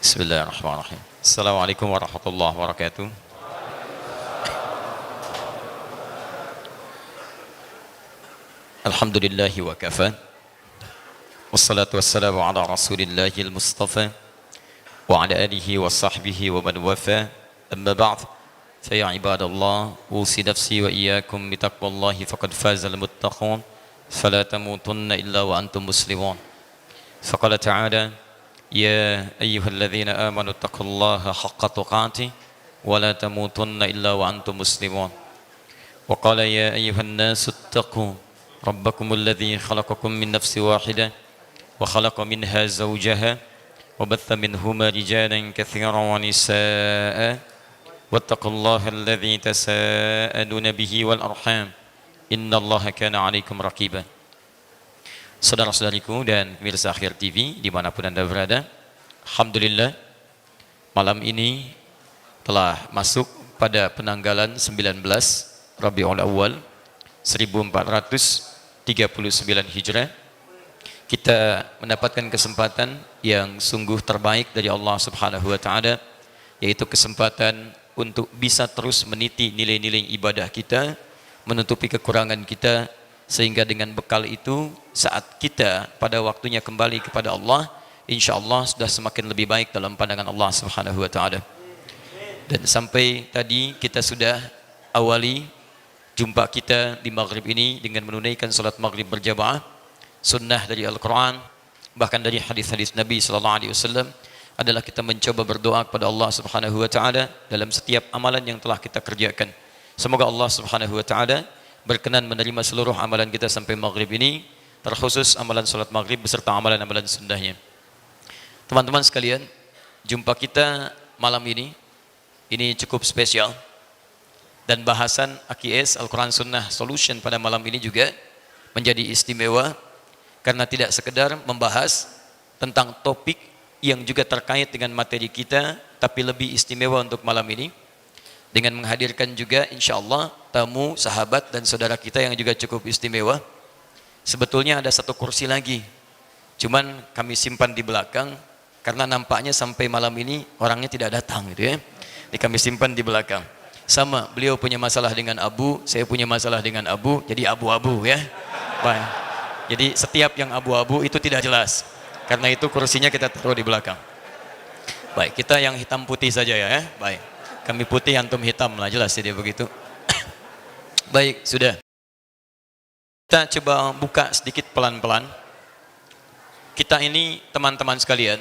Bismillahirrahmanirrahim. Assalamualaikum warahmatullahi wabarakatuh. Alhamdulillahi wa kafa. Wassalatu wassalamu ala rasulillahil mustafa wa ala alihi wa sahbihi wa man wafa. Amma ba'd. Fa ya ibadallah, usi nafsi wa iyyakum bitaqwallahi faqad fazal muttaqun. Fala tamutunna illa wa antum muslimun. Faqala ta'ala: يا أيها الذين آمنوا اتقوا الله حق تقاته ولا تموتن إلا وأنتم مسلمون. وقال يا أيها الناس اتقوا ربكم الذي خلقكم من نفس واحدة وخلق منها زوجها وبث منهما رجالا كثيرا ونساء واتقوا الله الذي تساءلون به والأرحام إن الله كان عليكم رقيبا. Saudara-saudariku dan pemirsa Akhir TV dimanapun Anda berada, alhamdulillah malam ini telah masuk pada penanggalan 19 Rabiul Awal 1439 Hijrah. Kita mendapatkan kesempatan yang sungguh terbaik dari Allah Subhanahu wa taala, yaitu kesempatan untuk bisa terus meniti nilai-nilai ibadah kita, menutupi kekurangan kita, sehingga dengan bekal itu saat kita pada waktunya kembali kepada Allah, insya Allah sudah semakin lebih baik dalam pandangan Allah Subhanahu wa taala. Dan sampai tadi kita sudah awali jumpa kita di maghrib ini dengan menunaikan salat maghrib berjamaah, sunnah dari Al-Quran, bahkan dari hadis-hadis Nabi SAW, adalah kita mencoba berdoa kepada Allah Subhanahu wa taala dalam setiap amalan yang telah kita kerjakan. Semoga Allah Subhanahu wa taala berkenan menerima seluruh amalan kita sampai maghrib ini, terkhusus amalan salat maghrib beserta amalan-amalan sunnahnya. Teman-teman sekalian, jumpa kita malam ini cukup spesial, dan bahasan AKS Al-Quran Sunnah Solution pada malam ini juga menjadi istimewa, karena tidak sekedar membahas tentang topik yang juga terkait dengan materi kita, tapi lebih istimewa untuk malam ini dengan menghadirkan juga insya Allah tamu, sahabat dan saudara kita yang juga cukup istimewa. Sebetulnya ada satu kursi lagi, cuman kami simpan di belakang karena nampaknya sampai malam ini orangnya tidak datang gitu ya. Jadi kami simpan di belakang. Sama, beliau punya masalah dengan Abu, saya punya masalah dengan Abu, jadi abu-abu ya. Baik. Jadi setiap yang abu-abu itu tidak jelas. Karena itu kursinya kita taruh di belakang. Baik, kita yang hitam putih saja ya. Baik. Kami putih, antum hitam lah, jelas jadi begitu. Baik, sudah. Kita coba buka sedikit pelan-pelan. Kita ini teman-teman sekalian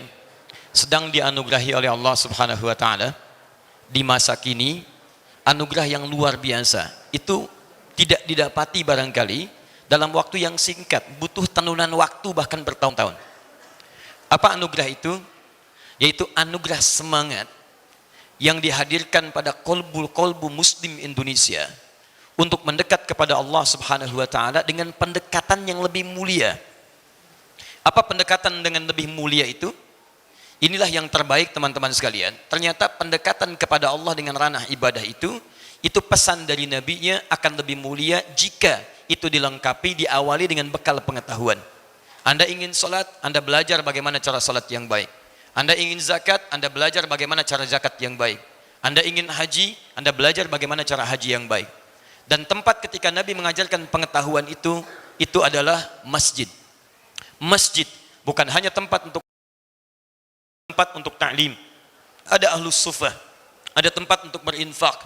sedang dianugerahi oleh Allah Subhanahu wa taala di masa kini anugerah yang luar biasa. Itu tidak didapati barangkali dalam waktu yang singkat, butuh tenunan waktu bahkan bertahun-tahun. Apa anugerah itu? Yaitu anugerah semangat yang dihadirkan pada kolbu muslim Indonesia untuk mendekat kepada Allah Subhanahu wa taala dengan pendekatan yang lebih mulia. Apa pendekatan dengan lebih mulia itu? Inilah yang terbaik teman-teman sekalian. Ternyata pendekatan kepada Allah dengan ranah ibadah itu pesan dari Nabi-Nya akan lebih mulia jika itu dilengkapi, diawali dengan bekal pengetahuan. Anda ingin salat, Anda belajar bagaimana cara salat yang baik. Anda ingin zakat, Anda belajar bagaimana cara zakat yang baik. Anda ingin haji, Anda belajar bagaimana cara haji yang baik. Dan tempat ketika Nabi mengajarkan pengetahuan itu adalah masjid. Masjid bukan hanya tempat untuk ta'lim. Ada ahlus sufah, ada tempat untuk berinfak,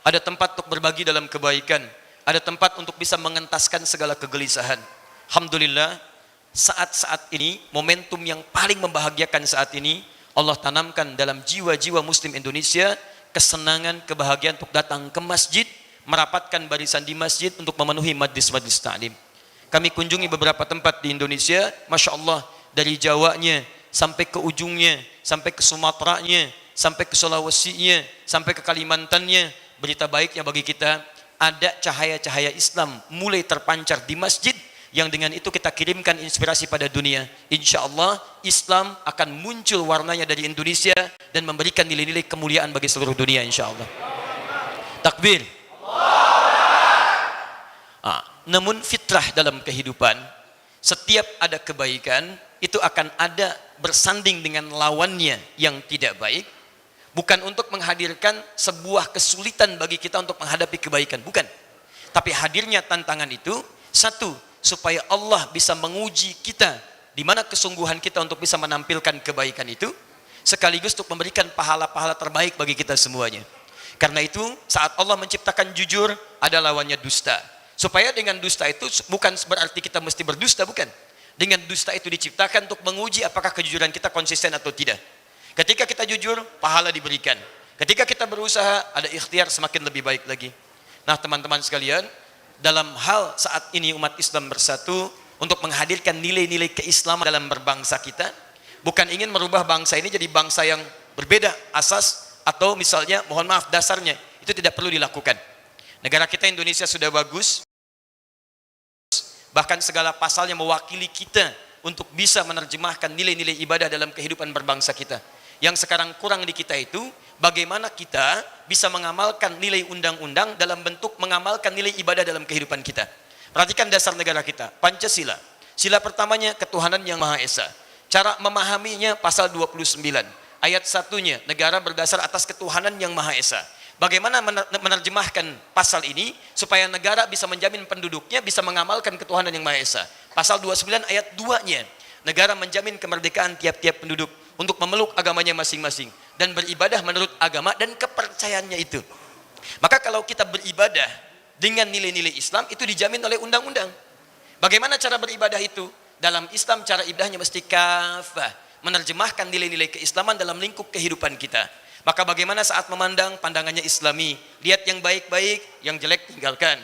ada tempat untuk berbagi dalam kebaikan, ada tempat untuk bisa mengentaskan segala kegelisahan. Alhamdulillah, saat-saat ini, momentum yang paling membahagiakan saat ini, Allah tanamkan dalam jiwa-jiwa muslim Indonesia kesenangan, kebahagiaan untuk datang ke masjid, merapatkan barisan di masjid untuk memenuhi majlis-majlis ta'lim. Kami kunjungi beberapa tempat di Indonesia, Masya Allah, dari Jawanya sampai ke ujungnya, sampai ke Sumateranya, sampai ke Sulawesinya, sampai ke Kalimantannya. Berita baiknya bagi kita, ada cahaya-cahaya Islam mulai terpancar di masjid, yang dengan itu kita kirimkan inspirasi pada dunia. Insya Allah Islam akan muncul warnanya dari Indonesia dan memberikan nilai-nilai kemuliaan bagi seluruh dunia insya Allah. Takbir. Namun fitrah dalam kehidupan, setiap ada kebaikan itu akan ada bersanding dengan lawannya yang tidak baik, bukan untuk menghadirkan sebuah kesulitan bagi kita untuk menghadapi kebaikan, bukan. Tapi hadirnya tantangan itu, satu, supaya Allah bisa menguji kita di mana kesungguhan kita untuk bisa menampilkan kebaikan itu, sekaligus untuk memberikan pahala-pahala terbaik bagi kita semuanya. Karena itu, saat Allah menciptakan jujur, ada lawannya dusta. Supaya dengan dusta itu bukan berarti kita mesti berdusta, bukan. Dengan dusta itu diciptakan untuk menguji apakah kejujuran kita konsisten atau tidak. Ketika kita jujur, pahala diberikan. Ketika kita berusaha, ada ikhtiar semakin lebih baik lagi. Nah teman-teman sekalian, dalam hal saat ini umat Islam bersatu untuk menghadirkan nilai-nilai keislaman dalam berbangsa kita, bukan ingin merubah bangsa ini jadi bangsa yang berbeda asas atau misalnya mohon maaf dasarnya, itu tidak perlu dilakukan. Negara kita Indonesia sudah bagus, bahkan segala pasalnya mewakili kita untuk bisa menerjemahkan nilai-nilai ibadah dalam kehidupan berbangsa kita. Yang sekarang kurang di kita itu, bagaimana kita bisa mengamalkan nilai undang-undang dalam bentuk mengamalkan nilai ibadah dalam kehidupan kita. Perhatikan dasar negara kita, Pancasila. Sila pertamanya ketuhanan yang Maha Esa. Cara memahaminya pasal 29. Ayat satunya, negara berdasar atas ketuhanan yang Maha Esa. Bagaimana menerjemahkan pasal ini supaya negara bisa menjamin penduduknya bisa mengamalkan ketuhanan yang Maha Esa. Pasal 29 ayat 2-nya, negara menjamin kemerdekaan tiap-tiap penduduk untuk memeluk agamanya masing-masing dan beribadah menurut agama dan kepercayaannya itu. Maka kalau kita beribadah dengan nilai-nilai Islam, itu dijamin oleh undang-undang. Bagaimana cara beribadah itu? Dalam Islam cara ibadahnya mesti kafah, menerjemahkan nilai-nilai keislaman dalam lingkup kehidupan kita. Maka bagaimana saat memandang, pandangannya Islami, lihat yang baik-baik, yang jelek tinggalkan.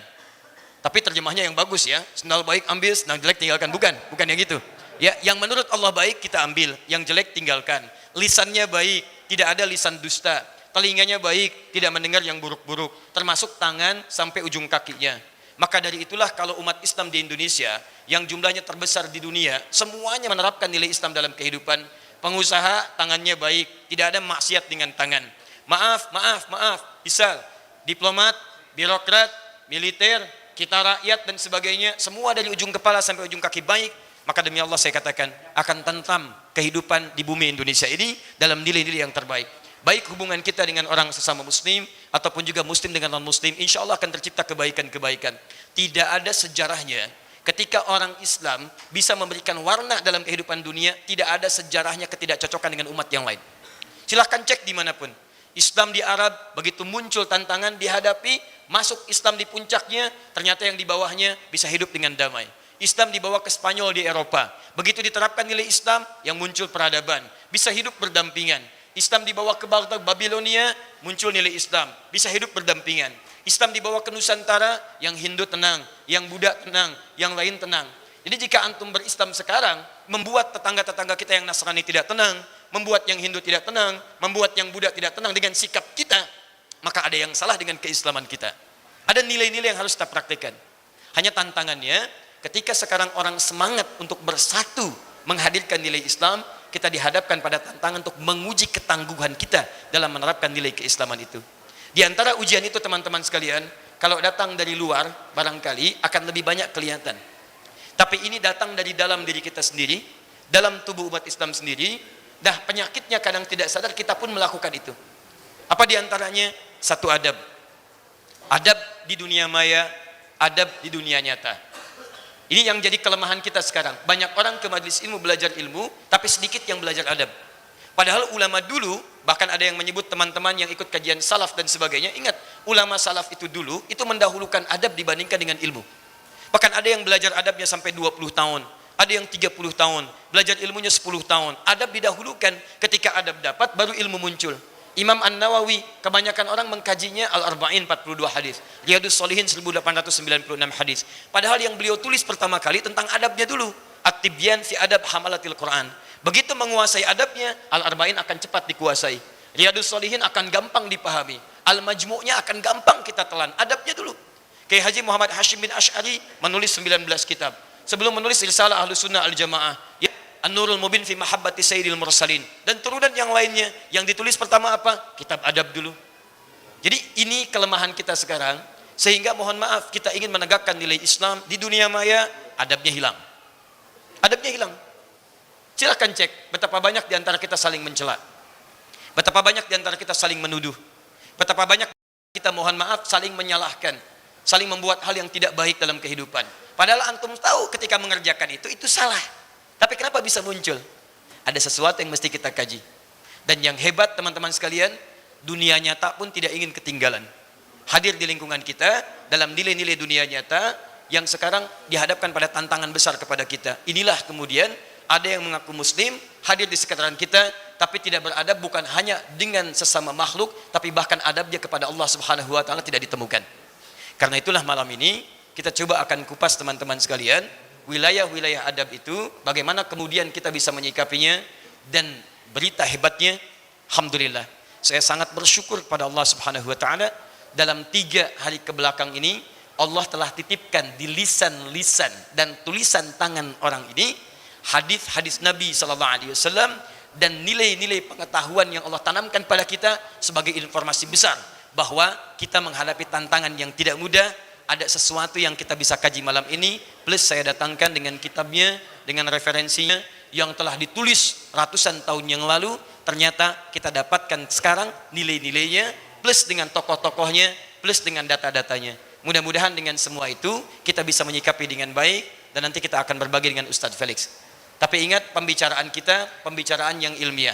Tapi terjemahnya yang bagus ya, sendal baik ambil, sendal jelek tinggalkan, bukan yang gitu. Ya, yang menurut Allah baik kita ambil, yang jelek tinggalkan. Lisannya baik, tidak ada lisan dusta. Telinganya baik, tidak mendengar yang buruk-buruk, termasuk tangan sampai ujung kakinya. Maka dari itulah kalau umat Islam di Indonesia yang jumlahnya terbesar di dunia, semuanya menerapkan nilai Islam dalam kehidupan. Pengusaha tangannya baik, tidak ada maksiat dengan tangan. Maaf, misal diplomat, birokrat, militer, kita rakyat dan sebagainya, semua dari ujung kepala sampai ujung kaki baik. Maka demi Allah saya katakan akan tentram kehidupan di bumi Indonesia ini dalam nilai-nilai yang terbaik. Baik hubungan kita dengan orang sesama muslim ataupun juga muslim dengan non muslim, insya Allah akan tercipta kebaikan-kebaikan. Tidak ada sejarahnya ketika orang Islam bisa memberikan warna dalam kehidupan dunia, tidak ada sejarahnya ketidakcocokan dengan umat yang lain. Silahkan cek dimanapun. Islam di Arab begitu muncul tantangan dihadapi, masuk Islam di puncaknya, ternyata yang di bawahnya bisa hidup dengan damai. Islam dibawa ke Spanyol di Eropa, begitu diterapkan nilai Islam yang muncul peradaban, bisa hidup berdampingan. Islam dibawa ke Baghdad, Babilonia, muncul nilai Islam, bisa hidup berdampingan. Islam dibawa ke Nusantara, yang Hindu tenang, yang Buddha tenang, yang lain tenang. Jadi jika antum berislam sekarang, membuat tetangga-tetangga kita yang Nasrani tidak tenang, membuat yang Hindu tidak tenang, membuat yang Buddha tidak tenang dengan sikap kita, maka ada yang salah dengan keislaman kita. Ada nilai-nilai yang harus kita praktikkan. Hanya tantangannya, ketika sekarang orang semangat untuk bersatu menghadirkan nilai Islam, kita dihadapkan pada tantangan untuk menguji ketangguhan kita dalam menerapkan nilai keislaman itu. Di antara ujian itu teman-teman sekalian, kalau datang dari luar barangkali akan lebih banyak kelihatan. Tapi ini datang dari dalam diri kita sendiri, dalam tubuh umat Islam sendiri. Dah penyakitnya kadang tidak sadar kita pun melakukan itu. Apa di antaranya? Satu adab. Adab di dunia maya, adab di dunia nyata. Ini yang jadi kelemahan kita sekarang. Banyak orang ke majelis ilmu belajar ilmu, tapi sedikit yang belajar adab. Padahal ulama dulu, bahkan ada yang menyebut teman-teman yang ikut kajian salaf dan sebagainya, ingat, ulama salaf itu dulu, itu mendahulukan adab dibandingkan dengan ilmu. Bahkan ada yang belajar adabnya sampai 20 tahun, ada yang 30 tahun, belajar ilmunya 10 tahun. Adab didahulukan, ketika adab dapat, baru ilmu muncul. Imam An-Nawawi, kebanyakan orang mengkajinya Al-Arba'in 42 hadis, Riyadus Shalihin 1896 hadis. Padahal yang beliau tulis pertama kali tentang adabnya dulu, At-Tibyan fi Adab Hamalatil Quran. Begitu menguasai adabnya, Al-Arba'in akan cepat dikuasai. Riyadus Shalihin akan gampang dipahami. Al-Majmu'nya akan gampang kita telan. Adabnya dulu. Kiai Haji Muhammad Hashim bin Asy'ari menulis 19 kitab. Sebelum menulis Risalah Ahlus Sunnah Al-Jamaah, An-Nurul Mubin fi Mahabbati Sayyidil Mursalin, dan turunan yang lainnya, yang ditulis pertama apa? Kitab adab dulu. Jadi ini kelemahan kita sekarang, sehingga mohon maaf kita ingin menegakkan nilai Islam di dunia maya, adabnya hilang. Adabnya hilang. Silahkan cek betapa banyak di antara kita saling mencela, betapa banyak di antara kita saling menuduh, betapa banyak kita mohon maaf saling menyalahkan, saling membuat hal yang tidak baik dalam kehidupan. Padahal antum tahu ketika mengerjakan itu salah. Tapi kenapa bisa muncul? Ada sesuatu yang mesti kita kaji. Dan yang hebat teman-teman sekalian, dunia nyata pun tidak ingin ketinggalan. Hadir di lingkungan kita dalam nilai-nilai dunia nyata yang sekarang dihadapkan pada tantangan besar kepada kita. Inilah kemudian ada yang mengaku muslim, hadir di sekitaran kita, tapi tidak beradab bukan hanya dengan sesama makhluk, tapi bahkan adabnya kepada Allah Subhanahu wa taala tidak ditemukan. Karena itulah malam ini kita coba akan kupas teman-teman sekalian, wilayah-wilayah adab itu, bagaimana kemudian kita bisa menyikapinya. Dan berita hebatnya, alhamdulillah, saya sangat bersyukur kepada Allah Subhanahu wa taala, dalam 3 hari kebelakang ini Allah telah titipkan di lisan-lisan dan tulisan tangan orang ini hadis-hadis Nabi sallallahu alaihi wasallam dan nilai-nilai pengetahuan yang Allah tanamkan pada kita sebagai informasi besar bahwa kita menghadapi tantangan yang tidak mudah. Ada sesuatu yang kita bisa kaji malam ini, plus saya datangkan dengan kitabnya, dengan referensinya yang telah ditulis ratusan tahun yang lalu. Ternyata kita dapatkan sekarang nilai-nilainya, plus dengan tokoh-tokohnya, plus dengan data-datanya. Mudah-mudahan dengan semua itu kita bisa menyikapi dengan baik, dan nanti kita akan berbagi dengan Ustadz Felix. Tapi ingat, pembicaraan kita pembicaraan yang ilmiah.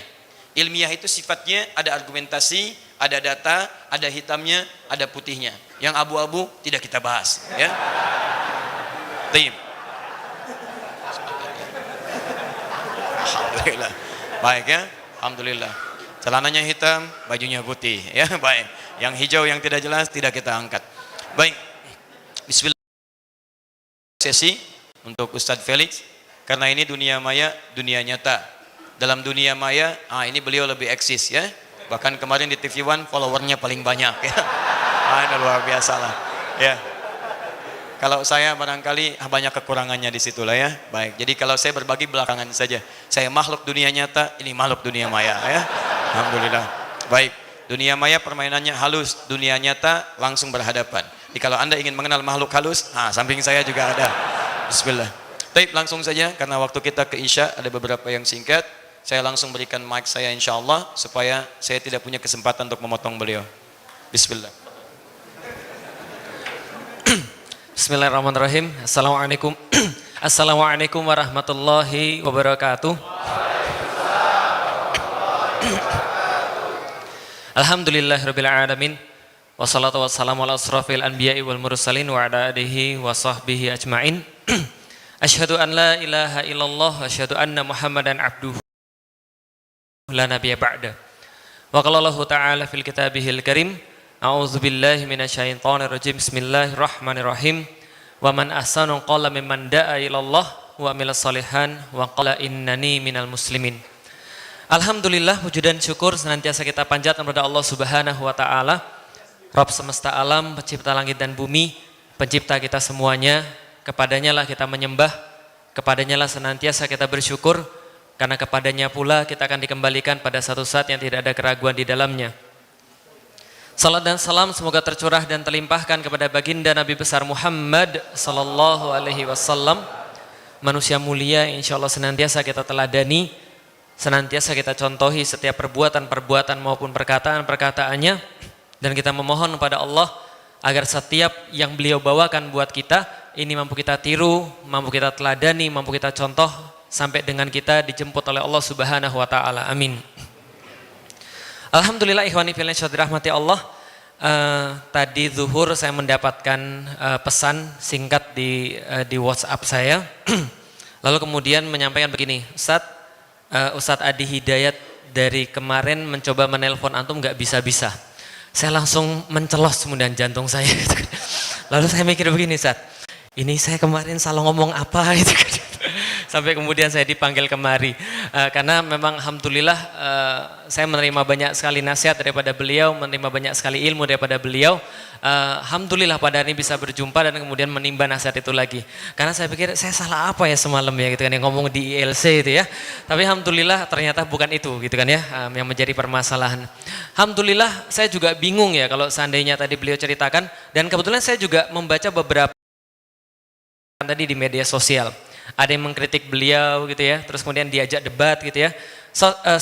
Ilmiah itu sifatnya ada argumentasi, ada data, ada hitamnya, ada putihnya. Yang abu-abu tidak kita bahas, ya. Baik. Alhamdulillah. Baik ya. Alhamdulillah. Celananya hitam, bajunya putih, ya. Baik. Yang hijau yang tidak jelas tidak kita angkat. Baik. Bismillah. Sesi untuk Ustadz Felix. Karena ini dunia maya, dunia nyata. Dalam dunia maya, ini beliau lebih eksis, ya. Bahkan kemarin di TV One followernya paling banyak, ya. Ini luar biasa lah, ya. Kalau saya barangkali banyak kekurangannya di situlah, ya. Baik. Jadi kalau saya berbagi belakangan saja. Saya makhluk dunia nyata, ini makhluk dunia maya, ya. Alhamdulillah. Baik. Dunia maya permainannya halus, dunia nyata langsung berhadapan. Jadi kalau Anda ingin mengenal makhluk halus, samping saya juga ada. Bismillah. Baik, langsung saja karena waktu kita ke Isya ada beberapa yang singkat. Saya langsung berikan mic saya insyaallah supaya saya tidak punya kesempatan untuk memotong beliau. Bismillah. Bismillahirrahmanirrahim. Assalamualaikum. Assalamualaikum warahmatullahi wabarakatuh. Alhamdulillahirabbil alamin. Wassalatu wassalamu ala asrofil anbiya'i wal mursalin wa ala alihi wa sahbihi ajma'in. Asyhadu an la ilaha illallah wa asyhadu anna Muhammadan abduhu la nabiyya ba'da. Wa qala Allah ta'ala fil kitabihil karim, a'udzu billahi minasyaitonir rajim. Bismillahirrahmanirrahim. Wa man ahsanu qala mimman da'a ilallah wa amila shalihan wa qala innani minal muslimin. Alhamdulillah, puji dan syukur senantiasa kita panjatkan kepada Allah Subhanahu wa taala, Rabb semesta alam, pencipta langit dan bumi, pencipta kita semuanya. Kepadanya lah kita menyembah, kepadanya lah senantiasa kita bersyukur, karena kepadanya pula kita akan dikembalikan pada satu saat yang tidak ada keraguan di dalamnya. Salat dan salam semoga tercurah dan terlimpahkan kepada baginda Nabi besar Muhammad sallallahu alaihi wasallam, manusia mulia insyaallah senantiasa kita teladani, senantiasa kita contohi setiap perbuatan-perbuatan maupun perkataan-perkataannya, dan kita memohon kepada Allah agar setiap yang beliau bawakan buat kita ini mampu kita tiru, mampu kita teladani, mampu kita contoh sampai dengan kita dijemput oleh Allah Subhanahu wa taala. Amin. Alhamdulillah ikhwani fillah dirahmati Allah. Tadi zuhur saya mendapatkan pesan singkat di WhatsApp saya. Lalu kemudian menyampaikan begini, Ustadz Adi Hidayat dari kemarin mencoba menelpon antum nggak bisa-bisa. Saya langsung mencelos kemudian jantung saya. Lalu saya mikir begini, Ustadz, ini saya kemarin salah ngomong apa gitu kan. Sampai kemudian saya dipanggil kemari. Karena memang alhamdulillah saya menerima banyak sekali nasihat daripada beliau, menerima banyak sekali ilmu daripada beliau. Alhamdulillah pada hari ini bisa berjumpa dan kemudian menimba nasihat itu lagi. Karena saya pikir saya salah apa ya semalam ya gitu kan, yang ngomong di ILC itu ya. Tapi alhamdulillah ternyata bukan itu gitu kan ya, yang menjadi permasalahan. Alhamdulillah saya juga bingung ya kalau seandainya tadi beliau ceritakan, dan kebetulan saya juga membaca beberapa tadi di media sosial. ada yang mengkritik beliau gitu ya, terus kemudian diajak debat gitu ya.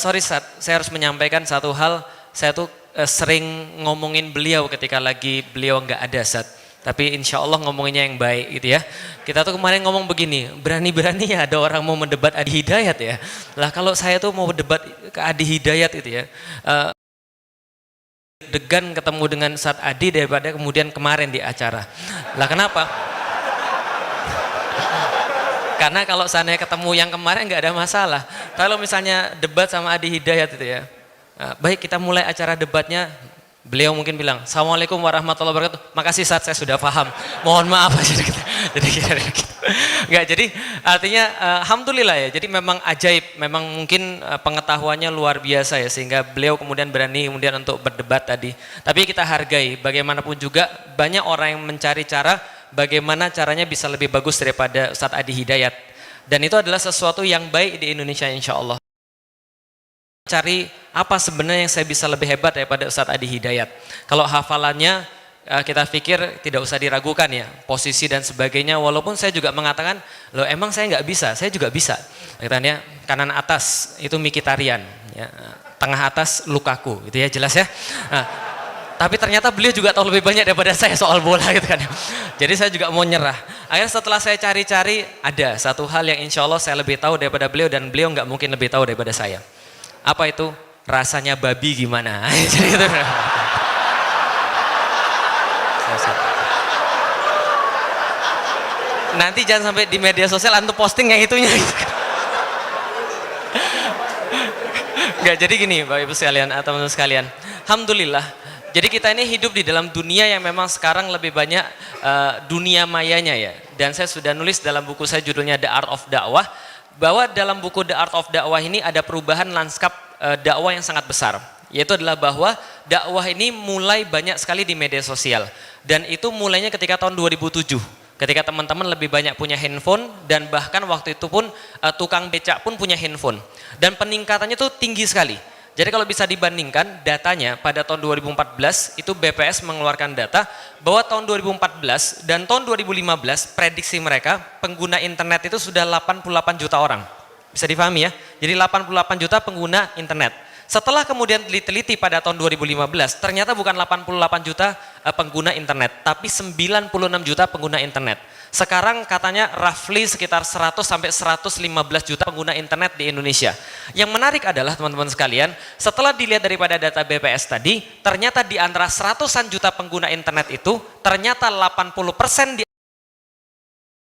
Sorry Ustaz, saya harus menyampaikan satu hal, saya tuh sering ngomongin beliau ketika lagi beliau nggak ada Ustaz. Tapi insya Allah ngomonginnya yang baik gitu ya. Kita tuh kemarin ngomong begini, berani-berani ya ada orang mau mendebat Adi Hidayat ya. Lah kalau saya tuh mau debat ke Adi Hidayat itu ya, degan ketemu dengan Ustaz Adi daripada kemudian kemarin di acara. Lah kenapa? Karena kalau seandainya ketemu yang kemarin nggak ada masalah. Kalau misalnya debat sama Adi Hidayat itu ya, baik kita mulai acara debatnya. Beliau mungkin bilang, Assalamualaikum warahmatullahi wabarakatuh. Makasih Ustaz, saya sudah paham. Mohon maaf aja gitu. Enggak, jadi artinya alhamdulillah ya. Jadi memang ajaib, memang mungkin pengetahuannya luar biasa ya sehingga beliau kemudian berani kemudian untuk berdebat tadi. Tapi kita hargai bagaimanapun juga banyak orang yang mencari cara bagaimana caranya bisa lebih bagus daripada Ustaz Adi Hidayat. Dan itu adalah sesuatu yang baik di Indonesia insya Allah. Cari apa sebenarnya yang saya bisa lebih hebat daripada Ustaz Adi Hidayat. Kalau hafalannya kita pikir tidak usah diragukan ya, posisi dan sebagainya, walaupun saya juga mengatakan, loh emang saya nggak bisa, saya juga bisa. Katanya kanan atas itu Mikitarian, ya, tengah atas Lukaku, gitu ya jelas ya. Nah, tapi ternyata beliau juga tahu lebih banyak daripada saya soal bola gitu kan. Jadi saya juga mau nyerah. Akhirnya setelah saya cari-cari, ada satu hal yang insya Allah saya lebih tahu daripada beliau dan beliau nggak mungkin lebih tahu daripada saya. Apa itu? Rasanya babi gimana? Jadi gitu. Nanti jangan sampai di media sosial antum posting yang itunya gitu. Enggak, jadi gini Bapak Ibu sekalian atau teman-teman sekalian. Alhamdulillah. Jadi kita ini hidup di dalam dunia yang memang sekarang lebih banyak dunia mayanya ya. Dan saya sudah nulis dalam buku saya judulnya The Art of Dakwah, bahwa dalam buku The Art of Dakwah ini ada perubahan lanskap dakwah yang sangat besar, yaitu adalah bahwa dakwah ini mulai banyak sekali di media sosial, dan itu mulainya ketika tahun 2007 ketika teman-teman lebih banyak punya handphone, dan bahkan waktu itu pun tukang becak pun punya handphone, dan peningkatannya itu tinggi sekali. Jadi kalau bisa dibandingkan datanya pada tahun 2014 itu BPS mengeluarkan data bahwa tahun 2014 dan tahun 2015 prediksi mereka pengguna internet itu sudah 88 juta orang. Bisa difahami ya? Jadi 88 juta pengguna internet. Setelah kemudian diteliti pada tahun 2015 ternyata bukan 88 juta pengguna internet tapi 96 juta pengguna internet. Sekarang katanya roughly sekitar 100 sampai 115 juta pengguna internet di Indonesia. Yang menarik adalah teman-teman sekalian, setelah dilihat daripada data BPS tadi, ternyata di antara 100-an juta pengguna internet itu, ternyata 80%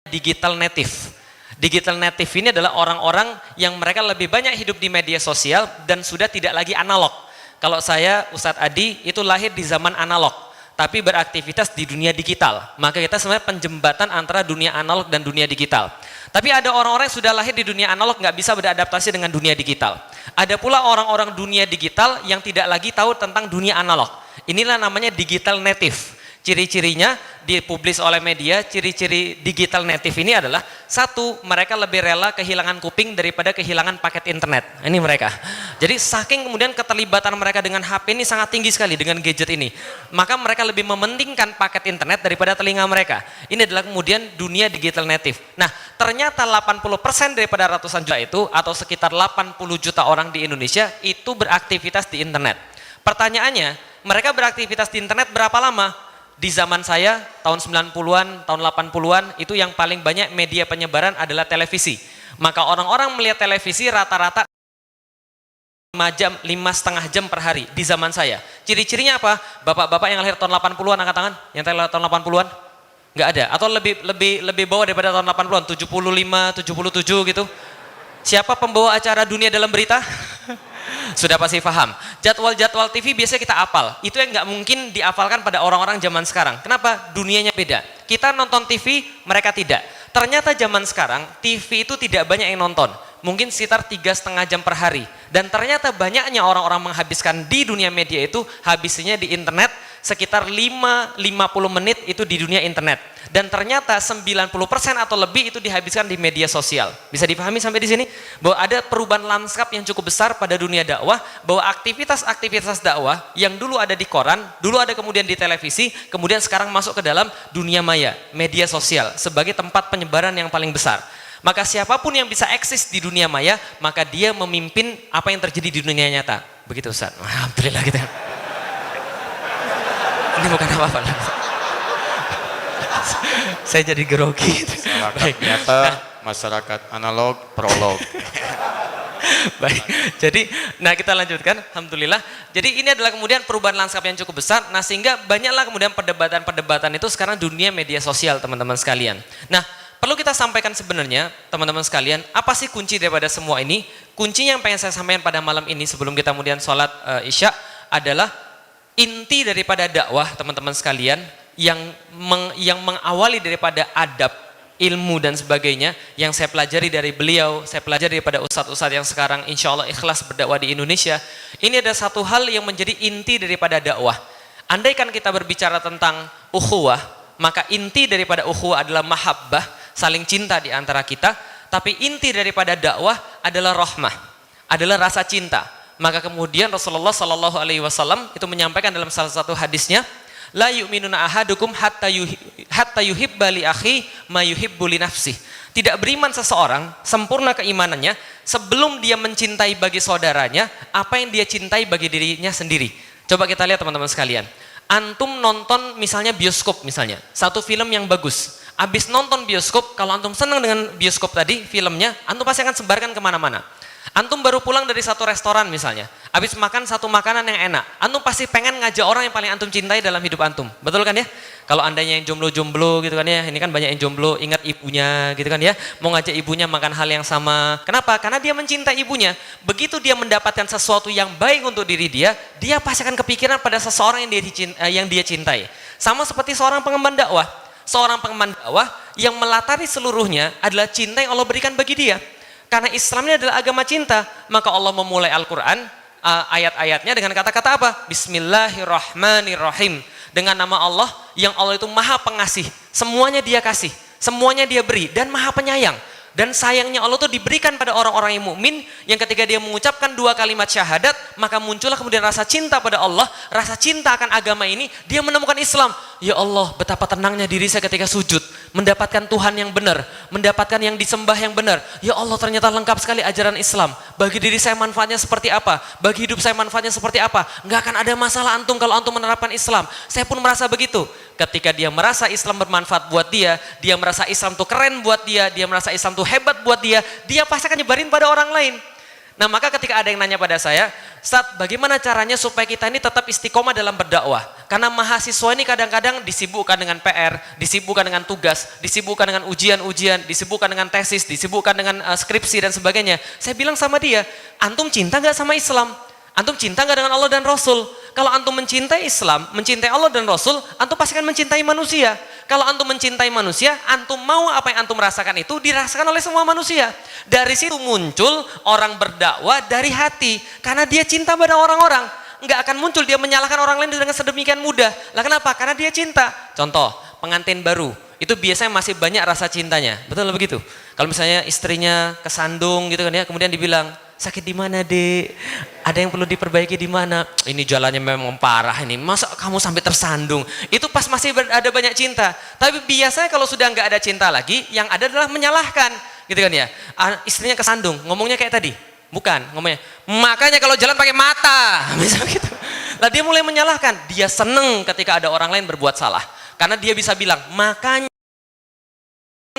digital native. Digital native ini adalah orang-orang yang mereka lebih banyak hidup di media sosial dan sudah tidak lagi analog. Kalau saya, Ustadz Adi, itu lahir di zaman analog, tapi beraktivitas di dunia digital. Maka kita sebenarnya penjembatan antara dunia analog dan dunia digital. Tapi ada orang-orang yang sudah lahir di dunia analog nggak bisa beradaptasi dengan dunia digital. Ada pula orang-orang dunia digital yang tidak lagi tahu tentang dunia analog. Inilah namanya digital native. Ciri-cirinya dipublis oleh media, ciri-ciri digital native ini adalah satu, mereka lebih rela kehilangan kuping daripada kehilangan paket internet. Ini mereka. Jadi saking kemudian keterlibatan mereka dengan HP ini sangat tinggi sekali dengan gadget ini. Maka mereka lebih mementingkan paket internet daripada telinga mereka. Ini adalah kemudian dunia digital native. Nah, ternyata 80% daripada ratusan juta itu atau sekitar 80 juta orang di Indonesia itu beraktivitas di internet. Pertanyaannya, mereka beraktivitas di internet berapa lama? Di zaman saya, tahun 90-an, tahun 80-an, itu yang paling banyak media penyebaran adalah televisi. Maka orang-orang melihat televisi rata-rata 5 setengah jam per hari di zaman saya. Ciri-cirinya apa? Bapak-bapak yang lahir tahun 80-an, angkat tangan. Yang lahir tahun 80-an? Nggak ada. Atau lebih bawah daripada tahun 80-an, 75, 77 gitu. Siapa pembawa acara dunia dalam berita? Sudah pasti paham. Jadwal-jadwal TV biasanya kita apal. Itu yang nggak mungkin diapalkan pada orang-orang zaman sekarang. Kenapa? Dunianya beda. Kita nonton TV, mereka tidak. Ternyata zaman sekarang TV itu tidak banyak yang nonton. Mungkin sekitar 3,5 jam per hari. Dan ternyata banyaknya orang-orang menghabiskan di dunia media itu habisnya di internet sekitar 50 menit itu di dunia internet. Dan ternyata 90% atau lebih itu dihabiskan di media sosial. Bisa dipahami sampai di sini? Bahwa ada perubahan lanskap yang cukup besar pada dunia dakwah, bahwa aktivitas-aktivitas dakwah yang dulu ada di koran, dulu ada kemudian di televisi, kemudian sekarang masuk ke dalam dunia maya, media sosial, sebagai tempat penyebaran yang paling besar. Maka siapapun yang bisa eksis di dunia maya, maka dia memimpin apa yang terjadi di dunia nyata. Begitu Ustaz. Alhamdulillah gitu. Ini bukan apa-apa. Saya jadi grogi. Masyarakat nyata, masyarakat analog, prolog. Baik, jadi kita lanjutkan, alhamdulillah. Jadi ini adalah kemudian perubahan lanskap yang cukup besar. Nah sehingga banyaklah kemudian perdebatan-perdebatan itu sekarang dunia media sosial teman-teman sekalian. Nah perlu kita sampaikan sebenarnya teman-teman sekalian, apa sih kunci daripada semua ini? Kuncinya yang pengen saya sampaikan pada malam ini sebelum kita kemudian sholat isya adalah inti daripada dakwah teman-teman sekalian yang mengawali daripada adab, ilmu dan sebagainya yang saya pelajari dari beliau, saya pelajari daripada ustadz-ustadz yang sekarang insya Allah ikhlas berdakwah di Indonesia. Ini ada satu hal yang menjadi inti daripada dakwah. Andaikan kita berbicara tentang ukhuwah, maka inti daripada ukhuwah adalah mahabbah, saling cinta di antara kita. Tapi inti daripada dakwah adalah rahmah, adalah rasa cinta. Maka kemudian Rasulullah Shallallahu Alaihi Wasallam itu menyampaikan dalam salah satu hadisnya, la yu'minuna ahadukum hatta yuhibba li akhi ma yuhibbu li nafsih. Tidak beriman seseorang sempurna keimanannya sebelum dia mencintai bagi saudaranya apa yang dia cintai bagi dirinya sendiri. Coba kita lihat teman-teman sekalian. Antum nonton misalnya bioskop misalnya, satu film yang bagus. Abis nonton bioskop, kalau antum senang dengan bioskop tadi, filmnya, antum pasti akan sebarkan kemana-mana. Antum baru pulang dari satu restoran misalnya, habis makan satu makanan yang enak, antum pasti pengen ngajak orang yang paling antum cintai dalam hidup antum, betul kan ya? Kalau andanya yang jomblo-jomblo gitu kan ya, ini kan banyak yang jomblo, ingat ibunya gitu kan ya, mau ngajak ibunya makan hal yang sama. Kenapa? Karena dia mencintai ibunya. Begitu dia mendapatkan sesuatu yang baik untuk diri dia, dia pasti akan kepikiran pada seseorang yang dia cintai. Sama seperti seorang pengemban dakwah. Seorang pengemban dakwah yang melatari seluruhnya adalah cinta yang Allah berikan bagi dia. Karena Islam ini adalah agama cinta, maka Allah memulai Al-Quran ayat-ayatnya dengan kata-kata apa? Bismillahirrahmanirrahim. Dengan nama Allah yang Allah itu maha pengasih, semuanya dia kasih, semuanya dia beri dan maha penyayang. Dan sayangnya Allah itu diberikan pada orang-orang yang mukmin yang ketika dia mengucapkan dua kalimat syahadat, maka muncullah kemudian rasa cinta pada Allah, rasa cinta akan agama ini, dia menemukan Islam. Ya Allah, betapa tenangnya diri saya ketika sujud, mendapatkan Tuhan yang benar, mendapatkan yang disembah yang benar. Ya Allah, ternyata lengkap sekali ajaran Islam. Bagi diri saya manfaatnya seperti apa, bagi hidup saya manfaatnya seperti apa. Nggak akan ada masalah antum kalau antum menerapkan Islam. Saya pun merasa begitu. Ketika dia merasa Islam bermanfaat buat dia merasa Islam tuh keren buat dia merasa Islam tuh hebat buat dia pasti akan nyebarin pada orang lain. Nah maka ketika ada yang nanya pada saya, Ustaz, bagaimana caranya supaya kita ini tetap istiqomah dalam berdakwah? Karena mahasiswa ini kadang-kadang disibukkan dengan PR, disibukkan dengan tugas, disibukkan dengan ujian-ujian, disibukkan dengan tesis, disibukkan dengan skripsi dan sebagainya. Saya bilang sama dia, antum cinta nggak sama Islam? Antum cinta nggak dengan Allah dan Rasul? Kalau antum mencintai Islam, mencintai Allah dan Rasul, antum pasti akan mencintai manusia. Kalau antum mencintai manusia, antum mau apa yang antum rasakan itu dirasakan oleh semua manusia. Dari situ muncul orang berdakwah dari hati, karena dia cinta pada orang-orang. Nggak akan muncul dia menyalahkan orang lain dengan sedemikian mudah. Lah kenapa? Karena dia cinta. Contoh, pengantin baru, itu biasanya masih banyak rasa cintanya. Betul begitu? Kalau misalnya istrinya kesandung gitu kan ya, kemudian dibilang, sakit di mana dek? Ada yang perlu diperbaiki di mana? Ini jalannya memang parah ini. Masa kamu sampai tersandung? Itu pas masih ada banyak cinta. Tapi biasanya kalau sudah nggak ada cinta lagi, yang ada adalah menyalahkan, gitu kan ya? Istrinya kesandung, ngomongnya kayak tadi, bukan? Ngomongnya, makanya kalau jalan pakai mata, misalnya gitu. Lah dia mulai menyalahkan. Dia seneng ketika ada orang lain berbuat salah, karena dia bisa bilang, makanya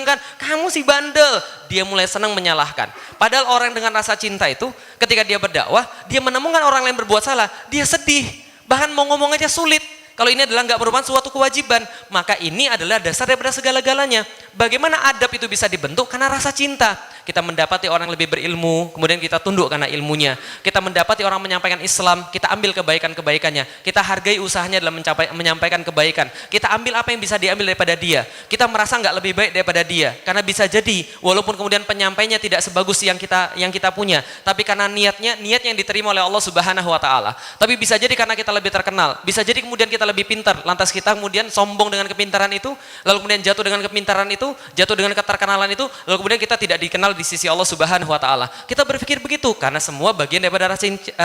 kan kamu si bandel, dia mulai senang menyalahkan. Padahal orang dengan rasa cinta itu ketika dia berdakwah, dia menemukan orang lain berbuat salah, dia sedih, bahkan mau ngomong aja sulit. Kalau ini adalah nggak merupakan suatu kewajiban, maka ini adalah dasar daripada segala-galanya. Bagaimana adab itu bisa dibentuk? Karena rasa cinta. Kita mendapati orang yang lebih berilmu, kemudian kita tunduk karena ilmunya. Kita mendapati orang menyampaikan Islam, kita ambil kebaikan-kebaikannya. Kita hargai usahanya dalam menyampaikan kebaikan. Kita ambil apa yang bisa diambil daripada dia. Kita merasa nggak lebih baik daripada dia, karena bisa jadi walaupun kemudian penyampainya tidak sebagus yang kita punya, tapi karena niat yang diterima oleh Allah Subhanahu Wa Taala. Tapi bisa jadi karena kita lebih terkenal, bisa jadi kemudian kita lebih pintar, lantas kita kemudian sombong dengan kepintaran itu, lalu kemudian jatuh dengan kepintaran itu, jatuh dengan keterkenalan itu, lalu kemudian kita tidak dikenal di di sisi Allah Subhanahu wa taala. Kita berpikir begitu karena semua bagian daripada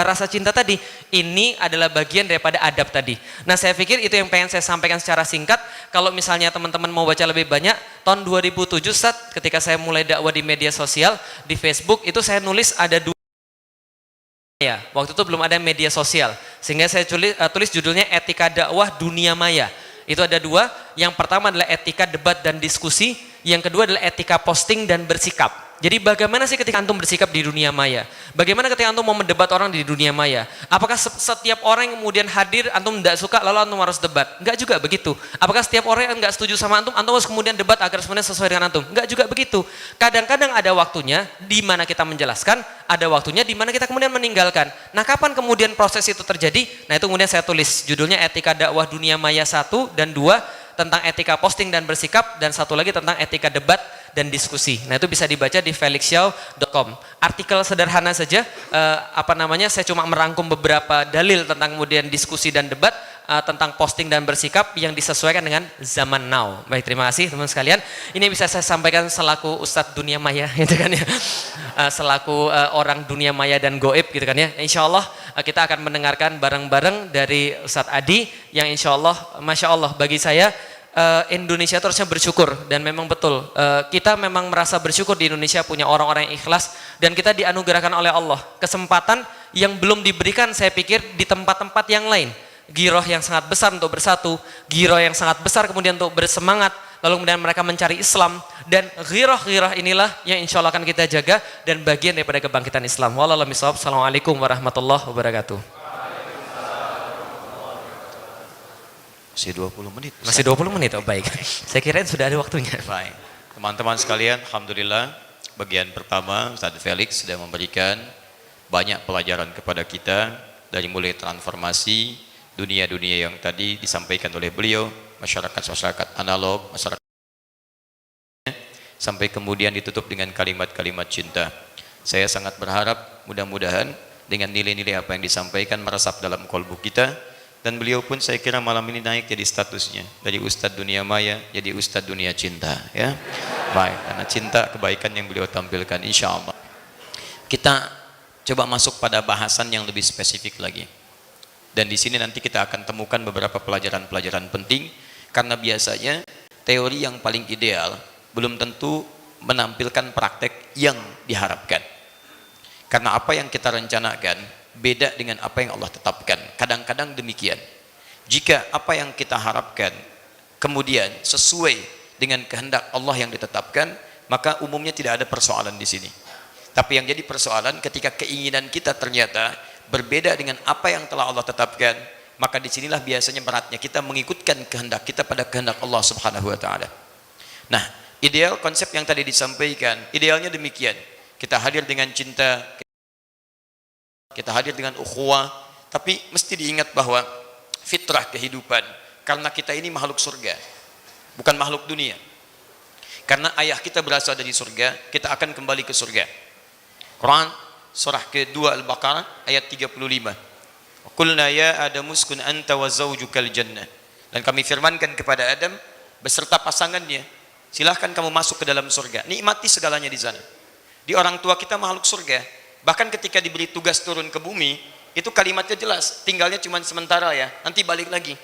rasa cinta tadi. Ini adalah bagian daripada adab tadi. Nah, saya pikir itu yang pengen saya sampaikan secara singkat. Kalau misalnya teman-teman mau baca lebih banyak, tahun 2007 ketika saya mulai dakwah di media sosial, di Facebook itu saya nulis ada dua. Ya, waktu itu belum ada media sosial, sehingga saya tulis judulnya Etika Dakwah Dunia Maya. Itu ada dua, yang pertama adalah etika debat dan diskusi, yang kedua adalah etika posting dan bersikap. Jadi bagaimana sih ketika antum bersikap di dunia maya? Bagaimana ketika antum mau mendebat orang di dunia maya? Apakah setiap orang yang kemudian hadir antum tidak suka lalu antum harus debat? Enggak juga begitu. Apakah setiap orang yang enggak setuju sama antum harus kemudian debat agar semuanya sesuai dengan antum? Enggak juga begitu. Kadang-kadang ada waktunya di mana kita menjelaskan, ada waktunya di mana kita kemudian meninggalkan. Nah, kapan kemudian proses itu terjadi? Nah, itu kemudian saya tulis judulnya Etika Dakwah Dunia Maya 1 dan 2, tentang etika posting dan bersikap, dan satu lagi tentang etika debat dan diskusi. Nah, itu bisa dibaca di felixyao.com. Artikel sederhana saja, saya cuma merangkum beberapa dalil tentang kemudian diskusi dan debat, tentang posting dan bersikap yang disesuaikan dengan zaman now. Baik, terima kasih teman sekalian. Ini bisa saya sampaikan selaku Ustadz dunia maya, gitu kan ya. Selaku orang dunia maya dan goib, gitu kan ya. Insya Allah kita akan mendengarkan bareng-bareng dari Ustadz Adi yang insya Allah, masya Allah bagi saya Indonesia terusnya bersyukur, dan memang betul kita memang merasa bersyukur di Indonesia punya orang-orang yang ikhlas, dan kita dianugerahkan oleh Allah kesempatan yang belum diberikan saya pikir di tempat-tempat yang lain. Giroh yang sangat besar untuk bersatu, giroh yang sangat besar kemudian untuk bersemangat, lalu kemudian mereka mencari Islam, dan giroh-giroh inilah yang insya Allah akan kita jaga dan bagian daripada kebangkitan Islam. Wallahualam bishawab. Assalamualaikum warahmatullahi wabarakatuh. Masih 20 menit. Masih 20 menit, oh baik. Saya kira sudah ada waktunya. Baik. Teman-teman sekalian, alhamdulillah bagian pertama Ustaz Felix sudah memberikan banyak pelajaran kepada kita, dari mulai transformasi dunia-dunia yang tadi disampaikan oleh beliau, masyarakat analog, masyarakat, sampai kemudian ditutup dengan kalimat-kalimat cinta. Saya sangat berharap mudah-mudahan dengan nilai-nilai apa yang disampaikan meresap dalam kolbu kita, dan beliau pun saya kira malam ini naik jadi statusnya dari Ustadz dunia maya jadi Ustadz dunia cinta, ya. Baik, karena cinta kebaikan yang beliau tampilkan, insya Allah. Kita coba masuk pada bahasan yang lebih spesifik lagi. Dan di sini nanti kita akan temukan beberapa pelajaran-pelajaran penting, karena biasanya teori yang paling ideal belum tentu menampilkan praktek yang diharapkan. Karena apa yang kita rencanakan beda dengan apa yang Allah tetapkan. Kadang-kadang demikian. Jika apa yang kita harapkan kemudian sesuai dengan kehendak Allah yang ditetapkan, maka umumnya tidak ada persoalan di sini. Tapi yang jadi persoalan ketika keinginan kita ternyata berbeda dengan apa yang telah Allah tetapkan, maka disinilah biasanya beratnya kita mengikutkan kehendak kita pada kehendak Allah Subhanahu wa taala. Nah, ideal konsep yang tadi disampaikan, idealnya demikian. Kita hadir dengan cinta, kita hadir dengan ukhuwah, tapi mesti diingat bahwa fitrah kehidupan, karena kita ini makhluk surga, bukan makhluk dunia. Karena ayah kita berasal dari surga, kita akan kembali ke surga. Quran surah kedua Al-Baqarah ayat 35. Qulna ya Adamu uskun anta wa zawjukal jannah. Dan kami firmankan kepada Adam beserta pasangannya, silahkan kamu masuk ke dalam surga, nikmati segalanya di sana. Di orang tua kita makhluk surga, bahkan ketika diberi tugas turun ke bumi, itu kalimatnya jelas, tinggalnya cuma sementara ya, nanti balik lagi.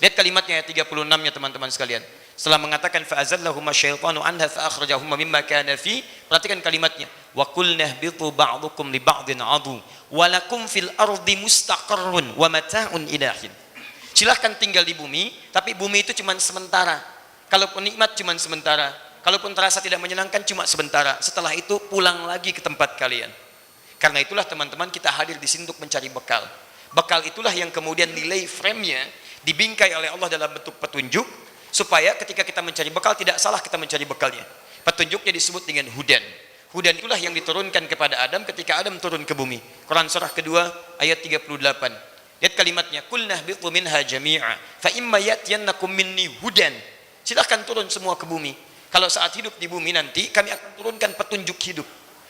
Lihat kalimatnya ayat 36-nya teman-teman sekalian. Setelah mengatakan fa'azallahuma syaitanu anha fa'akhrajahuma mimma kana fi, perhatikan kalimatnya, wa qulna ihbitu ba'dukum li ba'din adu wa lakum fil ardi mustaqarrun wa mata'un ila hin. Silahkan tinggal di bumi, tapi bumi itu cuma sementara. Kalaupun nikmat cuma sementara, kalaupun terasa tidak menyenangkan cuma sementara. Setelah itu pulang lagi ke tempat kalian. Karena itulah teman-teman kita hadir di sini untuk mencari bekal. Bekal itulah yang kemudian nilai frame-nya dibingkai oleh Allah dalam bentuk petunjuk, supaya ketika kita mencari bekal tidak salah kita mencari bekalnya. Petunjuknya disebut dengan hudan. Hudan itulah yang diturunkan kepada Adam ketika Adam turun ke bumi. Quran surah kedua ayat 38. Lihat kalimatnya, qulna ihbitu minha jami'a fa imma ya'tiyannakum minni hudan. Silahkan turun semua ke bumi. Kalau saat hidup di bumi nanti kami akan turunkan petunjuk hidup.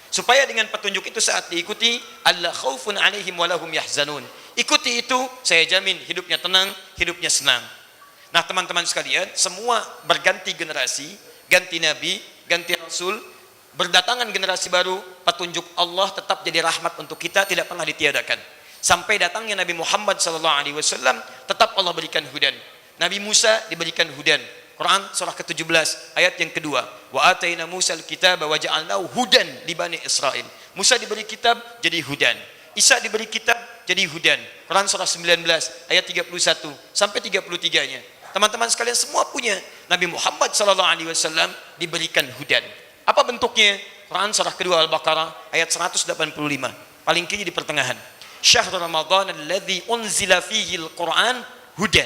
Supaya dengan petunjuk itu saat diikuti, alla khaufun 'alaihim wa lahum yahzanun. Ikuti itu, saya jamin hidupnya tenang, hidupnya senang. Nah, teman-teman sekalian, semua berganti generasi, ganti nabi, ganti rasul, berdatangan generasi baru, petunjuk Allah tetap jadi rahmat untuk kita, tidak pernah ditiadakan. Sampai datangnya Nabi Muhammad SAW, tetap Allah berikan hudan. Nabi Musa diberikan hudan. Quran surah ke-17 ayat yang kedua. Wa ataina Musa al-kitaba wa ja'alnahu hudan li Bani Israil. Musa diberi kitab jadi hudan. Isa diberi kitab jadi hudan. Quran surah 19 ayat 31 sampai 33-nya. Teman-teman sekalian semua punya. Nabi Muhammad SAW diberikan hudan. Apa bentuknya? Quran surah kedua Al-Baqarah ayat 185. Paling kiri di pertengahan. Syahrul Ramadan alladzi unzila fihi al-Quran hudan.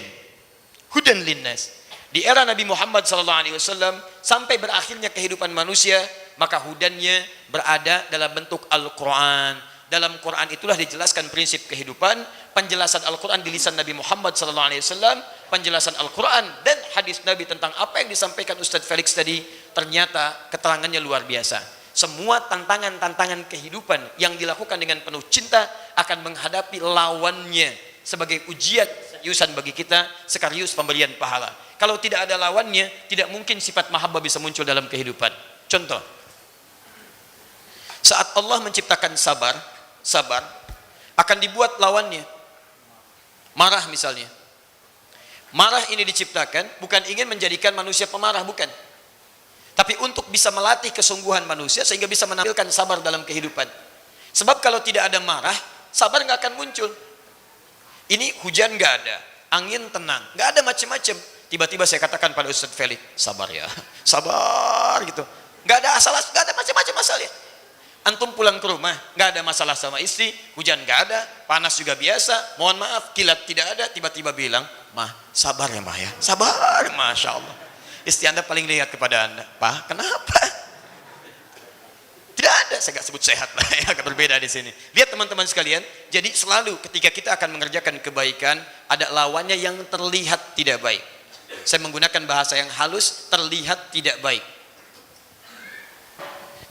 Hudan linnas. Di era Nabi Muhammad SAW sampai berakhirnya kehidupan manusia, maka hudannya berada dalam bentuk Al-Quran. Dalam Quran itulah dijelaskan prinsip kehidupan, penjelasan Al-Quran di lisan Nabi Muhammad SAW, penjelasan Al-Quran dan hadis Nabi tentang apa yang disampaikan Ustadz Felix tadi, ternyata keterangannya luar biasa. Semua tantangan-tantangan kehidupan yang dilakukan dengan penuh cinta akan menghadapi lawannya sebagai ujian seriusan bagi kita, sekaligus pemberian pahala. Kalau tidak ada lawannya, tidak mungkin sifat mahabbah bisa muncul dalam kehidupan. Contoh, saat Allah menciptakan sabar akan dibuat lawannya. Marah misalnya. Marah ini diciptakan bukan ingin menjadikan manusia pemarah, bukan. Tapi untuk bisa melatih kesungguhan manusia sehingga bisa menampilkan sabar dalam kehidupan. Sebab kalau tidak ada marah, sabar nggak akan muncul. Ini hujan nggak ada, angin tenang, nggak ada macam-macam. Tiba-tiba saya katakan pada Ustadz Felix, sabar ya, sabar gitu. Nggak ada macam-macam masalah. Antum pulang ke rumah, nggak ada masalah sama istri, hujan nggak ada, panas juga biasa, mohon maaf, kilat tidak ada, tiba-tiba bilang, mah sabar ya mah ya, sabar, Masya Allah. Istri Anda paling lihat kepada Anda, Pak, kenapa? Tidak ada, saya nggak sebut sehat lah, ya, agak berbeda di sini. Lihat teman-teman sekalian, jadi selalu ketika kita akan mengerjakan kebaikan, ada lawannya yang terlihat tidak baik. Saya menggunakan bahasa yang halus, terlihat tidak baik.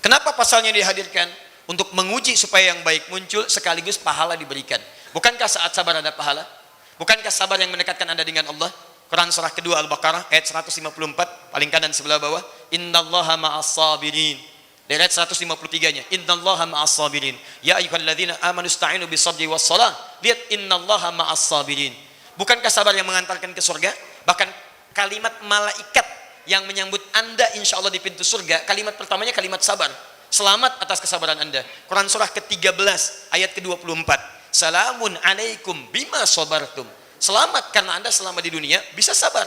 Kenapa pasalnya dihadirkan? Untuk menguji supaya yang baik muncul, sekaligus pahala diberikan. Bukankah saat sabar ada pahala? Bukankah sabar yang mendekatkan Anda dengan Allah? Quran surah kedua Al-Baqarah ayat 154, paling kanan sebelah bawah. Innallaha ma'as sabirin. Dari ayat 153-nya, innallaha ma'as sabirin. Ya ayyuhalladzina amanu ista'inu bis-sabri was-shalah. Lihat, innallaha ma'as sabirin. Bukankah sabar yang mengantarkan ke surga? Bahkan kalimat malaikat yang menyambut Anda insya Allah di pintu surga, kalimat pertamanya kalimat sabar. Selamat atas kesabaran Anda. Quran surah ke-13 ayat ke-24. Salamun alaikum bima sabartum. Selamat karena Anda selama di dunia bisa sabar.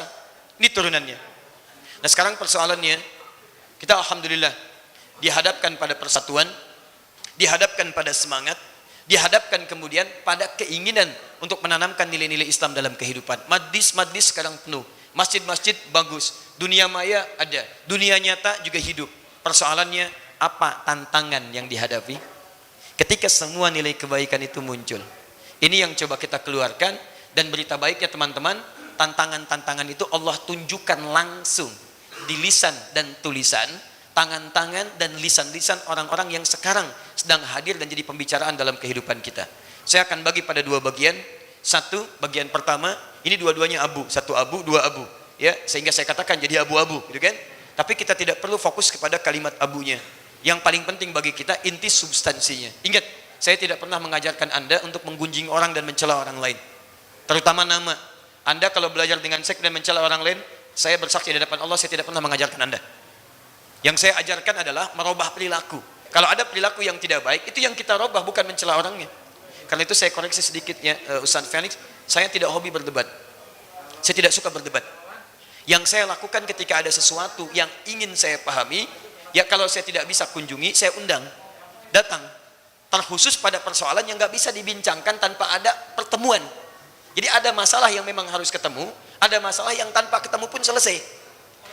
Ini turunannya. Nah sekarang persoalannya, kita alhamdulillah dihadapkan pada persatuan, dihadapkan pada semangat, dihadapkan kemudian pada keinginan untuk menanamkan nilai-nilai Islam dalam kehidupan. Majlis-majlis sekarang penuh. Masjid-masjid bagus, dunia maya ada, dunia nyata juga hidup. Persoalannya apa tantangan yang dihadapi ketika semua nilai kebaikan itu muncul? Ini yang coba kita keluarkan, dan berita baiknya teman-teman, tantangan-tantangan itu Allah tunjukkan langsung di lisan dan tulisan, tangan-tangan dan lisan-lisan orang-orang yang sekarang sedang hadir dan jadi pembicaraan dalam kehidupan kita. Saya akan bagi pada dua bagian. Satu, bagian pertama, ini dua-duanya abu, satu abu, dua abu, ya, sehingga saya katakan jadi abu-abu, gitu kan? Tapi kita tidak perlu fokus kepada kalimat abunya. Yang paling penting bagi kita inti substansinya. Ingat, saya tidak pernah mengajarkan Anda untuk menggunjing orang dan mencela orang lain. Terutama nama. Anda kalau belajar dengan seks dan mencela orang lain, saya bersaksi di hadapan Allah, saya tidak pernah mengajarkan Anda. Yang saya ajarkan adalah merubah perilaku. Kalau ada perilaku yang tidak baik, itu yang kita rubah, bukan mencela orangnya. Karena itu saya koreksi sedikitnya, Ustaz Felix, saya tidak hobi berdebat. Saya tidak suka berdebat. Yang saya lakukan ketika ada sesuatu yang ingin saya pahami, ya kalau saya tidak bisa kunjungi, saya undang, datang. Terkhusus pada persoalan yang nggak bisa dibincangkan tanpa ada pertemuan. Jadi ada masalah yang memang harus ketemu, ada masalah yang tanpa ketemu pun selesai.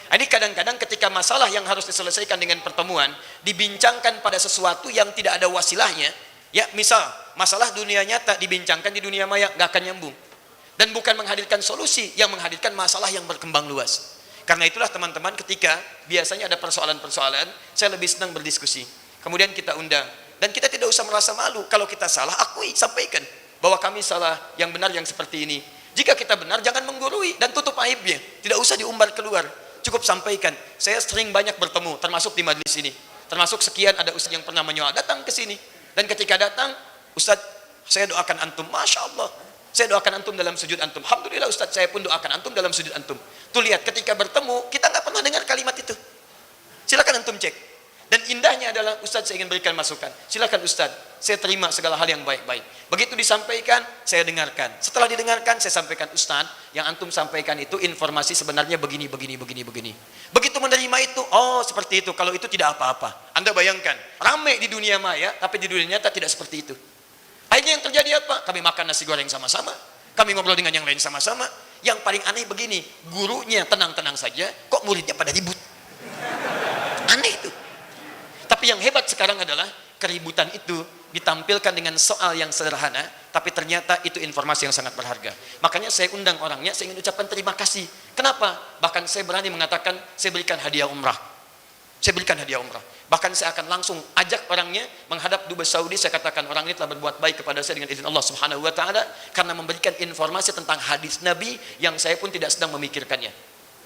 Jadi kadang-kadang ketika masalah yang harus diselesaikan dengan pertemuan, dibincangkan pada sesuatu yang tidak ada wasilahnya, ya misal masalah dunia nyata dibincangkan di dunia maya, nggak akan nyambung. Dan bukan menghadirkan solusi, yang menghadirkan masalah yang berkembang luas. Karena itulah teman-teman, ketika biasanya ada persoalan-persoalan, saya lebih senang berdiskusi. Kemudian kita undang. Dan kita tidak usah merasa malu. Kalau kita salah, akui, sampaikan bahwa kami salah, yang benar yang seperti ini. Jika kita benar, jangan menggurui dan tutup aibnya. Tidak usah diumbar keluar. Cukup sampaikan. Saya sering banyak bertemu, termasuk di majelis ini. Termasuk sekian ada ustaz yang pernah menyoal datang ke sini. Dan ketika datang, Ustaz, saya doakan antum. Masya Allah. Saya doakan antum dalam sujud antum. Alhamdulillah Ustaz, saya pun doakan antum dalam sujud antum. Tuh lihat, ketika bertemu, kita nggak pernah dengar kalimat itu. Silakan antum cek. Dan indahnya adalah, Ustaz, saya ingin berikan masukan. Silakan Ustaz, saya terima segala hal yang baik-baik. Begitu disampaikan, saya dengarkan. Setelah didengarkan, saya sampaikan, Ustaz, yang antum sampaikan itu informasi sebenarnya begini. Begitu menerima itu, oh seperti itu. Kalau itu tidak apa-apa. Anda bayangkan, ramai di dunia maya, tapi di dunia nyata tidak seperti itu. Akhirnya yang terjadi apa? Kami makan nasi goreng sama-sama. Kami ngobrol dengan yang lain sama-sama. Yang paling aneh begini, gurunya tenang-tenang saja, kok muridnya pada ribut. Aneh itu. Tapi yang hebat sekarang adalah keributan itu ditampilkan dengan soal yang sederhana, tapi ternyata itu informasi yang sangat berharga. Makanya saya undang orangnya, saya ingin ucapkan terima kasih. Kenapa? Bahkan saya berani mengatakan, saya berikan hadiah umrah. Bahkan saya akan langsung ajak orangnya menghadap Dubai Saudi. Saya katakan, orang ini telah berbuat baik kepada saya dengan izin Allah Subhanahu wa taala karena memberikan informasi tentang hadis Nabi yang saya pun tidak sedang memikirkannya.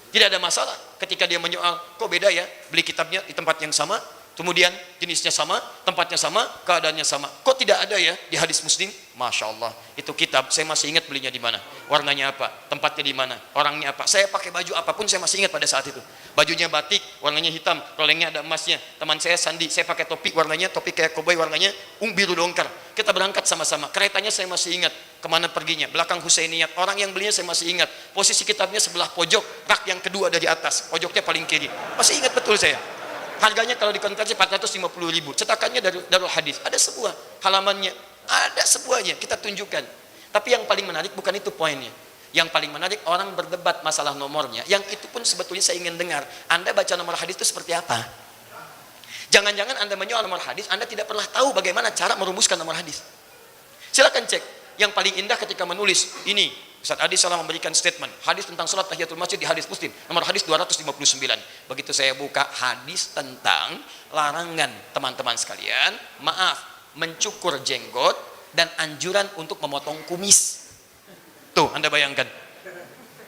Tidak ada masalah ketika dia menyoal, kok beda ya beli kitabnya di tempat yang sama, kemudian jenisnya sama, tempatnya sama, keadaannya sama. Kok tidak ada ya di hadis Muslim? Masya Allah, itu kitab saya masih ingat belinya di mana, warnanya apa, tempatnya di mana, orangnya apa. Saya pakai baju apapun saya masih ingat pada saat itu. Bajunya batik, warnanya hitam, rolengnya ada emasnya. Teman saya Sandi, saya pakai topi warnanya topi kayak koboi, warnanya biru dongkar. Kita berangkat sama-sama. Keretanya saya masih ingat kemana perginya, belakang Husainiyat. Orang yang belinya saya masih ingat. Posisi kitabnya sebelah pojok, rak yang kedua dari atas, pojoknya paling kiri. Masih ingat betul saya. Harganya kalau dikonversi 450.000. Cetakannya dari Darul Hadis. Ada sebuah halamannya, ada sebuahnya, kita tunjukkan. Tapi yang paling menarik bukan itu poinnya. Yang paling menarik orang berdebat masalah nomornya. Yang itu pun sebetulnya saya ingin dengar. Anda baca nomor hadis itu seperti apa? Jangan-jangan Anda menyoal nomor hadis, Anda tidak pernah tahu bagaimana cara merumuskan nomor hadis. Silakan cek. Yang paling indah ketika menulis ini, Ustaz Adi salah memberikan statement hadis tentang salat tahiyatul masjid di hadis Muslim, nomor hadis 259. Begitu saya buka hadis tentang larangan teman-teman sekalian, maaf, mencukur jenggot dan anjuran untuk memotong kumis. Tuh, Anda bayangkan.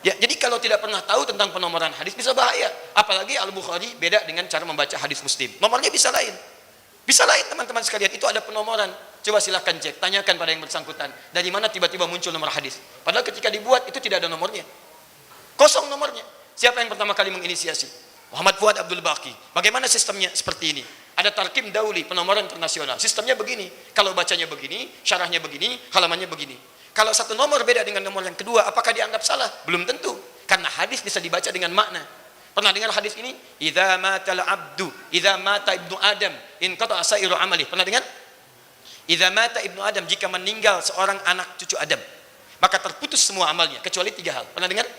Ya, jadi kalau tidak pernah tahu tentang penomoran hadis bisa bahaya. Apalagi Al-Bukhari beda dengan cara membaca hadis Muslim. Nomornya bisa lain. Bisa lain teman-teman sekalian, itu ada penomoran. Coba silahkan cek, tanyakan pada yang bersangkutan. Dari mana tiba-tiba muncul nomor hadis? Padahal ketika dibuat itu tidak ada nomornya. Kosong nomornya. Siapa yang pertama kali menginisiasi? Muhammad Fuad Abdul Baqi. Bagaimana sistemnya? Seperti ini. Ada Tarkim Dauli, penomoran internasional. Sistemnya begini. Kalau bacanya begini, syarahnya begini, halamannya begini. Kalau satu nomor beda dengan nomor yang kedua, apakah dianggap salah? Belum tentu. Karena hadis bisa dibaca dengan makna. Pernah dengar hadis ini? Idza matal abdu, idza mata ibnu Adam, in qata'a sa'iru amali. Pernah dengar? Idza mata ibnu Adam, jika meninggal seorang anak cucu Adam, maka terputus semua amalnya kecuali 3 hal. Pernah dengar?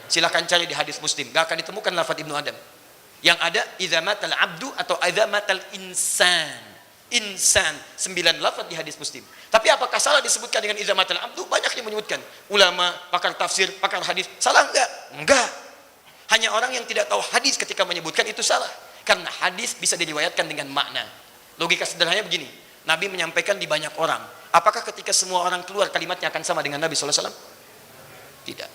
Silakan cari di hadis Muslim, enggak akan ditemukan lafaz ibnu Adam. Yang ada idza matal abdu atau idza matal insan. Insan, 9 lafaz di hadis Muslim. Tapi apakah salah disebutkan dengan idza matal abdu? Banyak yang menyebutkan. Ulama, pakar tafsir, pakar hadis. Salah enggak? Enggak. Hanya orang yang tidak tahu hadis ketika menyebutkan itu salah. Karena hadis bisa diriwayatkan dengan makna. Logika sederhananya begini. Nabi menyampaikan di banyak orang. Apakah ketika semua orang keluar kalimatnya akan sama dengan Nabi SAW? Tidak.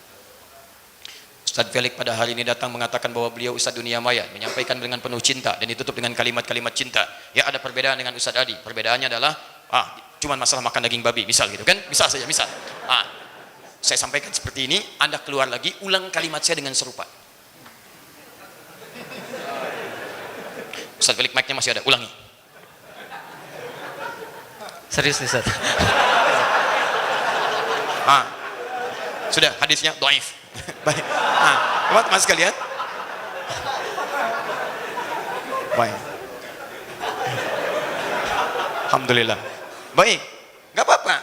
Ustaz Felix pada hari ini datang mengatakan bahwa beliau Ustaz dunia maya, menyampaikan dengan penuh cinta dan ditutup dengan kalimat-kalimat cinta. Ya, ada perbedaan dengan Ustaz Adi. Perbedaannya adalah cuman masalah makan daging babi, misal gitu kan? Misal saja, misal. Saya sampaikan seperti ini, Anda keluar lagi, ulang kalimat saya dengan serupa. Ustaz Felix, mic-nya masih ada, ulangi. Serius nih Ustaz. Sudah, hadisnya dhaif. Baik. Teman-teman sekalian. Baik. Alhamdulillah. Baik. Enggak apa-apa.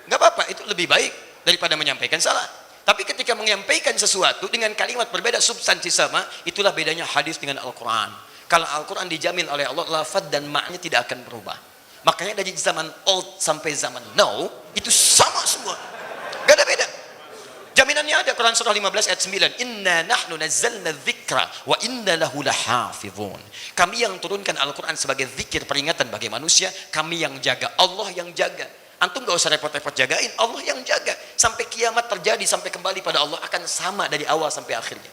Enggak apa-apa, itu lebih baik daripada menyampaikan salah. Tapi ketika menyampaikan sesuatu dengan kalimat berbeda, substansi sama, itulah bedanya hadis dengan Al-Qur'an. Kalau Al-Quran dijamin oleh Allah, lafaz dan maknanya tidak akan berubah. Makanya dari zaman old sampai zaman now, itu sama semua. Gak ada beda. Jaminannya ada, Quran surah 15 ayat 9. Inna nahnu nazzalna dzikra wa inna lahu lahafizun. Kami yang turunkan Al-Quran sebagai zikir peringatan bagi manusia, kami yang jaga, Allah yang jaga. Antum gak usah repot-repot jagain, Allah yang jaga. Sampai kiamat terjadi, sampai kembali pada Allah akan sama dari awal sampai akhirnya.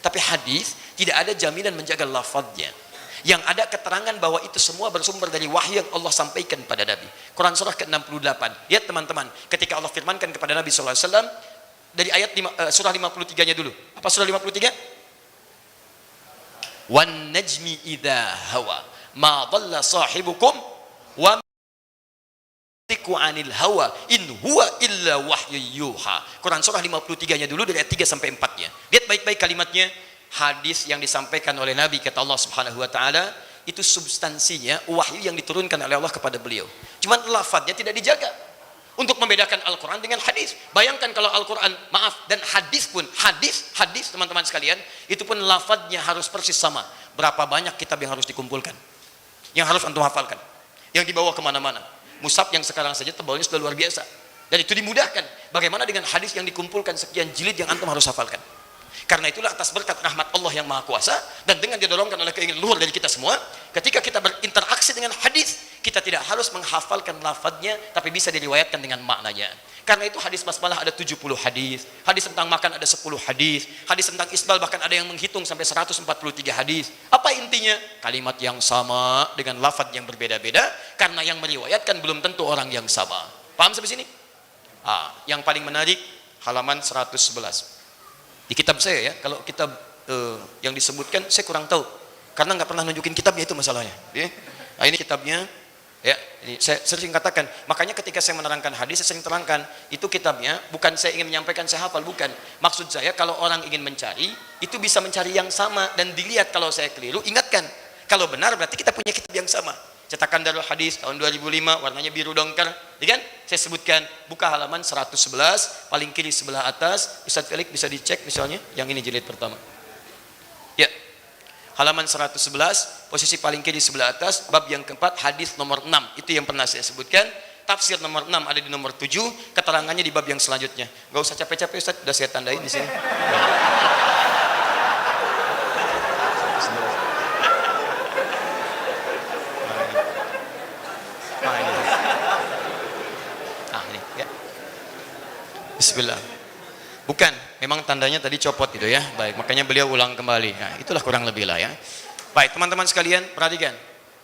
Tapi hadis tidak ada jaminan menjaga lafadznya. yang ada keterangan bahwa itu semua bersumber dari wahyu yang Allah sampaikan pada Nabi. Quran surah ke-68. Lihat teman-teman, ketika Allah firmankan kepada Nabi sallallahu alaihi wasallam dari ayat surah 53-nya dulu. Apa surah 53? Wan najmi idza hawa ma dhalla sahibukum wa tiku anil hawa in huwa illa wahyu yuha. Quran surah 53-nya dulu dari ayat 3 sampai 4-nya. Lihat baik-baik kalimatnya. Hadis yang disampaikan oleh Nabi kata Allah Subhanahu wa taala itu substansinya wahyu yang diturunkan oleh Allah kepada beliau. Cuman lafadznya tidak dijaga. Untuk membedakan Al-Qur'an dengan hadis. Bayangkan kalau Al-Qur'an, maaf, dan hadis pun, hadis teman-teman sekalian, itu pun lafadznya harus persis sama. Berapa banyak kitab yang harus dikumpulkan? Yang harus antum hafalkan. Yang dibawa kemana-mana. Mushaf yang sekarang saja tebalnya sudah luar biasa. Dan itu dimudahkan. Bagaimana dengan hadis yang dikumpulkan sekian jilid yang antum harus hafalkan? Karena itulah atas berkat rahmat Allah yang Maha Kuasa dan dengan didorongkan oleh keinginan luhur dari kita semua, ketika kita berinteraksi dengan hadis, kita tidak harus menghafalkan lafadznya, tapi bisa diriwayatkan dengan maknanya. Karena itu hadis basmalah ada 70 hadis, hadis tentang makan ada 10 hadis, hadis tentang isbal bahkan ada yang menghitung sampai 143 hadis. Apa intinya? Kalimat yang sama dengan lafadz yang berbeda-beda, karena yang meriwayatkan belum tentu orang yang sama. Paham sampai sini? Yang paling menarik halaman 111. Di kitab saya ya, kalau kitab yang disebutkan saya kurang tahu karena nggak pernah nunjukin kitabnya, itu masalahnya ya. Nah, ini kitabnya ya, ini saya sering katakan, makanya ketika saya menerangkan hadis saya sering terangkan itu kitabnya, bukan saya ingin menyampaikan saya hafal, bukan. Maksud saya kalau orang ingin mencari itu bisa mencari yang sama dan dilihat, kalau saya keliru ingatkan, kalau benar berarti kita punya kitab yang sama. Cetakan Darul Hadis tahun 2005, warnanya biru dongker, ya kan? Saya sebutkan, buka halaman 111, paling kiri sebelah atas. Ustaz Felix bisa dicek misalnya, yang ini jilid pertama. Ya, halaman 111, posisi paling kiri sebelah atas, bab yang keempat, hadis nomor 6. Itu yang pernah saya sebutkan. Tafsir nomor 6 ada di nomor 7, keterangannya di bab yang selanjutnya. Gak usah capek-capek Ustaz, sudah saya tandain di sini. Bismillah. Bukan, memang tandanya tadi copot gitu ya. Baik, makanya beliau ulang kembali. Nah, itulah kurang lebih lah ya. Baik, teman-teman sekalian, perhatikan.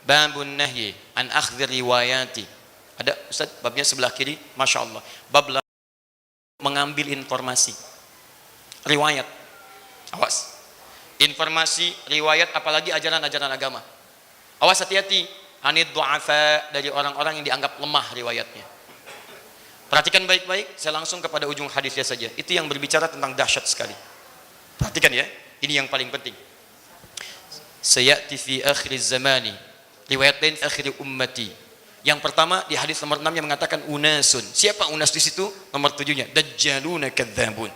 Babun nahyi an akhdhi riwayati. Ada Ustaz babnya sebelah kiri, Masya Allah. Bab mengambil informasi. Riwayat. Awas. Informasi, riwayat, apalagi ajaran-ajaran agama. Awas, hati-hati. Anid du'afa, dari orang-orang yang dianggap lemah riwayatnya. Perhatikan baik-baik, saya langsung kepada ujung hadisnya saja. Itu yang berbicara tentang dahsyat sekali. Perhatikan ya, ini yang paling penting. Sayati fi akhir zamani, riwayat lain akhir ummati. Yang pertama di hadis nomor 6 yang mengatakan unasun. Siapa unas di situ? Nomor 7-nya, dajjaluna kadzabun.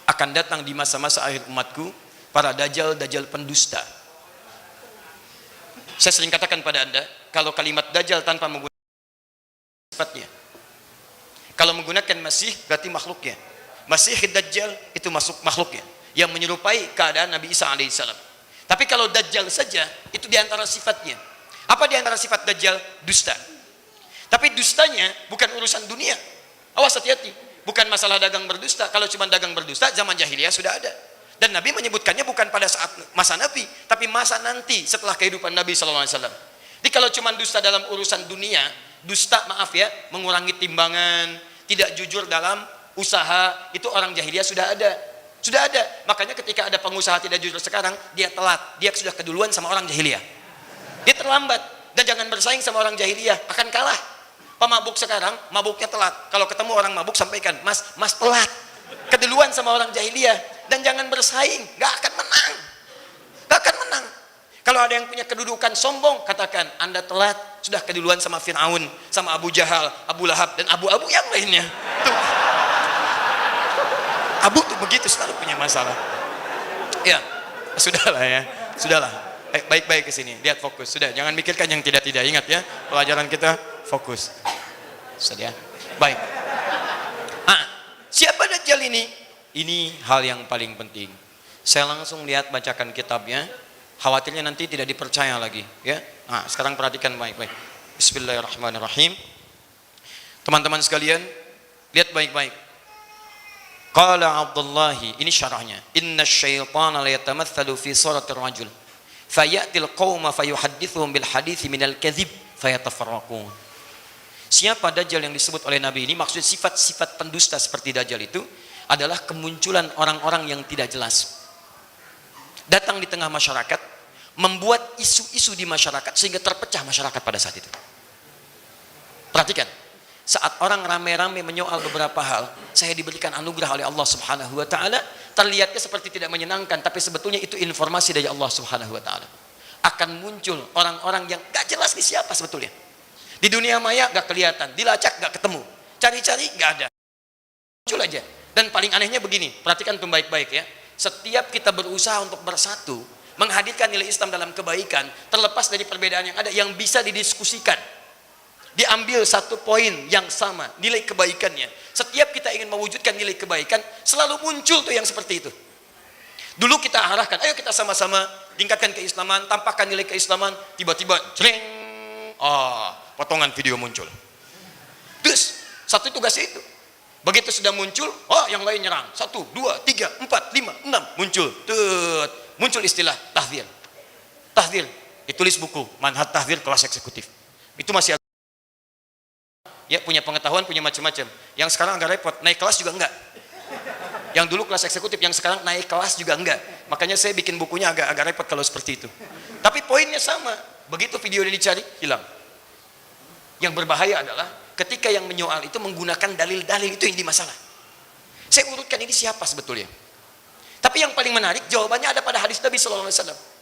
Akan datang di masa-masa akhir umatku para dajjal pendusta. Saya sering katakan pada Anda, kalau kalimat dajjal tanpa menggunakan sifatnya, kalau menggunakan masih berarti makhluknya. Masih dajjal itu masuk makhluknya yang menyerupai keadaan Nabi Isa alaihissalam. Tapi kalau dajjal saja itu diantara sifatnya. Apa diantara sifat dajjal? Dusta. Tapi dustanya bukan urusan dunia. Awas, hati-hati. Bukan masalah dagang berdusta. Kalau cuma dagang berdusta zaman jahiliyah sudah ada. Dan Nabi menyebutkannya bukan pada saat masa Nabi, tapi masa nanti setelah kehidupan Nabi SAW. Jadi kalau cuma dusta dalam urusan dunia, dusta, maaf ya, mengurangi timbangan, tidak jujur dalam usaha, itu orang jahiliyah sudah ada. Sudah ada. Makanya ketika ada pengusaha tidak jujur sekarang, dia telat. Dia sudah keduluan sama orang jahiliyah. Dia terlambat. Dan jangan bersaing sama orang jahiliyah, akan kalah. Pemabuk sekarang, mabuknya telat. Kalau ketemu orang mabuk sampaikan, mas telat. Keduluan sama orang jahiliyah. Dan jangan bersaing, gak akan menang. Gak akan menang. Kalau ada yang punya kedudukan sombong, katakan, Anda telat, sudah keduluan sama Fir'aun, sama Abu Jahal, Abu Lahab, dan Abu-Abu yang lainnya. Tuh. Abu tuh begitu, selalu punya masalah. Ya, sudahlah ya, sudahlah. Baik-baik ke sini, lihat fokus. Sudah, jangan mikirkan yang tidak-tidak. Ingat ya, pelajaran kita fokus. Sudah, baik. Siapa Dajjal ini? Ini hal yang paling penting. Saya langsung lihat, bacakan kitabnya. Khawatirnya nanti tidak dipercaya lagi, ya. Sekarang perhatikan baik-baik. Bismillahirrahmanirrahim. Teman-teman sekalian, lihat baik-baik. Qala Abdullah, ini syarahnya. Inna syaitana la yatamatsalu fi suratir rajul fayatil qauma fayuhaddithuhum bil hadithi minal kadhib fayatafarraqun. Siapa Dajjal yang disebut oleh Nabi ini? Maksud sifat-sifat pendusta seperti Dajjal itu adalah kemunculan orang-orang yang tidak jelas. Datang di tengah masyarakat, membuat isu-isu di masyarakat sehingga terpecah masyarakat pada saat itu. Perhatikan, saat orang rame-rame menyoal beberapa hal, saya diberikan anugerah oleh Allah Subhanahu wa taala, terlihatnya seperti tidak menyenangkan, tapi sebetulnya itu informasi dari Allah Subhanahu wa taala. Akan muncul orang-orang yang gak jelas nih siapa sebetulnya. Di dunia maya gak kelihatan, dilacak gak ketemu, cari-cari gak ada. Muncul aja. Dan paling anehnya begini, perhatikan tuh baik-baik ya. Setiap kita berusaha untuk bersatu, menghadirkan nilai Islam dalam kebaikan, terlepas dari perbedaan yang ada, yang bisa didiskusikan. Diambil satu poin yang sama, nilai kebaikannya. Setiap kita ingin mewujudkan nilai kebaikan, selalu muncul tuh yang seperti itu. Dulu kita arahkan, ayo kita sama-sama tingkatkan keislaman, tampakkan nilai keislaman, tiba-tiba jreng, potongan video muncul. Terus, satu tugasnya itu. Begitu sudah muncul, yang lain nyerang. 1, 2, 3, 4, 5, 6, muncul. Muncul istilah tahdzir. Tahdzir, ditulis buku, Manhaj Tahdzir Kelas Eksekutif. Itu masih ya, punya pengetahuan, punya macam-macam. Yang sekarang agak repot, naik kelas juga enggak. Yang dulu kelas eksekutif, yang sekarang naik kelas juga enggak. Makanya saya bikin bukunya agak repot kalau seperti itu. Tapi poinnya sama. Begitu video ini dicari, hilang. Yang berbahaya adalah ketika yang menyoal itu menggunakan dalil-dalil itu yang dimasalah. Saya urutkan ini siapa sebetulnya. Tapi yang paling menarik jawabannya ada pada hadis Nabi SAW.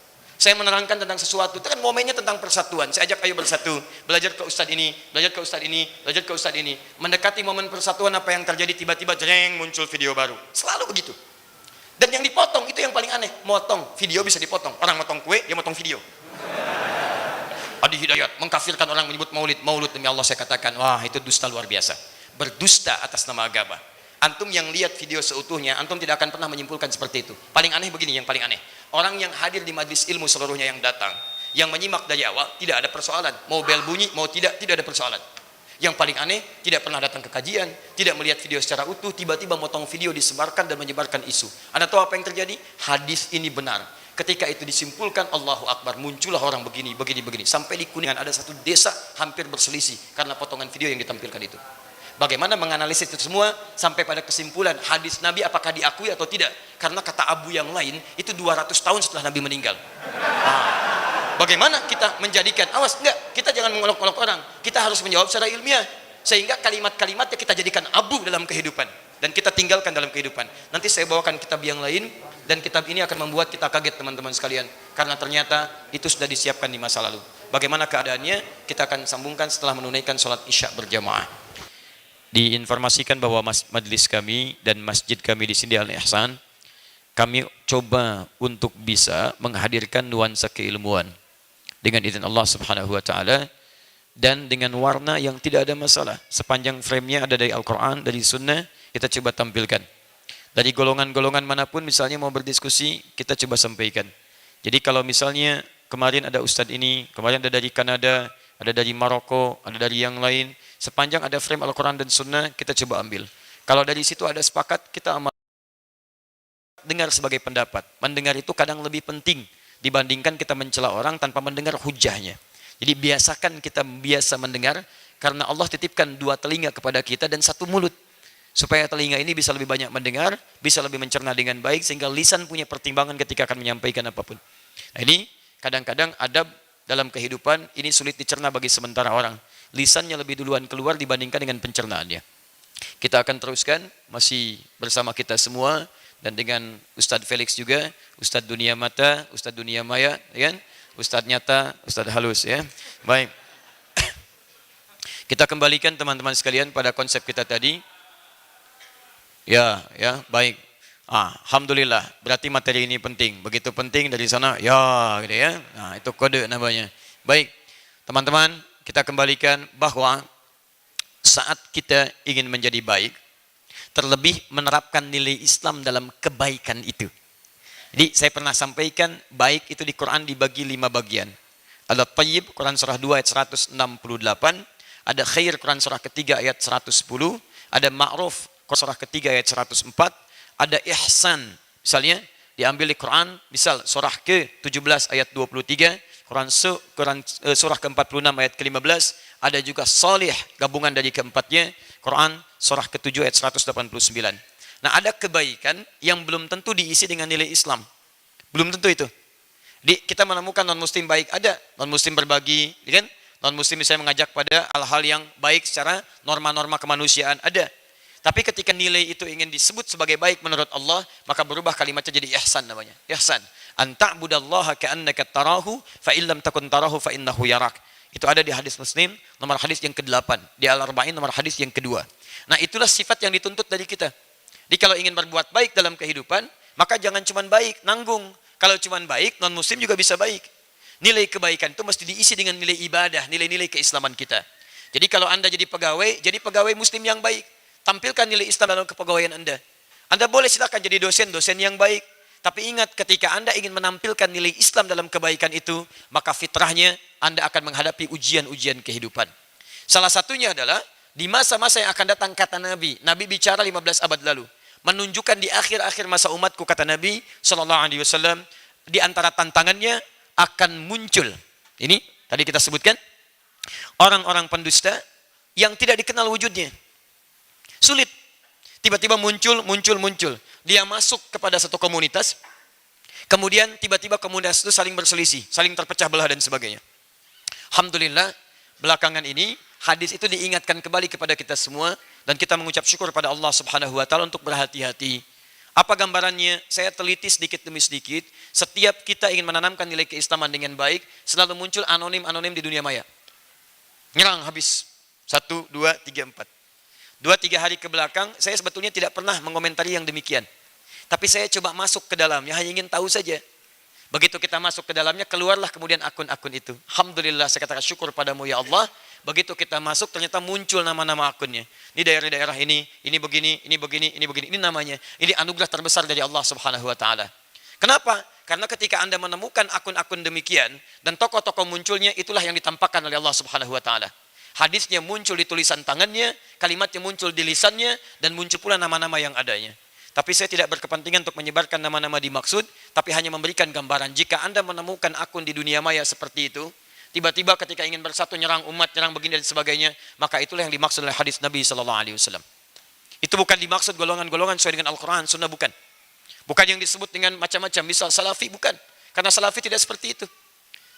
Saya menerangkan tentang sesuatu, itu kan momennya tentang persatuan. Saya ajak ayo bersatu, belajar ke ustadz ini, belajar ke ustadz ini, belajar ke ustadz ini. Mendekati momen persatuan, apa yang terjadi? Tiba-tiba jreng, muncul video baru. Selalu begitu. Dan yang dipotong itu yang paling aneh. Motong video bisa dipotong. Orang motong kue, dia motong video. Adi Hidayat mengkafirkan orang menyebut maulud. Demi Allah saya katakan, wah itu dusta luar biasa. Berdusta atas nama agama. Antum yang lihat video seutuhnya, antum tidak akan pernah menyimpulkan seperti itu. Paling aneh begini, yang paling aneh. Orang yang hadir di majlis ilmu seluruhnya yang datang, yang menyimak dari awal, tidak ada persoalan. Mau bel bunyi, mau tidak ada persoalan. Yang paling aneh, tidak pernah datang ke kajian, tidak melihat video secara utuh, tiba-tiba motong video disebarkan dan menyebarkan isu. Anda tahu apa yang terjadi? Hadis ini benar. Ketika itu disimpulkan, Allahu Akbar, muncullah orang begini. Sampai di Kuningan ada satu desa hampir berselisih karena potongan video yang ditampilkan itu. Bagaimana menganalisis itu semua sampai pada kesimpulan hadis Nabi apakah diakui atau tidak? Karena kata Abu yang lain itu 200 tahun setelah Nabi meninggal. Bagaimana kita menjadikan, awas enggak, kita jangan mengolok-olok orang, kita harus menjawab secara ilmiah sehingga kalimat-kalimatnya kita jadikan abu dalam kehidupan dan kita tinggalkan dalam kehidupan. Nanti saya bawakan kitab yang lain dan kitab ini akan membuat kita kaget teman-teman sekalian karena ternyata itu sudah disiapkan di masa lalu. Bagaimana keadaannya kita akan sambungkan setelah menunaikan sholat isya berjamaah. Diinformasikan bahwa majelis kami dan masjid kami di sini Al-Ihsan, kami coba untuk bisa menghadirkan nuansa keilmuan dengan izin Allah Subhanahu wa taala dan dengan warna yang tidak ada masalah. Sepanjang frame-nya ada dari Al-Qur'an, dari sunnah, kita coba tampilkan. Dari golongan-golongan manapun misalnya mau berdiskusi, kita coba sampaikan. Jadi kalau misalnya kemarin ada ustadz ini, kemarin ada dari Kanada, ada dari Maroko, ada dari yang lain, sepanjang ada frame Al-Quran dan Sunnah, kita coba ambil. Kalau dari situ ada sepakat, kita amal. Dengar sebagai pendapat. Mendengar itu kadang lebih penting dibandingkan kita mencela orang tanpa mendengar hujahnya. Jadi biasakan kita biasa mendengar, karena Allah titipkan 2 telinga kepada kita dan 1 mulut. Supaya telinga ini bisa lebih banyak mendengar, bisa lebih mencerna dengan baik, sehingga lisan punya pertimbangan ketika akan menyampaikan apapun. Nah ini kadang-kadang adab dalam kehidupan ini sulit dicerna bagi sementara orang. Lisannya lebih duluan keluar dibandingkan dengan pencernaannya. Kita akan teruskan, masih bersama kita semua, dan dengan Ustadz Felix juga, Ustadz Dunia Mata, Ustadz Dunia Maya, ya kan? Ustadz Nyata, Ustadz Halus, ya. Baik. Kita kembalikan teman-teman sekalian pada konsep kita tadi. Ya, baik. Alhamdulillah, berarti materi ini penting. Begitu penting dari sana, ya, gitu ya. Nah, itu kode namanya. Baik, teman-teman, kita kembalikan bahwa saat kita ingin menjadi baik, terlebih menerapkan nilai Islam dalam kebaikan itu. Jadi saya pernah sampaikan, baik itu di Quran dibagi 5 bagian. Ada Tayyib, Quran surah 2 ayat 168. Ada Khair, Quran surah ketiga ayat 110. Ada Ma'ruf, Quran surah ketiga ayat 104. Ada Ihsan, misalnya di diambil di Quran, misal surah ke-17 ayat 23, surah ke-46 ayat ke-15, ada juga salih, gabungan dari keempatnya, Quran surah ke-7 ayat 189. Nah, ada kebaikan yang belum tentu diisi dengan nilai Islam. Belum tentu itu. Kita menemukan non-muslim baik, ada non-muslim berbagi, kan? Non-muslim misalnya mengajak pada hal-hal yang baik secara norma-norma kemanusiaan, ada. Tapi ketika nilai itu ingin disebut sebagai baik menurut Allah, maka berubah kalimatnya jadi ihsan namanya. Ihsan. An ta'budallaha ka'annaka tarahu fa illam takun tarahu fa innahu yarak. Itu ada di hadis Muslim, nomor hadis yang ke-8. Di Al-Arba'in nomor hadis yang kedua. Nah, itulah sifat yang dituntut dari kita. Jadi kalau ingin berbuat baik dalam kehidupan, maka jangan cuma baik, nanggung. Kalau cuma baik, non-muslim juga bisa baik. Nilai kebaikan itu mesti diisi dengan nilai ibadah, nilai-nilai keislaman kita. Jadi kalau Anda jadi pegawai muslim yang baik. Tampilkan nilai Islam dalam kepegawaian Anda. Anda boleh silakan jadi dosen yang baik. Tapi ingat, ketika Anda ingin menampilkan nilai Islam dalam kebaikan itu, maka fitrahnya Anda akan menghadapi ujian-ujian kehidupan. Salah satunya adalah, di masa-masa yang akan datang, kata Nabi. Nabi bicara 15 abad lalu. Menunjukkan di akhir-akhir masa umatku, kata Nabi SAW, di antara tantangannya akan muncul. Ini tadi kita sebutkan, orang-orang pendusta yang tidak dikenal wujudnya. Sulit. Tiba-tiba muncul. Dia masuk kepada satu komunitas. Kemudian tiba-tiba komunitas itu saling berselisih, saling terpecah belah dan sebagainya. Alhamdulillah, belakangan ini hadis itu diingatkan kembali kepada kita semua dan kita mengucap syukur pada Allah Subhanahu wa taala untuk berhati-hati. Apa gambarannya? Saya teliti sedikit demi sedikit. Setiap kita ingin menanamkan nilai keislaman dengan baik, selalu muncul anonim-anonim di dunia maya. Nyerang habis. 1, 2, 3, 4. 2-3 hari ke belakang, saya sebetulnya tidak pernah mengomentari yang demikian. Tapi saya coba masuk ke dalamnya, hanya ingin tahu saja. Begitu kita masuk ke dalamnya, keluarlah kemudian akun-akun itu. Alhamdulillah, saya katakan syukur padamu ya Allah. Begitu kita masuk, ternyata muncul nama-nama akunnya. Ini daerah-daerah ini begini, ini begini, ini begini. Ini namanya. Ini anugerah terbesar dari Allah Subhanahu wa taala. Kenapa? Karena ketika Anda menemukan akun-akun demikian, dan tokoh-tokoh munculnya, itulah yang ditampakkan oleh Allah Subhanahu wa taala. Hadisnya muncul di tulisan tangannya, kalimatnya muncul di lisannya, dan muncul pula nama-nama yang adanya. Tapi saya tidak berkepentingan untuk menyebarkan nama-nama dimaksud, tapi hanya memberikan gambaran. Jika Anda menemukan akun di dunia maya seperti itu, tiba-tiba ketika ingin bersatu nyerang umat, nyerang begini dan sebagainya, maka itulah yang dimaksud oleh hadis Nabi SAW. Itu bukan dimaksud golongan-golongan sesuai dengan Al-Quran, Sunnah, bukan. Bukan yang disebut dengan macam-macam, misal Salafi, bukan. Karena Salafi tidak seperti itu.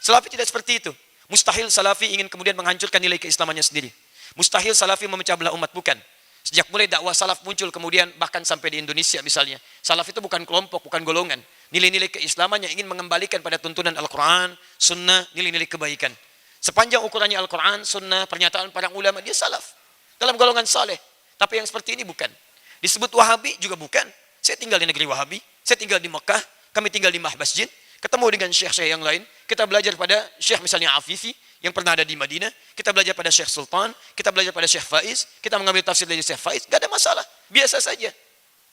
Salafi tidak seperti itu. Mustahil Salafi ingin kemudian menghancurkan nilai keislamannya sendiri. Mustahil Salafi memecah belah umat, bukan. Sejak mulai dakwah salaf muncul kemudian bahkan sampai di Indonesia misalnya. Salaf itu bukan kelompok, bukan golongan. Nilai-nilai keislaman yang ingin mengembalikan pada tuntunan Al-Quran, Sunnah, nilai-nilai kebaikan. Sepanjang ukurannya Al-Quran, Sunnah, pernyataan para ulama, dia salaf. Dalam golongan saleh. Tapi yang seperti ini bukan. Disebut Wahabi juga bukan. Saya tinggal di negeri Wahabi, saya tinggal di Mekah, kami tinggal di Masjid, ketemu dengan syekh-syekh yang lain. Kita belajar pada syekh misalnya Afifi, yang pernah ada di Madinah, kita belajar pada Syekh Sultan, kita belajar pada Syekh Faiz, kita mengambil tafsir dari Syekh Faiz, gak ada masalah, biasa saja.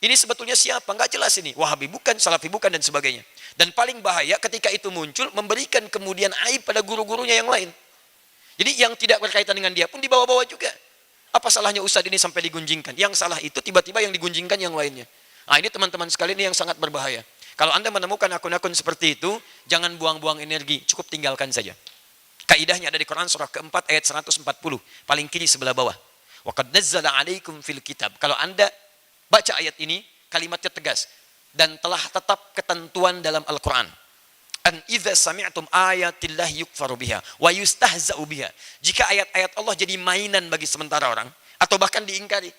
Ini sebetulnya siapa? Gak jelas ini, Wahabi bukan, Salafi bukan, dan sebagainya. Dan paling bahaya ketika itu muncul, memberikan kemudian aib pada guru-gurunya yang lain. Jadi yang tidak berkaitan dengan dia pun dibawa-bawa juga. Apa salahnya Ustadz ini sampai digunjingkan? Yang salah itu tiba-tiba yang digunjingkan yang lainnya. Nah ini teman-teman sekalian ini yang sangat berbahaya. Kalau Anda menemukan akun-akun seperti itu, jangan buang-buang energi, cukup tinggalkan saja. Kaidahnya ada di Quran surah keempat ayat 140, paling kiri sebelah bawah. Wa qad nazzala 'alaikum fil kitab. Kalau Anda baca ayat ini, kalimatnya tegas dan telah tetap ketentuan dalam Al-Qur'an. An idza sami'tum ayatillahi yukfaru biha wa yustahza'u biha. Jika ayat-ayat Allah jadi mainan bagi sementara orang atau bahkan diingkari.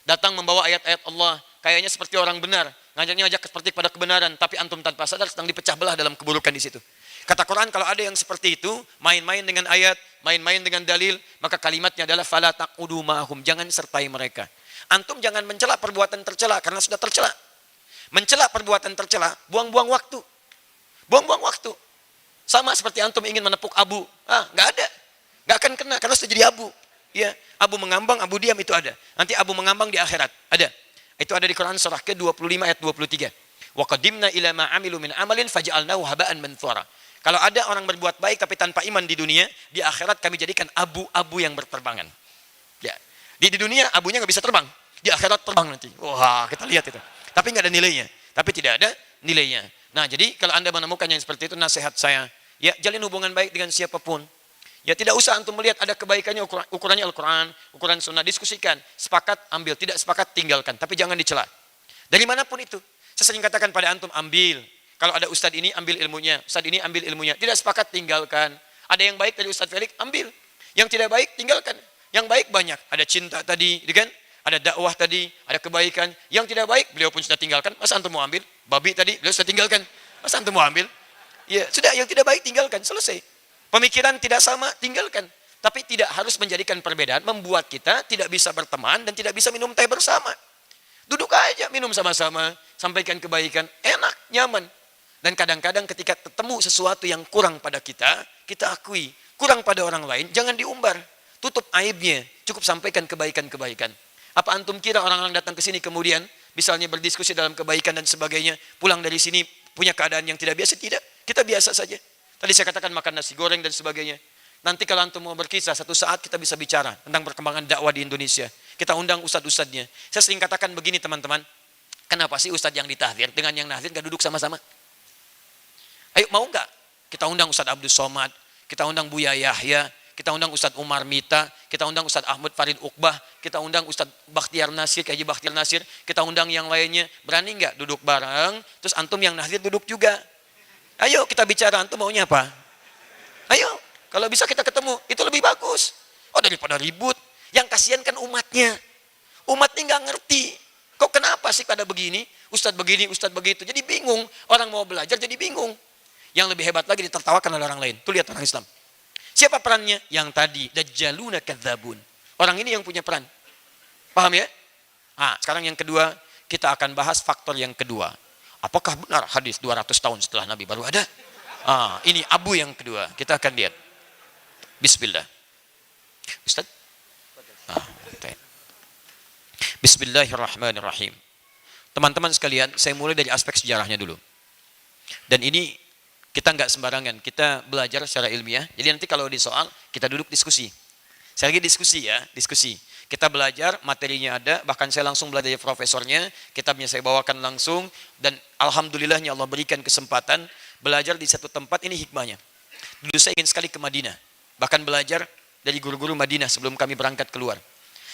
Datang membawa ayat-ayat Allah kayaknya seperti orang benar, ngajak seperti pada kebenaran, tapi antum tanpa sadar sedang dipecah belah dalam keburukan di situ. Kata Quran, kalau ada yang seperti itu, main-main dengan ayat, main-main dengan dalil, maka kalimatnya adalah fala taqudu ma'hum, jangan sertai mereka. Antum jangan mencela perbuatan tercela karena sudah tercela. Mencela perbuatan tercela, buang-buang waktu. Buang-buang waktu. Sama seperti antum ingin menepuk abu, enggak ada. Enggak akan kena karena sudah jadi abu. Ya, abu mengambang, abu diam itu ada. Nanti abu mengambang di akhirat, ada. Itu ada di Quran surah ke-25 ayat 23. Wa qadimna ila ma 'amilu min amalin faj'alnahu haba'an manthura. Kalau ada orang berbuat baik tapi tanpa iman di dunia, di akhirat kami jadikan abu-abu yang berterbangan. Ya. Di dunia abunya nggak bisa terbang, di akhirat terbang nanti. Wah, kita lihat itu. Tapi nggak ada nilainya. tapi tidak ada nilainya. Nah, jadi kalau Anda menemukan yang seperti itu, nasihat saya, ya jalin hubungan baik dengan siapapun. Ya tidak usah antum melihat ada kebaikannya, ukurannya Al-Quran, ukuran sunnah, diskusikan. Sepakat, ambil. Tidak sepakat, tinggalkan. Tapi jangan dicela. Dari manapun itu. Saya sering katakan pada antum, ambil. Kalau ada ustadz ini, ambil ilmunya. Ustadz ini, ambil ilmunya. Tidak sepakat, tinggalkan. Ada yang baik dari Ustadz Felix, ambil. Yang tidak baik, tinggalkan. Yang baik banyak. Ada cinta tadi, kan? Ada dakwah tadi, ada kebaikan. Yang tidak baik, beliau pun sudah tinggalkan. Masa antum mau ambil? Babi tadi, beliau sudah tinggalkan. Masa antum mau ambil? Ya sudah, yang tidak baik tinggalkan, selesai. Pemikiran tidak sama, tinggalkan. Tapi tidak harus menjadikan perbedaan, membuat kita tidak bisa berteman dan tidak bisa minum teh bersama. Duduk aja, minum sama-sama, sampaikan kebaikan, enak, nyaman. Dan kadang-kadang ketika ketemu sesuatu yang kurang pada kita, kita akui. Kurang pada orang lain, jangan diumbar. Tutup aibnya, cukup sampaikan kebaikan-kebaikan. Apa antum kira orang-orang datang ke sini kemudian, misalnya berdiskusi dalam kebaikan dan sebagainya, pulang dari sini punya keadaan yang tidak biasa? Tidak, kita biasa saja. Tadi saya katakan makan nasi goreng dan sebagainya. Nanti kalau antum mau berkisah, satu saat kita bisa bicara tentang perkembangan dakwah di Indonesia. Kita undang ustadz-ustadznya. Saya sering katakan begini teman-teman, kenapa sih ustadz yang ditahdir dengan yang nahdir gak duduk sama-sama? Ayo mau gak? Kita undang Ustadz Abdul Somad, kita undang Buya Yahya, kita undang Ustadz Umar Mita, kita undang Ustadz Ahmad Farid Uqbah, kita undang Ustadz Bakhtiar Nasir, Haji Bakhtiar Nasir, kita undang yang lainnya. Berani gak duduk bareng, terus antum yang nahdir duduk juga? Ayo kita bicara, antum maunya apa? Ayo, kalau bisa kita ketemu, itu lebih bagus. Oh daripada ribut, yang kasihan kan umatnya. Umatnya nggak ngerti. Kok kenapa sih pada begini, ustadz begini, ustadz begitu. Jadi bingung, orang mau belajar jadi bingung. Yang lebih hebat lagi ditertawakan oleh orang lain. Tuh lihat orang Islam. Siapa perannya? Yang tadi, dajjaluna kadzabun. Orang ini yang punya peran. Paham ya? Nah, sekarang yang kedua, kita akan bahas faktor yang kedua. Apakah benar hadis 200 tahun setelah Nabi baru ada? Ini abu yang kedua. Kita akan lihat. Bismillah. Ustaz? Bismillahirrahmanirrahim. Teman-teman sekalian, saya mulai dari aspek sejarahnya dulu. Dan ini kita nggak sembarangan, kita belajar secara ilmiah. Jadi nanti kalau di soal, kita duduk diskusi. Saya lagi diskusi ya, diskusi. Kita belajar, materinya ada, bahkan saya langsung belajar dari profesornya, kitabnya saya bawakan langsung, dan alhamdulillahnya Allah berikan kesempatan belajar di satu tempat, ini hikmahnya. Dulu saya ingin sekali ke Madinah, bahkan belajar dari guru-guru Madinah sebelum kami berangkat keluar.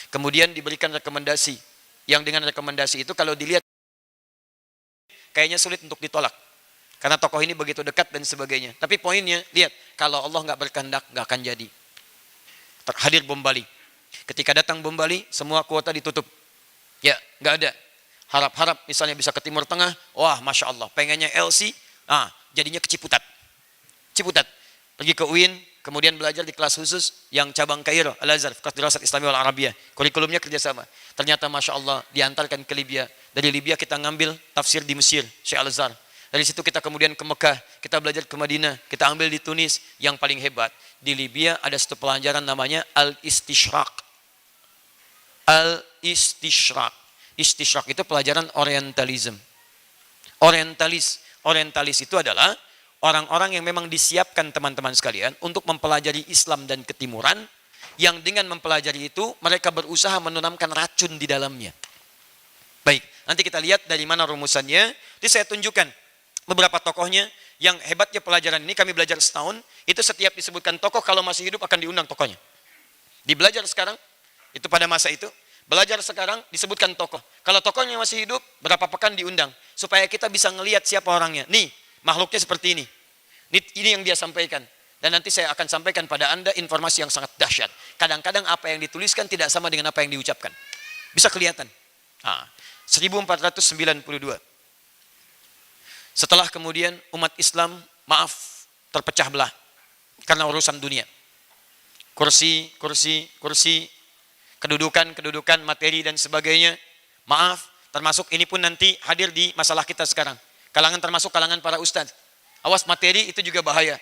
Kemudian diberikan rekomendasi, yang dengan rekomendasi itu kalau dilihat, kayaknya sulit untuk ditolak. Karena tokoh ini begitu dekat dan sebagainya. Tapi poinnya, lihat, kalau Allah nggak berkehendak, nggak akan jadi. Hadir bom Bali. Ketika datang bom Bali, semua kuota ditutup. Ya, nggak ada. Harap-harap misalnya bisa ke Timur Tengah, wah Masya Allah, pengennya LC, jadinya ke Ciputat. Ciputat. Pergi ke UIN, kemudian belajar di kelas khusus yang cabang Kairo, Al-Azhar, Fakultas Dirasat Islamiyah wal Arabiyah. Kurikulumnya kerjasama. Ternyata Masya Allah, diantarkan ke Libya. Dari Libya kita ngambil tafsir di Mesir, Syekh Al-Azhar. Dari situ kita kemudian ke Mekah, kita belajar ke Madinah, kita ambil di Tunis. Yang paling hebat, di Libya ada satu pelajaran namanya Al-Istishraq. Al-Istishraq. Istishraq itu pelajaran orientalism. Orientalis itu adalah orang-orang yang memang disiapkan teman-teman sekalian untuk mempelajari Islam dan ketimuran, yang dengan mempelajari itu mereka berusaha menanamkan racun di dalamnya. Baik, nanti kita lihat dari mana rumusannya. Jadi saya tunjukkan beberapa tokohnya. Yang hebatnya pelajaran ini, kami belajar setahun, itu setiap disebutkan tokoh, kalau masih hidup akan diundang tokohnya. Dibelajar sekarang, itu pada masa itu, belajar sekarang disebutkan tokoh. Kalau tokohnya masih hidup, berapa pekan diundang. Supaya kita bisa ngelihat siapa orangnya. Nih, makhluknya seperti ini. Ini yang dia sampaikan. Dan nanti saya akan sampaikan pada Anda informasi yang sangat dahsyat. Kadang-kadang apa yang dituliskan tidak sama dengan apa yang diucapkan. Bisa kelihatan. 1492. Setelah kemudian umat Islam, terpecah belah. Karena urusan dunia. Kursi, kedudukan, materi dan sebagainya. Termasuk ini pun nanti hadir di masalah kita sekarang. Kalangan termasuk kalangan para ustadz. Awas, materi itu juga bahaya.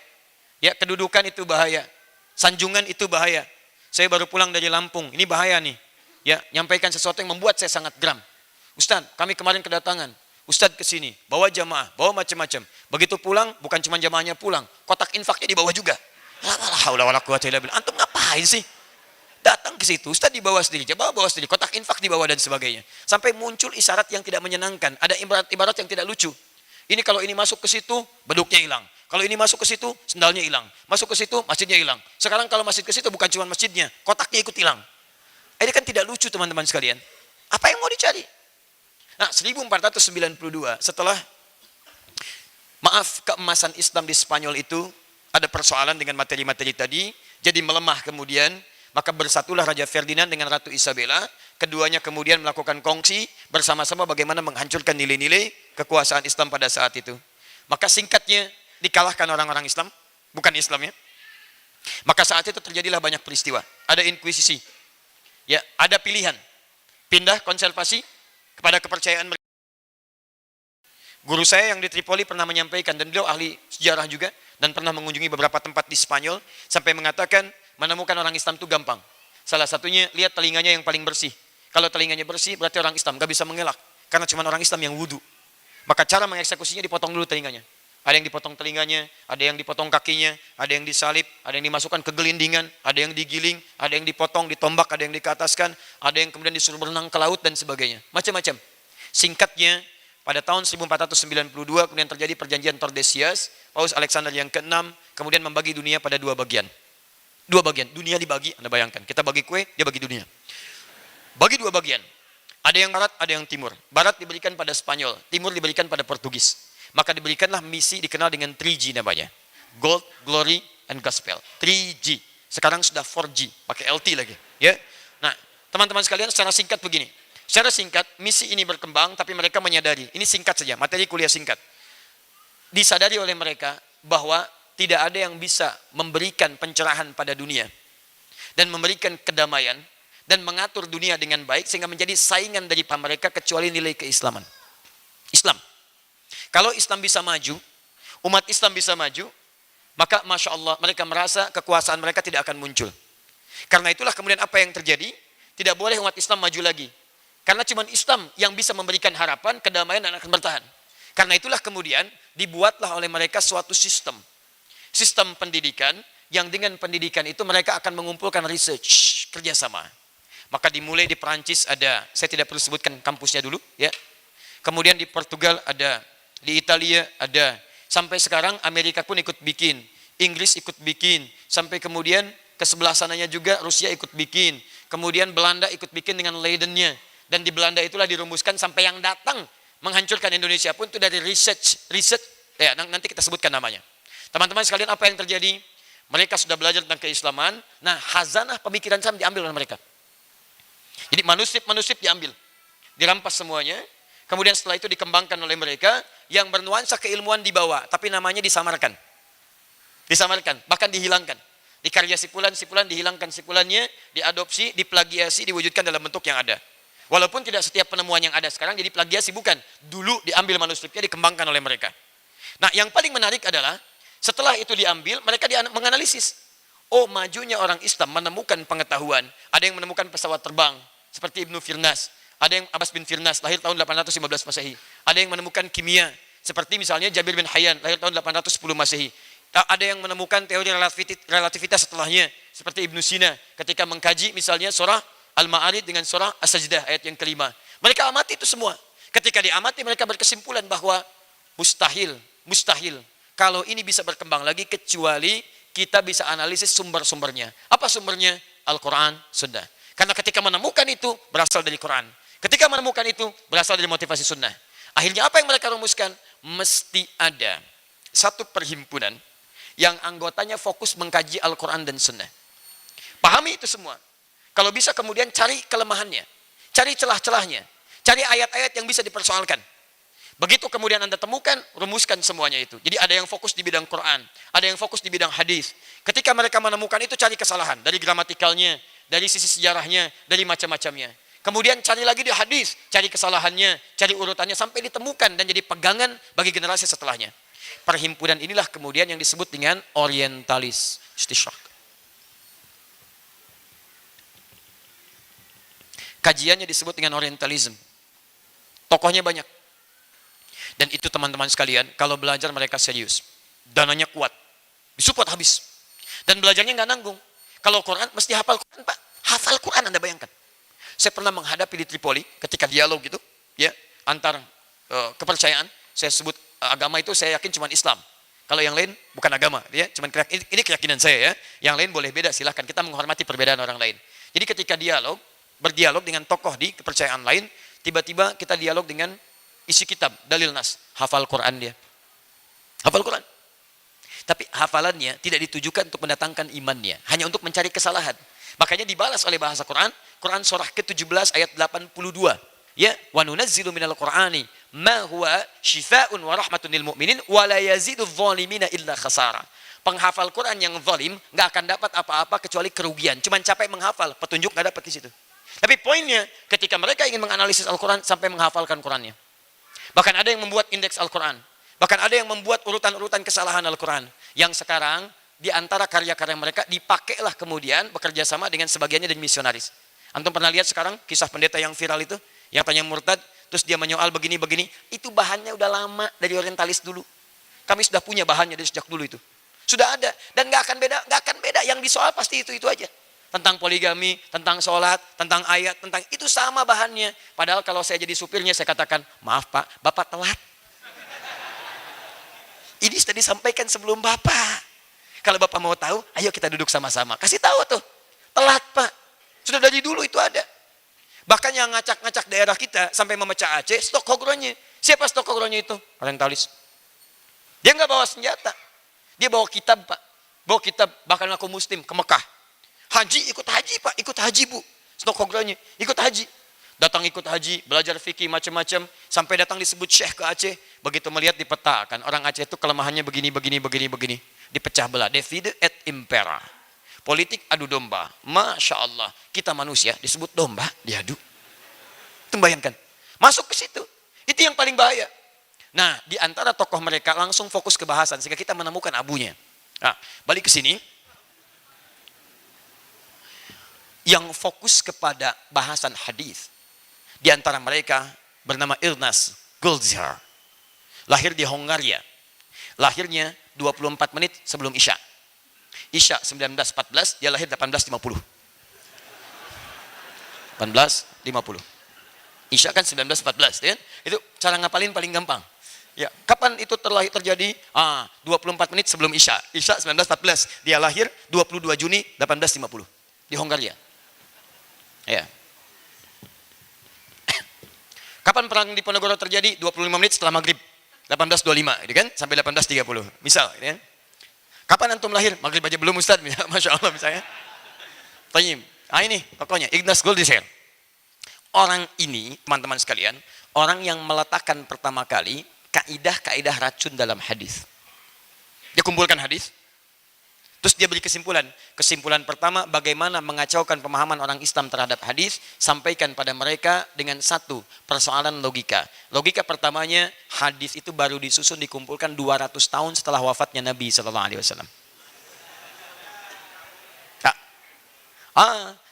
Ya, kedudukan itu bahaya. Sanjungan itu bahaya. Saya baru pulang dari Lampung, ini bahaya nih. Ya, nyampaikan sesuatu yang membuat saya sangat geram. Ustadz, kami kemarin kedatangan. Ustadz kesini, bawa jamaah, bawa macam-macam. Begitu pulang, bukan cuma jamaahnya pulang, kotak infaknya dibawa juga. La haula wala quwata illa billah. Antum ngapain sih? Datang ke situ, Ustaz dibawa sendiri, bawa sendiri, kotak infak dibawa dan sebagainya. Sampai muncul isyarat yang tidak menyenangkan, ada ibarat-ibarat yang tidak lucu. Ini kalau ini masuk ke situ, beduknya hilang. Kalau ini masuk ke situ, sendalnya hilang. Masuk ke situ, masjidnya hilang. Sekarang kalau masjid ke situ bukan cuma masjidnya, kotaknya ikut hilang. Ini kan tidak lucu teman-teman sekalian. Apa yang mau dicari? Nah, 1492 setelah keemasan Islam di Spanyol itu ada persoalan dengan materi-materi tadi, jadi melemah kemudian, maka bersatulah Raja Ferdinand dengan Ratu Isabella, keduanya kemudian melakukan kongsi bersama-sama bagaimana menghancurkan nilai-nilai kekuasaan Islam pada saat itu. Maka singkatnya dikalahkan orang-orang Islam, bukan Islamnya. Maka saat itu terjadilah banyak peristiwa, ada inkuisisi. Ya, ada pilihan, pindah konservasi kepada kepercayaan mereka. Guru saya yang di Tripoli pernah menyampaikan, dan beliau ahli sejarah juga, dan pernah mengunjungi beberapa tempat di Spanyol, sampai mengatakan menemukan orang Islam itu gampang. Salah satunya, lihat telinganya yang paling bersih. Kalau telinganya bersih, berarti orang Islam, gak bisa mengelak. Karena cuma orang Islam yang wudu. Maka cara mengeksekusinya dipotong dulu telinganya. Ada yang dipotong telinganya, ada yang dipotong kakinya, ada yang disalib, ada yang dimasukkan ke gelindingan, ada yang digiling, ada yang dipotong, ditombak, ada yang dikataskan, ada yang kemudian disuruh berenang ke laut dan sebagainya. Macam-macam. Singkatnya, pada tahun 1492 kemudian terjadi perjanjian Tordesillas, Paus Alexander yang ke-6 kemudian membagi dunia pada dua bagian. Dua bagian, dunia dibagi, Anda bayangkan. Kita bagi kue, dia bagi dunia. Bagi dua bagian. Ada yang barat, ada yang timur. Barat diberikan pada Spanyol, timur diberikan pada Portugis. Maka diberikanlah misi dikenal dengan 3G namanya. Gold, Glory, and Gospel. 3G. Sekarang sudah 4G, pakai LT lagi. Ya. Nah, teman-teman sekalian secara singkat begini. Secara singkat, misi ini berkembang, tapi mereka menyadari, ini singkat saja, materi kuliah singkat. Disadari oleh mereka bahwa tidak ada yang bisa memberikan pencerahan pada dunia dan memberikan kedamaian dan mengatur dunia dengan baik sehingga menjadi saingan dari mereka kecuali nilai keislaman. Islam. Kalau Islam bisa maju, umat Islam bisa maju, maka Masya Allah mereka merasa kekuasaan mereka tidak akan muncul. Karena itulah kemudian apa yang terjadi, tidak boleh umat Islam maju lagi. Karena cuma Islam yang bisa memberikan harapan, kedamaian dan akan bertahan. Karena itulah kemudian dibuatlah oleh mereka suatu sistem. Sistem pendidikan yang dengan pendidikan itu mereka akan mengumpulkan research, kerjasama. Maka dimulai di Perancis ada, saya tidak perlu sebutkan kampusnya dulu, ya. Kemudian di Portugal ada, di Italia ada, sampai sekarang Amerika pun ikut bikin, Inggris ikut bikin, sampai kemudian ke sebelah sananya juga Rusia ikut bikin, kemudian Belanda ikut bikin dengan Leidennya, dan di Belanda itulah dirumuskan sampai yang datang menghancurkan Indonesia pun itu dari research, ya nanti kita sebutkan namanya. Teman-teman sekalian, apa yang terjadi? Mereka sudah belajar tentang keislaman, nah khazanah pemikiran Islam diambil oleh mereka. Jadi manuskrip diambil, dirampas semuanya. Kemudian setelah itu dikembangkan oleh mereka, yang bernuansa keilmuan dibawa, tapi namanya disamarkan. Disamarkan, bahkan dihilangkan. Di karya sipulan dihilangkan sipulannya, diadopsi, diplagiasi, diwujudkan dalam bentuk yang ada. Walaupun tidak setiap penemuan yang ada sekarang jadi plagiasi, bukan. Dulu diambil manuskripnya, dikembangkan oleh mereka. Nah, yang paling menarik adalah, setelah itu diambil, mereka menganalisis. Oh, majunya orang Islam menemukan pengetahuan. Ada yang menemukan pesawat terbang, seperti Ibnu Firnas. Ada yang Abbas bin Firnas, lahir tahun 815 Masehi. Ada yang menemukan kimia, seperti misalnya Jabir bin Hayyan, lahir tahun 810 Masehi. Ada yang menemukan teori relativitas setelahnya, seperti Ibnu Sina, ketika mengkaji misalnya surah Al-Ma'arij dengan surah As-Sajdah ayat yang kelima. Mereka amati itu semua. Ketika diamati, mereka berkesimpulan bahwa mustahil, kalau ini bisa berkembang lagi, kecuali kita bisa analisis sumber-sumbernya. Apa sumbernya? Al-Quran, Sunnah. Karena ketika menemukan itu, berasal dari Quran. Ketika menemukan itu, berasal dari motivasi sunnah. Akhirnya apa yang mereka rumuskan? Mesti ada satu perhimpunan yang anggotanya fokus mengkaji Al-Quran dan sunnah. Pahami itu semua. Kalau bisa kemudian cari kelemahannya, cari celah-celahnya, cari ayat-ayat yang bisa dipersoalkan. Begitu kemudian Anda temukan, rumuskan semuanya itu. Jadi ada yang fokus di bidang Quran, ada yang fokus di bidang hadis. Ketika mereka menemukan itu, cari kesalahan dari gramatikalnya, dari sisi sejarahnya, dari macam-macamnya. Kemudian cari lagi di hadis, cari kesalahannya, cari urutannya sampai ditemukan dan jadi pegangan bagi generasi setelahnya. Perhimpunan inilah kemudian yang disebut dengan orientalis istishraq. Kajiannya disebut dengan orientalism. Tokohnya banyak. Dan itu teman-teman sekalian, kalau belajar mereka serius. Dananya kuat. Disupport habis. Dan belajarnya nggak nanggung. Kalau Quran, mesti hafal Quran, Pak. Hafal Quran, Anda bayangkan. Saya pernah menghadapi di Tripoli ketika dialog gitu, ya, antar kepercayaan. Saya sebut agama itu saya yakin cuma Islam. Kalau yang lain bukan agama, ya, cuman ini keyakinan saya ya. Yang lain boleh beda, silahkan, kita menghormati perbedaan orang lain. Jadi ketika berdialog dengan tokoh di kepercayaan lain, tiba-tiba kita dialog dengan isi kitab, dalil nas, hafal Quran dia. Hafal Quran. Tapi hafalannya tidak ditujukan untuk mendatangkan imannya, hanya untuk mencari kesalahan. Makanya dibalas oleh bahasa Quran, Quran surah ke-17 ayat 82. Ya, wa nunazzilu minal Qur'ani ma huwa syifaa'un wa rahmatun lil mu'minin wa la yazidudz zalimina illa khasara. Penghafal Quran yang zalim enggak akan dapat apa-apa kecuali kerugian. Cuman capek menghafal, petunjuk enggak dapat di situ. Tapi poinnya, ketika mereka ingin menganalisis Al-Quran sampai menghafalkan Qurannya. Bahkan ada yang membuat indeks Al-Quran. Bahkan ada yang membuat urutan-urutan kesalahan Al-Quran. Yang sekarang di antara karya-karya mereka dipakailah kemudian bekerja sama dengan sebagiannya dari misionaris. Antum pernah lihat sekarang kisah pendeta yang viral itu? Yang tanya murtad, terus dia menyoal begini-begini. Itu bahannya udah lama dari orientalis dulu. Kami sudah punya bahannya dari sejak dulu itu. Sudah ada. Dan gak akan beda. Yang disoal pasti itu aja. Tentang poligami, tentang sholat, tentang ayat, tentang itu sama bahannya. Padahal kalau saya jadi supirnya, saya katakan, maaf Pak, Bapak telat. Ini sudah disampaikan sebelum Bapak. Kalau Bapak mau tahu, ayo kita duduk sama-sama. Kasih tahu tuh. Telat Pak. Sudah dari dulu itu ada. Bahkan yang ngacak-ngacak daerah kita sampai memecah Aceh, stok hogronya. Siapa stok hogronya itu? Orientalis. Dia nggak bawa senjata. Dia bawa kitab Pak. Bawa kitab, bahkan aku muslim ke Mekah. Haji, ikut haji Pak. Ikut haji Bu. Stok hogronya. Ikut haji. Datang ikut haji, belajar fikih macam-macam. Sampai datang disebut syekh ke Aceh. Begitu melihat dipetakan. Orang Aceh itu kelemahannya begini. Dipecah belah. Divide et impera. Politik adu domba. Masya Allah. Kita manusia disebut domba, diadu. Itu bayangkan. Masuk ke situ. Itu yang paling bahaya. Nah, di antara tokoh mereka langsung fokus ke bahasan. Sehingga kita menemukan abunya. Nah, balik ke sini. Yang fokus kepada bahasan hadis. Di antara mereka bernama Ilnaz Goldziher. Lahir di Hongaria. Lahirnya 24 menit sebelum Isya. Isya 19.14, dia lahir 18.50. 18.50. Isya kan 19.14, ya? Itu cara ngapalin paling gampang. Ya, kapan itu terjadi? 24 menit sebelum Isya. Isya 19.14, dia lahir 22 Juni 18.50 di Hongaria. Ya. Kapan perang di Ponorogo terjadi? 25 menit setelah maghrib. 18.25, gitu kan? Sampai 18.30. Misal, gitu kan? Kapan antum lahir? Maghrib aja belum Ustaz, Masya Allah misalnya. Tayyib. Ini tokohnya, Ignaz Goldziher. Orang ini, teman-teman sekalian, orang yang meletakkan pertama kali kaidah-kaidah racun dalam hadis. Dia kumpulkan hadis, terus dia beri kesimpulan. Kesimpulan pertama, bagaimana mengacaukan pemahaman orang Islam terhadap hadis, sampaikan pada mereka dengan satu persoalan logika. Logika pertamanya, hadis itu baru disusun dikumpulkan 200 tahun setelah wafatnya Nabi SAW.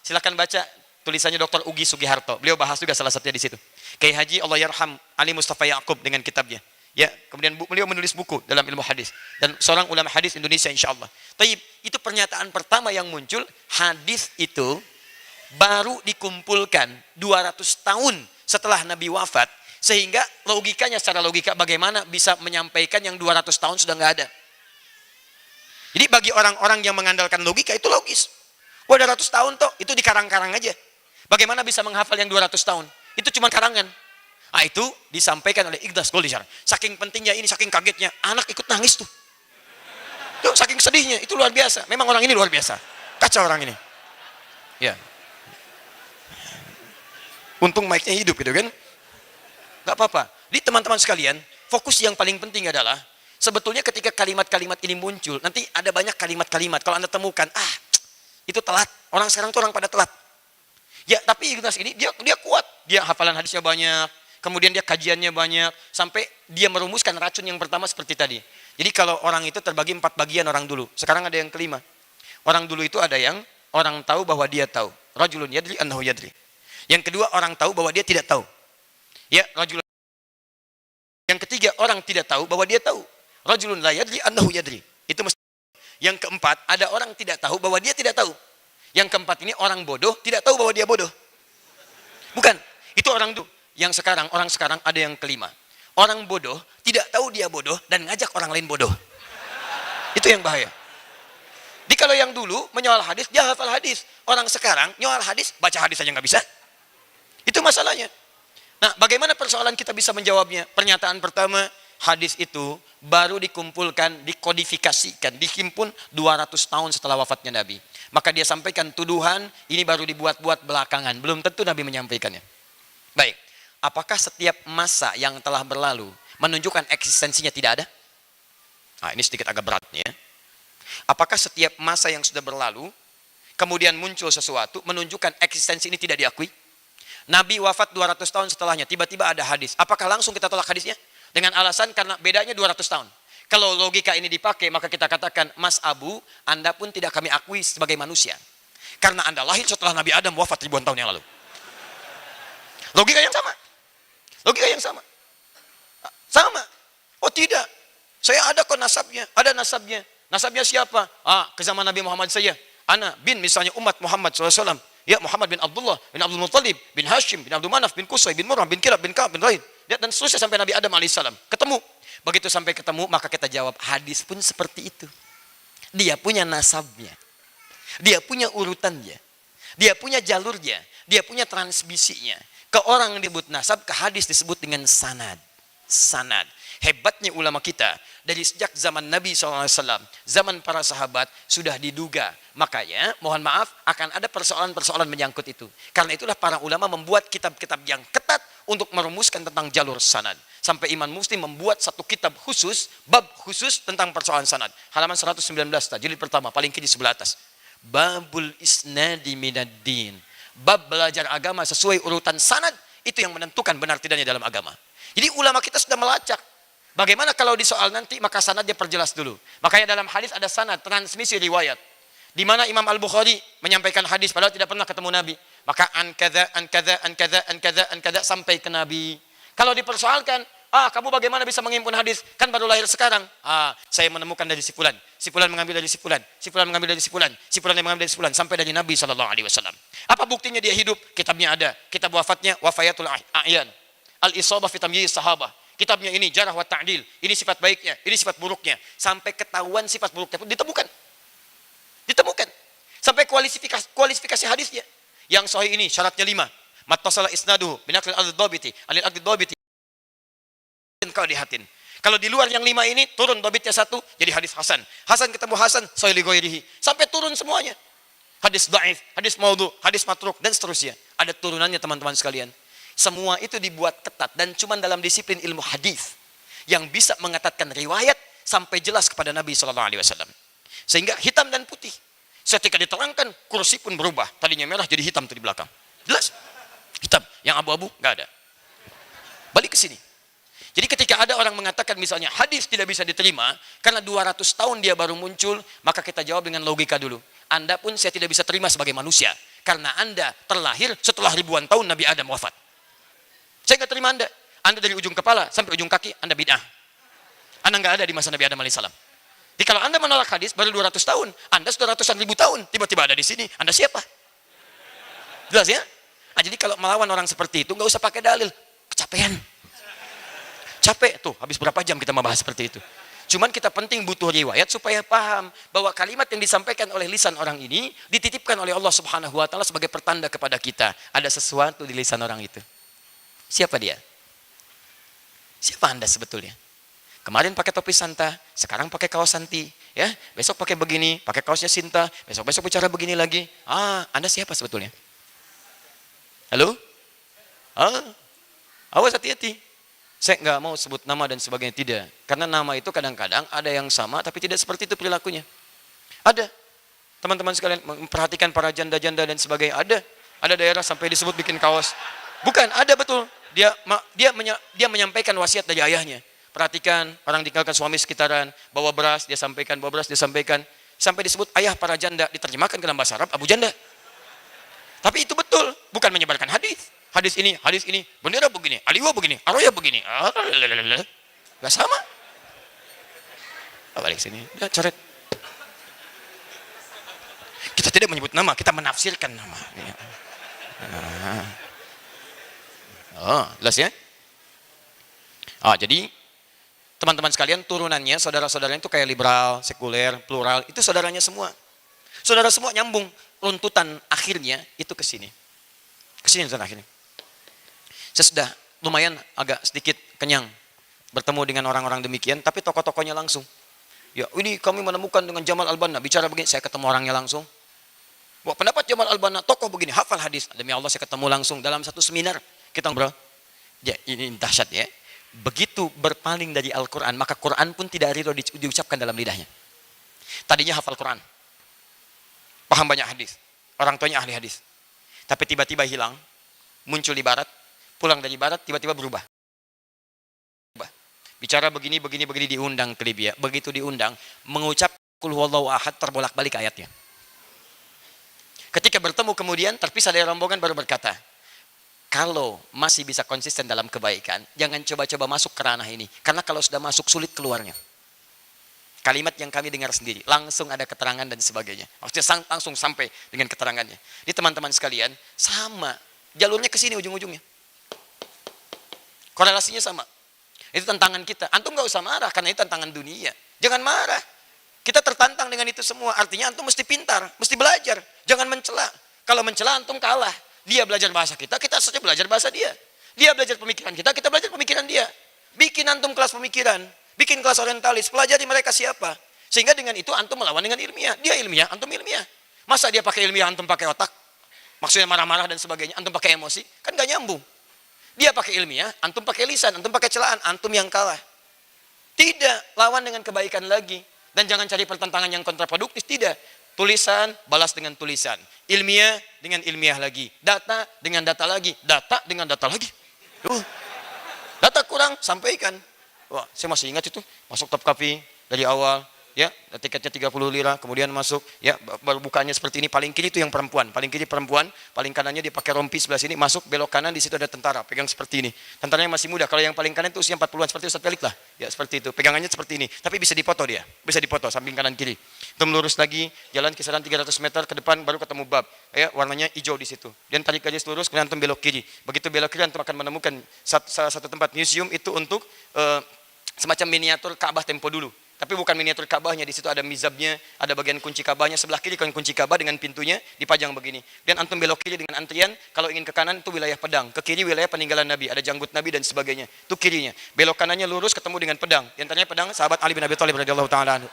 Silakan baca tulisannya Dr. Ugi Sugiharto. Beliau bahas juga salah satunya di situ. Kiai Haji Allahyarham Ali Mustafa Yaqub dengan kitabnya. Ya, kemudian beliau menulis buku dalam ilmu hadis dan seorang ulama hadis Indonesia insyaallah. Taib, itu pernyataan pertama yang muncul, hadis itu baru dikumpulkan 200 tahun setelah Nabi wafat, sehingga logikanya secara logika bagaimana bisa menyampaikan yang 200 tahun sudah nggak ada. Jadi bagi orang-orang yang mengandalkan logika itu logis. Wah, 200 tahun toh, itu dikarang-karang aja. Bagaimana bisa menghafal yang 200 tahun? Itu cuma karangan. Itu disampaikan oleh Ignaz Goldziher. Saking pentingnya ini, saking kagetnya, anak ikut nangis tuh. Tuh, saking sedihnya, itu luar biasa. Memang orang ini luar biasa. Kacau orang ini. Ya. Untung mic-nya hidup gitu kan. Gak apa-apa. Jadi teman-teman sekalian, fokus yang paling penting adalah, sebetulnya ketika kalimat-kalimat ini muncul, nanti ada banyak kalimat-kalimat. Kalau Anda temukan, itu telat. Orang sekarang tuh orang pada telat. Ya, tapi Ignaz ini, dia kuat. Dia hafalan hadisnya banyak. Kemudian dia kajiannya banyak, sampai dia merumuskan racun yang pertama seperti tadi. Jadi kalau orang itu terbagi 4 bagian orang dulu. Sekarang ada yang kelima. Orang dulu itu ada yang orang tahu bahwa dia tahu. Rajulun yadri annahu yadri. Yang kedua, orang tahu bahwa dia tidak tahu. Ya, rajulun. Yang ketiga, orang tidak tahu bahwa dia tahu. Rajulun la yadri annahu yadri. Itu mesti. Yang keempat, ada orang tidak tahu bahwa dia tidak tahu. Yang keempat ini orang bodoh tidak tahu bahwa dia bodoh. Bukan, itu orang dulu. Orang sekarang ada yang kelima. Orang bodoh tidak tahu dia bodoh dan ngajak orang lain bodoh. Itu yang bahaya. Jadi kalau yang dulu menyoal hadis, dia hafal hadis. Orang sekarang nyoal hadis, baca hadis saja nggak bisa. Itu masalahnya. Nah, bagaimana persoalan kita bisa menjawabnya? Pernyataan pertama, hadis itu baru dikumpulkan, dikodifikasikan, dihimpun 200 tahun setelah wafatnya Nabi. Maka dia sampaikan tuduhan, ini baru dibuat-buat belakangan. Belum tentu Nabi menyampaikannya. Baik, apakah setiap masa yang telah berlalu menunjukkan eksistensinya tidak ada? Nah, ini sedikit agak berat nih ya. Apakah setiap masa yang sudah berlalu, kemudian muncul sesuatu, menunjukkan eksistensi ini tidak diakui? Nabi wafat 200 tahun setelahnya, tiba-tiba ada hadis. Apakah langsung kita tolak hadisnya? Dengan alasan karena bedanya 200 tahun. Kalau logika ini dipakai, maka kita katakan, Mas Abu, Anda pun tidak kami akui sebagai manusia. Karena Anda lahir setelah Nabi Adam wafat ribuan tahun yang lalu. Logika yang sama. Logika yang sama. Sama. Oh tidak. Saya ada kok nasabnya. Ada nasabnya. Nasabnya siapa? Ke zaman Nabi Muhammad saya. Ana bin misalnya umat Muhammad SAW. Ya Muhammad bin Abdullah, bin Abdul Muttalib, bin Hashim, bin Abdul Manaf, bin Qusay, bin Murrah, bin Kilab, bin Ka'ab, bin Raid. Dan seterusnya sampai Nabi Adam AS. Ketemu. Begitu sampai ketemu, maka kita jawab, hadis pun seperti itu. Dia punya nasabnya. Dia punya urutannya. Dia punya jalurnya. Dia punya transmisinya. Ke orang disebut nasab, ke hadis disebut dengan sanad. Sanad. Hebatnya ulama kita, dari sejak zaman Nabi SAW, zaman para sahabat, sudah diduga. Makanya, mohon maaf, akan ada persoalan-persoalan menyangkut itu. Karena itulah para ulama membuat kitab-kitab yang ketat untuk merumuskan tentang jalur sanad. Sampai Imam Muslim membuat satu kitab khusus, bab khusus tentang persoalan sanad. Halaman 119, jilid pertama, paling kiri sebelah atas. Babul isnadi minaddin. Bab belajar agama sesuai urutan sanad, itu yang menentukan benar tidaknya dalam agama. Jadi ulama kita sudah melacak. Bagaimana kalau di soal nanti, maka sanadnya perjelas dulu. Makanya dalam hadis ada sanad, transmisi riwayat. Di mana Imam Al-Bukhari menyampaikan hadis padahal tidak pernah ketemu Nabi. Maka an kadza sampai ke Nabi. Kalau dipersoalkan, kamu bagaimana bisa mengimpun hadis? Kan baru lahir sekarang. Saya menemukan dari si fulan. Si fulan mengambil dari si fulan. Si fulan mengambil dari si fulan. Si fulan yang mengambil dari si fulan sampai dari Nabi SAW. Apa buktinya dia hidup? Kitabnya ada. Kitab wafatnya Wafayatul A'yan. Al-Isabah fi Tamyiz Sahabah. Kitabnya ini Jarh wa Ta'dil. Ini sifat baiknya, ini sifat buruknya. Sampai ketahuan sifat buruknya pun ditemukan. Ditemukan. Sampai kualifikasi hadisnya. Yang sahih ini syaratnya 5. Mattasala isnaduhu binaqlil adh-dhabiti anil adh-dhabiti qadihatin. Kalau di luar yang 5 ini turun dhabitnya 1 jadi hadis hasan. Hasan ketemu hasan sahih li ghairihi. Sampai turun semuanya. Hadis dhaif, hadis maudhu, hadis matruk dan seterusnya. Ada turunannya teman-teman sekalian. Semua itu dibuat ketat dan cuma dalam disiplin ilmu hadis yang bisa mengatakan riwayat sampai jelas kepada Nabi SAW. Sehingga hitam dan putih. Ketika diterangkan, kursi pun berubah. Tadinya merah jadi hitam tuh di belakang. Jelas? Hitam. Yang abu-abu nggak ada. Balik ke sini. Jadi ketika ada orang mengatakan misalnya hadis tidak bisa diterima karena 200 tahun dia baru muncul, maka kita jawab dengan logika dulu. Anda pun saya tidak bisa terima sebagai manusia karena Anda terlahir setelah ribuan tahun Nabi Adam wafat. Saya nggak terima Anda. Anda dari ujung kepala sampai ujung kaki, Anda bid'ah. Anda nggak ada di masa Nabi Adam AS. Jadi kalau Anda menolak hadis baru 200 tahun, Anda sudah ratusan ribu tahun, tiba-tiba ada di sini, Anda siapa? Jelas ya? Jadi kalau melawan orang seperti itu, nggak usah pakai dalil. Kecapean. Capek tuh, habis berapa jam kita membahas seperti itu. Cuman kita penting butuh riwayat supaya paham bahwa kalimat yang disampaikan oleh lisan orang ini dititipkan oleh Allah Subhanahu wa taala sebagai pertanda kepada kita. Ada sesuatu di lisan orang itu. Siapa dia? Siapa Anda sebetulnya? Kemarin pakai topi Santa, sekarang pakai kaos Santi, ya. Besok pakai begini, pakai kaosnya Sinta, besok bicara begini lagi. Anda siapa sebetulnya? Halo? Awas hati-hati. Saya nggak mau sebut nama dan sebagainya, tidak. Karena nama itu kadang-kadang ada yang sama, tapi tidak seperti itu perilakunya. Ada. Teman-teman sekalian memperhatikan para janda-janda dan sebagainya. Ada daerah sampai disebut bikin kaos. Bukan, ada betul. Dia menyampaikan wasiat dari ayahnya. Perhatikan, orang tinggalkan suami sekitaran, bawa beras, dia sampaikan, bawa beras, dia sampaikan. Sampai disebut ayah para janda, diterjemahkan ke dalam bahasa Arab, Abu Janda. Tapi itu betul, bukan menyebarkan hadis. Hadis ini, bendera begini, aliwa begini, aroya begini. Gak sama. Balik sini, udah coret. Kita tidak menyebut nama, kita menafsirkan nama. Ya. Oh, jelas ya? Jadi teman-teman sekalian, turunannya, saudara-saudaranya itu kayak liberal, sekuler, plural, itu saudaranya semua. Saudara semua nyambung, runtutan akhirnya itu ke sini. Ke sini runtutan akhirnya. Saya sudah lumayan agak sedikit kenyang bertemu dengan orang-orang demikian, tapi tokoh-tokohnya langsung. Ya, ini kami menemukan dengan Jamal Al-Banna, bicara begini, saya ketemu orangnya langsung. Wah, pendapat Jamal Al-Banna, tokoh begini, hafal hadis. Demi Allah saya ketemu langsung dalam satu seminar. Kita ngobrol. Ya, ini dahsyat ya. Begitu berpaling dari Al-Quran, maka Quran pun tidak ridho diucapkan dalam lidahnya. Tadinya hafal Quran. Paham banyak hadis. Orang tuanya ahli hadis. Tapi tiba-tiba hilang. Muncul di barat. Pulang dari barat, tiba-tiba berubah. Bicara begini diundang ke Libya. Begitu diundang, mengucap Qul huwallahu ahad, terbolak-balik ayatnya. Ketika bertemu kemudian, terpisah dari rombongan baru berkata, kalau masih bisa konsisten dalam kebaikan, jangan coba-coba masuk ke ranah ini. Karena kalau sudah masuk, sulit keluarnya. Kalimat yang kami dengar sendiri, langsung ada keterangan dan sebagainya. Maksudnya langsung sampai dengan keterangannya. Ini teman-teman sekalian, sama. Jalurnya ke sini ujung-ujungnya. Korelasinya sama. Itu tantangan kita. Antum gak usah marah, karena itu tantangan dunia. Jangan marah. Kita tertantang dengan itu semua. Artinya antum mesti pintar, mesti belajar. Jangan mencela. Kalau mencela antum kalah. Dia belajar bahasa kita, kita saja belajar bahasa dia. Dia belajar pemikiran kita belajar pemikiran dia. Bikin antum kelas pemikiran, bikin kelas orientalis, pelajari mereka siapa. Sehingga dengan itu antum melawan dengan ilmiah. Dia ilmiah, antum ilmiah. Masa dia pakai ilmiah, antum pakai otak? Maksudnya marah-marah dan sebagainya, antum pakai emosi? Kan gak nyambung. Dia pakai ilmiah, antum pakai lisan, antum pakai celaan, antum yang kalah. Tidak, lawan dengan kebaikan lagi. Dan jangan cari pertentangan yang kontraproduktif, tidak. Tulisan, balas dengan tulisan. Ilmiah dengan ilmiah lagi. Data dengan data lagi. Data dengan data lagi. Data kurang, sampaikan. Wah, saya masih ingat itu. Masuk Top Cafe dari awal. Ya, tiketnya 30 lira, kemudian masuk, ya, baru bukanya seperti ini. Paling kiri itu yang perempuan, paling kiri perempuan, paling kanannya dia pakai rompi sebelah sini, masuk belok kanan, di situ ada tentara, pegang seperti ini. Tentaranya masih muda, kalau yang paling kanan itu usia 40-an, seperti Ustaz Pelik lah, ya seperti itu. Pegangannya seperti ini, tapi bisa dipoto dia, bisa dipoto samping kanan kiri. Itu lurus lagi, jalan kisaran 300 meter ke depan, baru ketemu bab, ya, warnanya hijau di situ. Dan tarik garis lurus, kemudian antum belok kiri. Begitu belok kiri, antum akan menemukan salah satu tempat museum itu untuk semacam miniatur Ka'bah tempo dulu. Tapi bukan miniatur Ka'bahnya, di situ ada mizabnya, ada bagian kunci Ka'bahnya, sebelah kiri kan kunci Ka'bah dengan pintunya dipajang begini. Dan antum belok kiri dengan antrian, kalau ingin ke kanan itu wilayah pedang, ke kiri wilayah peninggalan Nabi, ada janggut Nabi dan sebagainya. Itu kirinya. Belok kanannya lurus ketemu dengan pedang. Di antaranya pedang sahabat Ali bin Abi Thalib radhiyallahu taala anhu.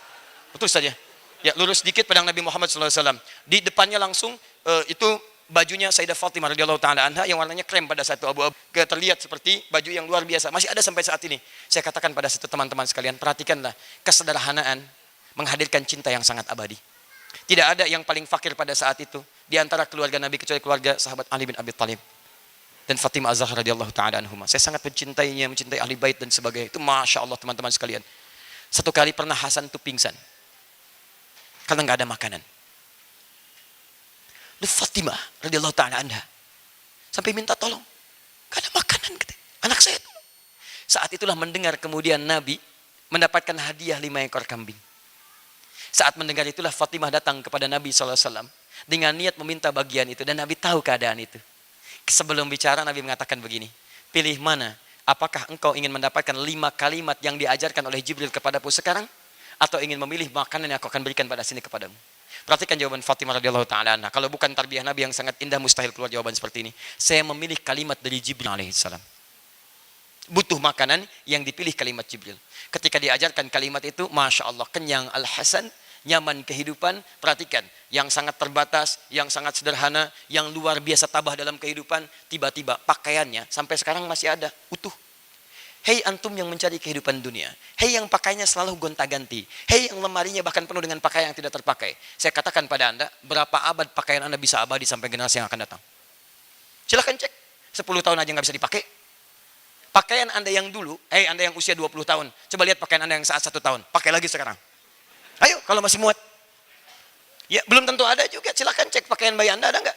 Betul saja. Ya, lurus sedikit pedang Nabi Muhammad sallallahu alaihi wasallam. Di depannya langsung itu bajunya Sayyidah Fatimah radhiyallahu taala anha yang warnanya krem pada saat itu, abu-abu, terlihat seperti baju yang luar biasa, masih ada sampai saat ini. Saya katakan pada situ teman-teman sekalian, perhatikanlah kesederhanaan menghadirkan cinta yang sangat abadi. Tidak ada yang paling fakir pada saat itu di antara keluarga Nabi kecuali keluarga sahabat Ali bin Abi Thalib dan Fatimah Az-Zahra radhiyallahu taala anhuma. Saya sangat mencintainya, mencintai ahli bait dan sebagainya. Itu masya Allah teman-teman sekalian. Satu kali pernah Hasan itu pingsan karena nggak ada makanan. Fatimah radhiyallahu taala anha sampai minta tolong, gak ada makanan, anak saya tolong. Saat itulah mendengar kemudian Nabi mendapatkan hadiah 5 ekor kambing. Saat mendengar itulah Fatimah datang kepada Nabi SAW dengan niat meminta bagian itu, dan Nabi tahu keadaan itu. Sebelum bicara Nabi mengatakan begini, pilih mana, apakah engkau ingin mendapatkan 5 kalimat yang diajarkan oleh Jibril kepadamu sekarang, atau ingin memilih makanan yang aku akan berikan pada sini kepadamu. Perhatikan jawaban Fatimah radhiyallahu taala anha. Kalau bukan tarbiyah Nabi yang sangat indah, mustahil keluar jawaban seperti ini. Saya memilih kalimat dari Jibril alaihissalam. Butuh makanan, yang dipilih kalimat Jibril. Ketika diajarkan kalimat itu, masya Allah, kenyang al-hasan, nyaman kehidupan. Perhatikan, yang sangat terbatas, yang sangat sederhana, yang luar biasa tabah dalam kehidupan, tiba-tiba pakaiannya sampai sekarang masih ada, utuh. Hei antum yang mencari kehidupan dunia. Hei yang pakainya selalu gonta-ganti. Hei yang lemarinya bahkan penuh dengan pakaian yang tidak terpakai. Saya katakan pada anda, berapa abad pakaian anda bisa abadi sampai generasi yang akan datang? Silahkan cek. 10 tahun aja nggak bisa dipakai. Pakaian anda yang dulu, anda yang usia 20 tahun. Coba lihat pakaian anda yang saat 1 tahun. Pakai lagi sekarang. Ayo, kalau masih muat. Ya, belum tentu ada juga. Silahkan cek pakaian bayi anda, ada nggak?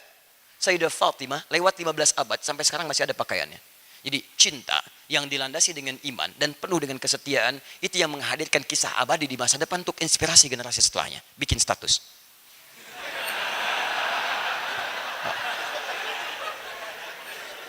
Sayyidah Fatimah lewat 15 abad, sampai sekarang masih ada pakaiannya. Jadi cinta yang dilandasi dengan iman dan penuh dengan kesetiaan, itu yang menghadirkan kisah abadi di masa depan untuk inspirasi generasi setelahnya. Bikin status.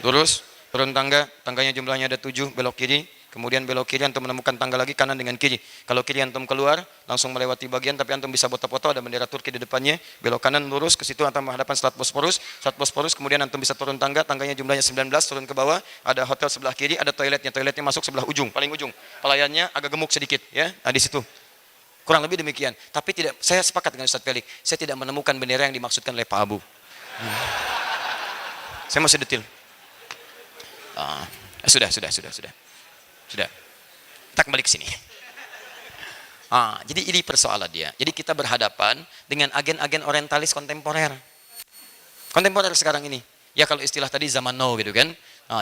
Lurus, turun tangga, tangganya jumlahnya ada 7, belok kiri, kemudian belok kiri antum menemukan tangga lagi kanan dengan kiri. Kalau kiri antum keluar, langsung melewati bagian tapi antum bisa foto-foto ada bendera Turki di depannya. Belok kanan lurus ke situ antum menghadapan Selat Bosporus, kemudian antum bisa turun tangga, tangganya jumlahnya 19, turun ke bawah, ada hotel sebelah kiri, ada toiletnya masuk sebelah ujung, paling ujung. Pelayannya agak gemuk sedikit ya. Nah di situ. Kurang lebih demikian. Tapi tidak, saya sepakat dengan Ustaz Felix. Saya tidak menemukan bendera yang dimaksudkan oleh Pak Abu. Saya masih detil. Sudah. Kita kembali ke sini. Jadi ini persoalan dia. Jadi kita berhadapan dengan agen-agen orientalis kontemporer. Kontemporer sekarang ini. Ya kalau istilah tadi zaman now gitu kan.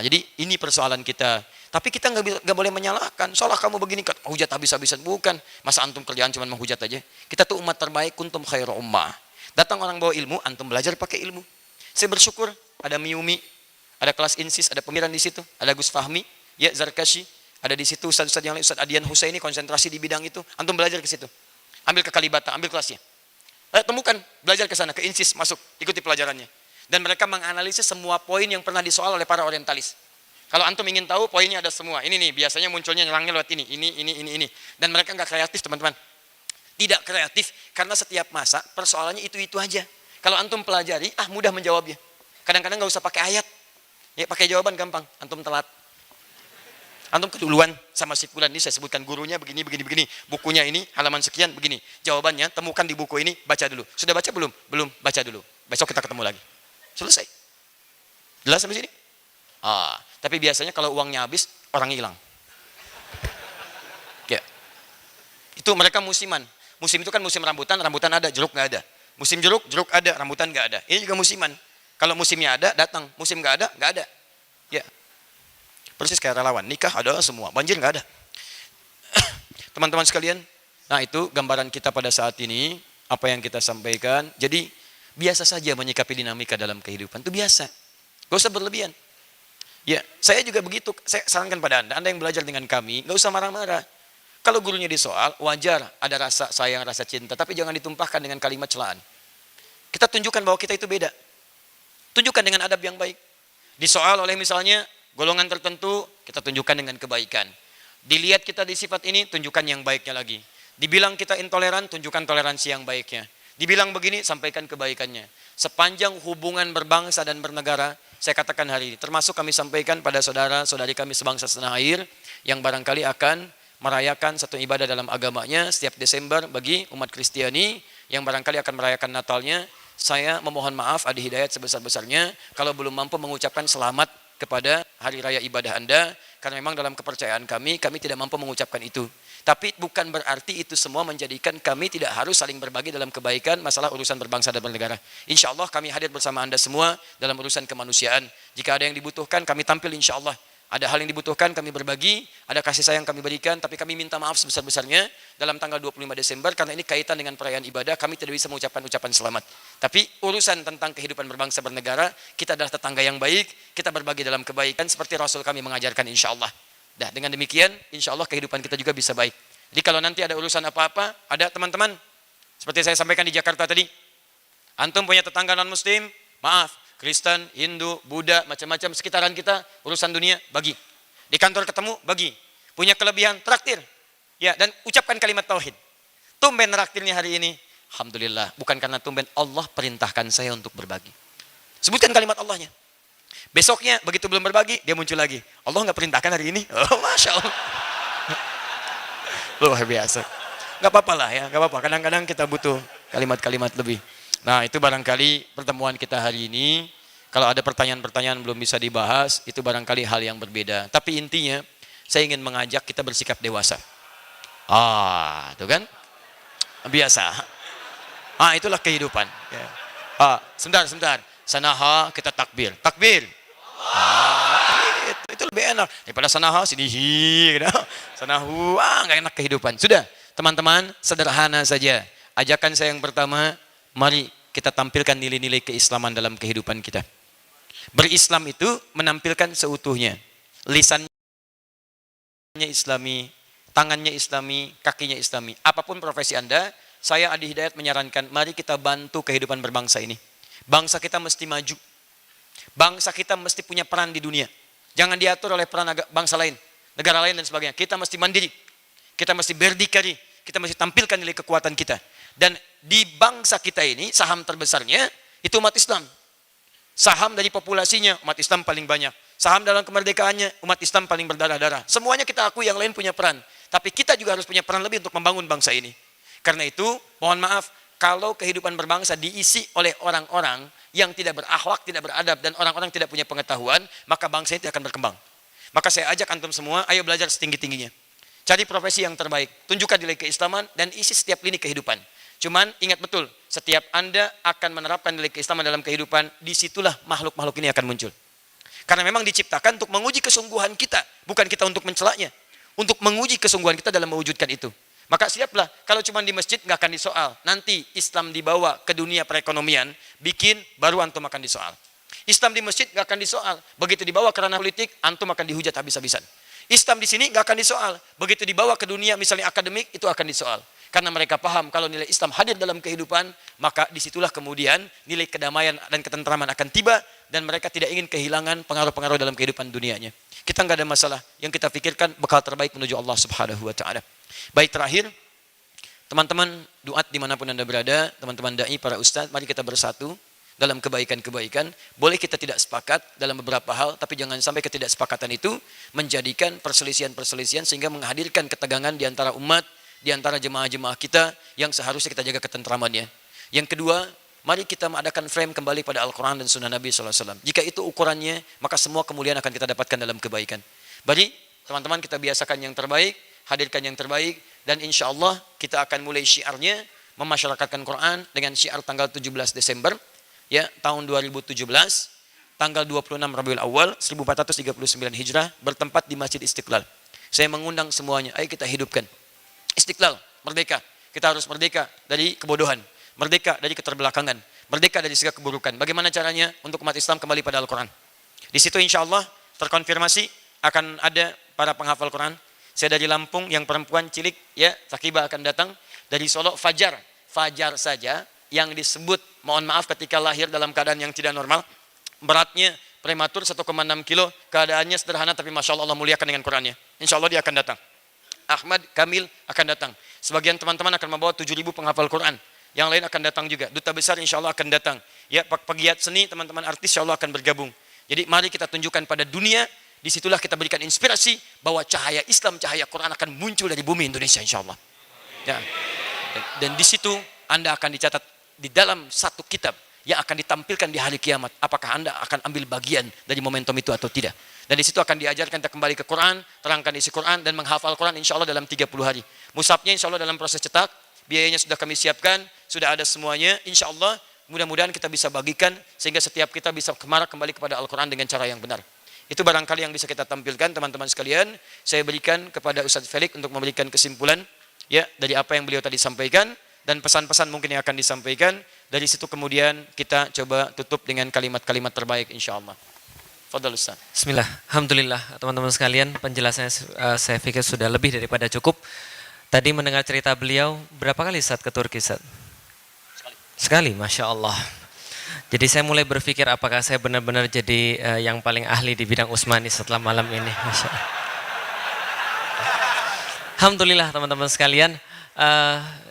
Jadi ini persoalan kita. Tapi kita nggak boleh menyalahkan. Soalnya kamu begini kan hujat habis-habisan, bukan. Masa antum kerjaan cuma menghujat aja. Kita tuh umat terbaik, kuntum khairu ummah. Datang orang bawa ilmu, antum belajar pakai ilmu. Saya bersyukur ada Miumi, ada kelas Insis, ada pemiran di situ, ada Gus Fahmi, ya Zarkashi, ada di situ Ustaz-Ustaz yang lain, Ustaz Adian Husaini konsentrasi di bidang itu. Antum belajar ke situ. Ambil ke Kalibata, ambil kelasnya. Temukan, belajar ke sana, ke Insis, masuk, ikuti pelajarannya. Dan mereka menganalisis semua poin yang pernah disoal oleh para orientalis. Kalau antum ingin tahu, poinnya ada semua. Ini nih, biasanya munculnya nyerangnya lewat ini. Dan mereka nggak kreatif, teman-teman. Tidak kreatif, karena setiap masa persoalannya itu aja. Kalau antum pelajari, mudah menjawabnya. Kadang-kadang nggak usah pakai ayat. Ya, pakai jawaban gampang. Antum telat. Antum keduluan sama si fulan ini, saya sebutkan gurunya begini. Bukunya ini, halaman sekian, begini. Jawabannya, temukan di buku ini, baca dulu. Sudah baca belum? Belum, baca dulu. Besok kita ketemu lagi. Selesai. Jelas sampai sini? Tapi biasanya kalau uangnya habis, orang hilang. Ya. Itu mereka musiman. Musim itu kan musim rambutan ada, jeruk nggak ada. Musim jeruk ada, rambutan nggak ada. Ini juga musiman. Kalau musimnya ada, datang. Musim nggak ada. Ya. Persis kayak relawan, nikah ada semua, banjir nggak ada. Teman-teman sekalian, nah itu gambaran kita pada saat ini, apa yang kita sampaikan. Jadi biasa saja menyikapi dinamika dalam kehidupan, itu biasa. Gak usah berlebihan. Ya, saya juga begitu. Saya sarankan pada Anda yang belajar dengan kami, nggak usah marah-marah. Kalau gurunya disoal, wajar ada rasa sayang, rasa cinta, tapi jangan ditumpahkan dengan kalimat celaan. Kita tunjukkan bahwa kita itu beda. Tunjukkan dengan adab yang baik. Disoal oleh misalnya golongan tertentu, kita tunjukkan dengan kebaikan. Dilihat kita di sifat ini, tunjukkan yang baiknya lagi. Dibilang kita intoleran, tunjukkan toleransi yang baiknya. Dibilang begini, sampaikan kebaikannya. Sepanjang hubungan berbangsa dan bernegara, saya katakan hari ini, termasuk kami sampaikan pada saudara-saudari kami sebangsa setanah air, yang barangkali akan merayakan satu ibadah dalam agamanya setiap Desember bagi umat Kristiani, yang barangkali akan merayakan Natalnya. Saya memohon maaf, adi hidayat sebesar-besarnya, kalau belum mampu mengucapkan selamat kepada hari raya ibadah Anda, karena memang dalam kepercayaan kami tidak mampu mengucapkan itu. Tapi bukan berarti itu semua menjadikan kami tidak harus saling berbagi dalam kebaikan masalah urusan berbangsa dan bernegara. Insya Allah kami hadir bersama Anda semua dalam urusan kemanusiaan. Jika ada yang dibutuhkan, kami tampil insya Allah. Ada hal yang dibutuhkan, kami berbagi. Ada kasih sayang kami berikan, tapi kami minta maaf sebesar-besarnya dalam tanggal 25 Desember, karena ini kaitan dengan perayaan ibadah, kami tidak bisa mengucapkan ucapan selamat. Tapi urusan tentang kehidupan berbangsa bernegara, kita adalah tetangga yang baik, kita berbagi dalam kebaikan, seperti Rasul kami mengajarkan insya Allah. Dengan demikian, insya Allah kehidupan kita juga bisa baik. Jadi kalau nanti ada urusan apa-apa, ada teman-teman, seperti saya sampaikan di Jakarta tadi, antum punya tetangga non-muslim, maaf, Kristen, Hindu, Buddha, macam-macam sekitaran kita, urusan dunia, bagi. Di kantor ketemu, bagi. Punya kelebihan, traktir. Ya, dan ucapkan kalimat tauhid. Tumben traktirnya hari ini, alhamdulillah, bukan karena tumben, Allah perintahkan saya untuk berbagi. Sebutkan kalimat Allahnya. Besoknya, begitu belum berbagi, dia muncul lagi. Allah nggak perintahkan hari ini? Oh, Masya Allah. Luar biasa. Nggak apa-apa lah ya, nggak apa-apa. Kadang-kadang kita butuh kalimat-kalimat lebih. Nah, itu barangkali pertemuan kita hari ini. Kalau ada pertanyaan-pertanyaan belum bisa dibahas, itu barangkali hal yang berbeda. Tapi intinya, saya ingin mengajak kita bersikap dewasa. Itu kan? Biasa. Itulah kehidupan. Sebentar. Sanaha kita takbir. Takbir. Itu lebih enak daripada sanaha sini gitu. Sanahu nggak enak kehidupan. Sudah, teman-teman, sederhana saja. Ajakan saya yang pertama, mari kita tampilkan nilai-nilai keislaman dalam kehidupan kita. Berislam itu menampilkan seutuhnya. Lisannya Islami, tangannya Islami, kakinya Islami. Apapun profesi Anda, saya Adi Hidayat menyarankan, mari kita bantu kehidupan berbangsa ini. Bangsa kita mesti maju. Bangsa kita mesti punya peran di dunia. Jangan diatur oleh peran bangsa lain, negara lain dan sebagainya. Kita mesti mandiri. Kita mesti berdikari. Kita mesti tampilkan nilai kekuatan kita. Dan di bangsa kita ini, saham terbesarnya itu umat Islam. Saham dari populasinya, umat Islam paling banyak. Saham dalam kemerdekaannya, umat Islam paling berdarah-darah. Semuanya kita akui, yang lain punya peran. Tapi kita juga harus punya peran lebih untuk membangun bangsa ini. Karena itu, mohon maaf, kalau kehidupan berbangsa diisi oleh orang-orang yang tidak berakhlak, tidak beradab, dan orang-orang tidak punya pengetahuan, maka bangsa itu akan berkembang. Maka saya ajak antum semua, ayo belajar setinggi-tingginya. Cari profesi yang terbaik, tunjukkan nilai keislaman, dan isi setiap lini kehidupan. Cuman ingat betul, setiap Anda akan menerapkan nilai keislaman dalam kehidupan, disitulah makhluk-makhluk ini akan muncul. Karena memang diciptakan untuk menguji kesungguhan kita, bukan kita untuk mencelaknya. Untuk menguji kesungguhan kita dalam mewujudkan itu. Maka siaplah, kalau cuma di masjid nggak akan disoal. Nanti Islam dibawa ke dunia perekonomian, bikin, baru antum akan disoal. Islam di masjid nggak akan disoal. Begitu dibawa ke ranah politik, antum akan dihujat habis-habisan. Islam di sini nggak akan disoal. Begitu dibawa ke dunia misalnya akademik, itu akan disoal. Karena mereka paham kalau nilai Islam hadir dalam kehidupan, maka disitulah kemudian nilai kedamaian dan ketentraman akan tiba, dan mereka tidak ingin kehilangan pengaruh-pengaruh dalam kehidupan dunianya. Kita nggak ada masalah. Yang kita pikirkan bekal terbaik menuju Allah Subhanahu wa Ta'ala. Baik, terakhir, teman-teman duat dimanapun Anda berada, teman-teman dai, para ustadz, mari kita bersatu dalam kebaikan-kebaikan. Boleh kita tidak sepakat dalam beberapa hal, tapi jangan sampai ketidaksepakatan itu menjadikan perselisihan-perselisihan sehingga menghadirkan ketegangan di antara umat, di antara jemaah-jemaah kita yang seharusnya kita jaga ketentramannya. Yang kedua, mari kita mengadakan frame kembali pada Al-Quran dan Sunnah Nabi SAW. Jika itu ukurannya, maka semua kemuliaan akan kita dapatkan dalam kebaikan. Bagi teman-teman, kita biasakan yang terbaik, hadirkan yang terbaik, dan insya Allah kita akan mulai syiarnya, memasyarakatkan Quran dengan syiar tanggal 17 Desember, ya, tahun 2017, tanggal 26 Rabiul Awal, 1439 Hijrah, bertempat di Masjid Istiqlal. Saya mengundang semuanya, ayo kita hidupkan. Istiqlal, merdeka. Kita harus merdeka dari kebodohan, merdeka dari keterbelakangan, merdeka dari segala keburukan. Bagaimana caranya untuk umat Islam kembali pada Al-Quran? Di situ insya Allah terkonfirmasi akan ada para penghafal Quran. Saya dari Lampung, yang perempuan cilik, ya, Sakibah akan datang. Dari Solo, Fajar saja yang disebut, mohon maaf, ketika lahir dalam keadaan yang tidak normal, beratnya prematur 1,6 kilo, keadaannya sederhana tapi Masya Allah muliakan dengan Qurannya. Insya Allah dia akan datang. Ahmad Kamil akan datang. Sebagian teman-teman akan membawa 7.000 penghafal Quran. Yang lain akan datang juga. Duta besar insya Allah akan datang. Ya, pegiat seni, teman-teman artis insya Allah akan bergabung. Jadi mari kita tunjukkan pada dunia, disitulah kita berikan inspirasi bahwa cahaya Islam, cahaya Quran akan muncul dari bumi Indonesia insya Allah. Ya. Dan di situ Anda akan dicatat di dalam satu kitab yang akan ditampilkan di hari kiamat. Apakah Anda akan ambil bagian dari momentum itu atau tidak? Dan di situ akan diajarkan kita kembali ke Quran, terangkan isi Quran, dan menghafal Quran insya Allah dalam 30 hari. Mushafnya insya Allah dalam proses cetak, biayanya sudah kami siapkan, sudah ada semuanya. Insya Allah mudah-mudahan kita bisa bagikan sehingga setiap kita bisa kembali kepada Al-Quran dengan cara yang benar. Itu barangkali yang bisa kita tampilkan, teman-teman sekalian. Saya berikan kepada Ustadz Felix untuk memberikan kesimpulan, ya, dari apa yang beliau tadi sampaikan, dan pesan-pesan mungkin yang akan disampaikan. Dari situ kemudian kita coba tutup dengan kalimat-kalimat terbaik insya Allah. Fadhal Ustaz. Bismillah, alhamdulillah teman-teman sekalian, penjelasannya saya pikir sudah lebih daripada cukup. Tadi mendengar cerita beliau, berapa kali Ustaz ke Turki Ustaz? Sekali, Masya Allah. Jadi saya mulai berpikir apakah saya benar-benar jadi yang paling ahli di bidang Utsmani setelah malam ini. Masya Allah. Alhamdulillah teman-teman sekalian,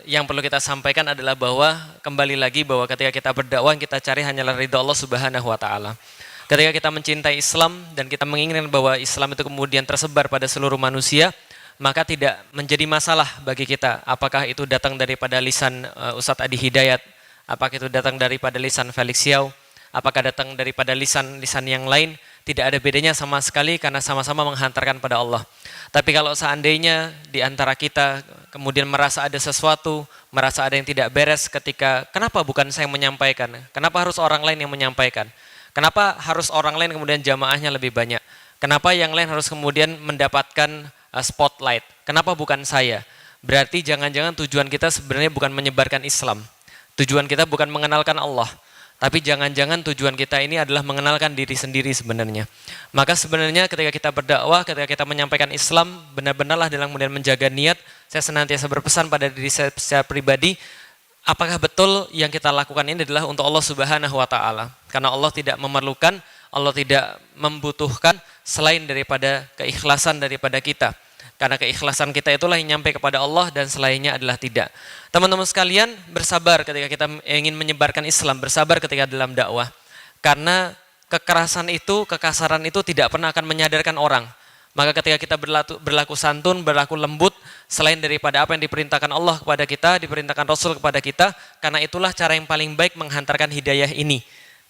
yang perlu kita sampaikan adalah bahwa kembali lagi bahwa ketika kita berdakwah kita cari hanyalah ridha Allah Subhanahu wa Ta'ala. Ketika kita mencintai Islam dan kita menginginkan bahwa Islam itu kemudian tersebar pada seluruh manusia, maka tidak menjadi masalah bagi kita apakah itu datang daripada lisan Ustadz Adi Hidayat, apakah itu datang daripada lisan Felix Xiao, apakah datang daripada lisan-lisan yang lain, tidak ada bedanya sama sekali karena sama-sama menghantarkan pada Allah. Tapi kalau seandainya di antara kita kemudian merasa ada sesuatu, merasa ada yang tidak beres ketika, kenapa bukan saya yang menyampaikan? Kenapa harus orang lain yang menyampaikan? Kenapa harus orang lain kemudian jamaahnya lebih banyak? Kenapa yang lain harus kemudian mendapatkan spotlight? Kenapa bukan saya? Berarti jangan-jangan tujuan kita sebenarnya bukan menyebarkan Islam. Tujuan kita bukan mengenalkan Allah. Tapi jangan-jangan tujuan kita ini adalah mengenalkan diri sendiri sebenarnya. Maka sebenarnya ketika kita berdakwah, ketika kita menyampaikan Islam, benar-benarlah dalam kemudian menjaga niat. Saya senantiasa berpesan pada diri saya secara pribadi, apakah betul yang kita lakukan ini adalah untuk Allah Subhanahu wa taala? Karena Allah tidak memerlukan, Allah tidak membutuhkan selain daripada keikhlasan daripada kita. Karena keikhlasan kita itulah yang nyampe kepada Allah dan selainnya adalah tidak. Teman-teman sekalian, bersabar ketika kita ingin menyebarkan Islam, bersabar ketika dalam dakwah. Karena kekerasan itu, kekasaran itu tidak pernah akan menyadarkan orang. Maka ketika kita berlaku santun, berlaku lembut, selain daripada apa yang diperintahkan Allah kepada kita, diperintahkan Rasul kepada kita, karena itulah cara yang paling baik menghantarkan hidayah ini.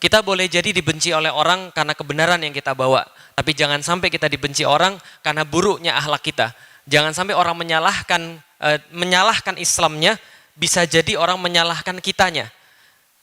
Kita boleh jadi dibenci oleh orang karena kebenaran yang kita bawa. Tapi jangan sampai kita dibenci orang karena buruknya akhlak kita. Jangan sampai orang menyalahkan Islamnya, bisa jadi orang menyalahkan kitanya.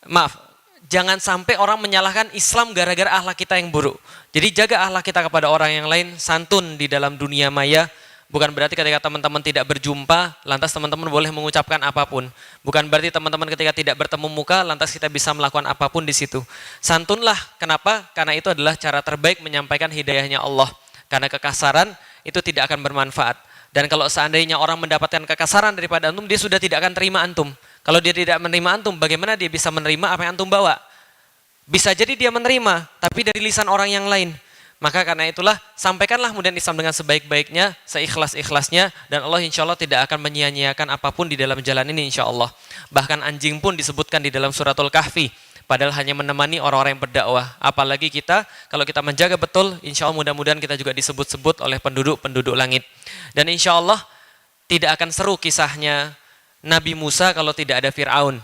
Maaf, jangan sampai orang menyalahkan Islam gara-gara akhlak kita yang buruk. Jadi jaga akhlak kita kepada orang yang lain, santun di dalam dunia maya. Bukan berarti ketika teman-teman tidak berjumpa, lantas teman-teman boleh mengucapkan apapun. Bukan berarti teman-teman ketika tidak bertemu muka, lantas kita bisa melakukan apapun di situ. Santunlah, kenapa? Karena itu adalah cara terbaik menyampaikan hidayahnya Allah. Karena kekasaran itu tidak akan bermanfaat. Dan kalau seandainya orang mendapatkan kekasaran daripada antum, dia sudah tidak akan terima antum. Kalau dia tidak menerima antum, bagaimana dia bisa menerima apa yang antum bawa? Bisa jadi dia menerima, tapi dari lisan orang yang lain. Maka karena itulah, sampaikanlah kemudian Islam dengan sebaik-baiknya, seikhlas-ikhlasnya, dan Allah insya Allah tidak akan menyia-nyiakan apapun di dalam jalan ini insya Allah. Bahkan anjing pun disebutkan di dalam suratul Kahfi, padahal hanya menemani orang-orang yang berdakwah. Apalagi kita, kalau kita menjaga betul, insya Allah mudah-mudahan kita juga disebut-sebut oleh penduduk-penduduk langit. Dan insya Allah tidak akan seru kisahnya Nabi Musa kalau tidak ada Fir'aun.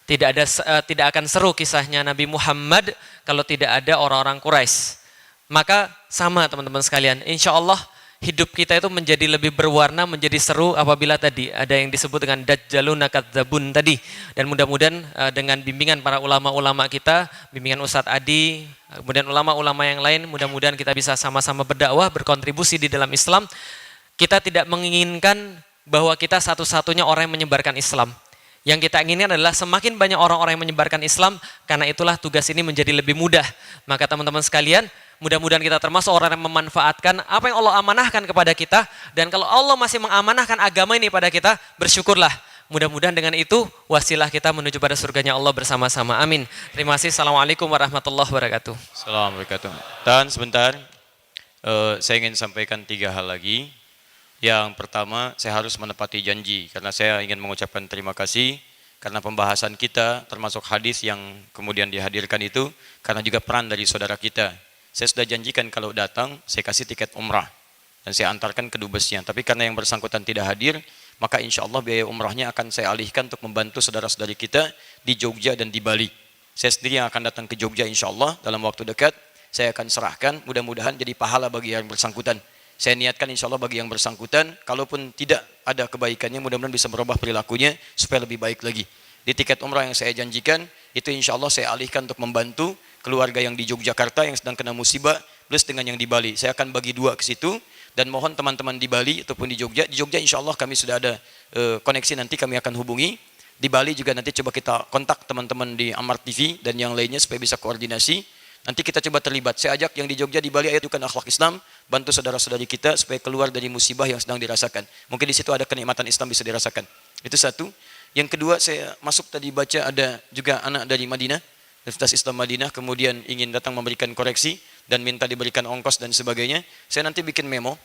Tidak akan seru kisahnya Nabi Muhammad kalau tidak ada orang-orang Quraisy. Maka sama teman-teman sekalian, insya Allah hidup kita itu menjadi lebih berwarna, menjadi seru apabila tadi ada yang disebut dengan Dajjaluna Kadzabun tadi. Dan mudah-mudahan dengan bimbingan para ulama-ulama kita, bimbingan Ustadz Adi, kemudian ulama-ulama yang lain, mudah-mudahan kita bisa sama-sama berdakwah, berkontribusi di dalam Islam. Kita tidak menginginkan bahwa kita satu-satunya orang yang menyebarkan Islam. Yang kita inginkan adalah semakin banyak orang-orang yang menyebarkan Islam, karena itulah tugas ini menjadi lebih mudah. Maka teman-teman sekalian, mudah-mudahan kita termasuk orang yang memanfaatkan apa yang Allah amanahkan kepada kita. Dan kalau Allah masih mengamanahkan agama ini pada kita, bersyukurlah. Mudah-mudahan dengan itu, wasilah kita menuju pada surganya Allah bersama-sama. Amin. Terima kasih. Assalamualaikum warahmatullahi wabarakatuh. Assalamualaikum. Dan sebentar, saya ingin sampaikan 3 hal lagi. Yang pertama, saya harus menepati janji karena saya ingin mengucapkan terima kasih karena pembahasan kita termasuk hadis yang kemudian dihadirkan itu karena juga peran dari saudara kita. Saya sudah janjikan kalau datang saya kasih tiket umrah dan saya antarkan ke dubesnya. Tapi karena yang bersangkutan tidak hadir, maka insya Allah biaya umrahnya akan saya alihkan untuk membantu saudara-saudari kita di Jogja dan di Bali. Saya sendiri yang akan datang ke Jogja insya Allah dalam waktu dekat. Saya akan serahkan, mudah-mudahan jadi pahala bagi yang bersangkutan. Saya niatkan insya Allah bagi yang bersangkutan, kalaupun tidak ada kebaikannya, mudah-mudahan bisa merubah perilakunya supaya lebih baik lagi. Di tiket umrah yang saya janjikan, itu insya Allah saya alihkan untuk membantu keluarga yang di Yogyakarta yang sedang kena musibah, plus dengan yang di Bali. Saya akan bagi 2 ke situ, dan mohon teman-teman di Bali ataupun di Jogja insya Allah kami sudah ada koneksi, nanti kami akan hubungi. Di Bali juga nanti coba kita kontak teman-teman di Amar TV dan yang lainnya supaya bisa koordinasi. Nanti kita coba terlibat. Saya ajak yang di Jogja, di Bali, ayo akhlak Islam, bantu saudara-saudari kita supaya keluar dari musibah yang sedang dirasakan. Mungkin di situ ada kenikmatan Islam bisa dirasakan. Itu satu. Yang kedua, saya masuk tadi baca ada juga anak dari Madinah, Universitas Islam Madinah, kemudian ingin datang memberikan koreksi dan minta diberikan ongkos dan sebagainya. Saya nanti bikin memo.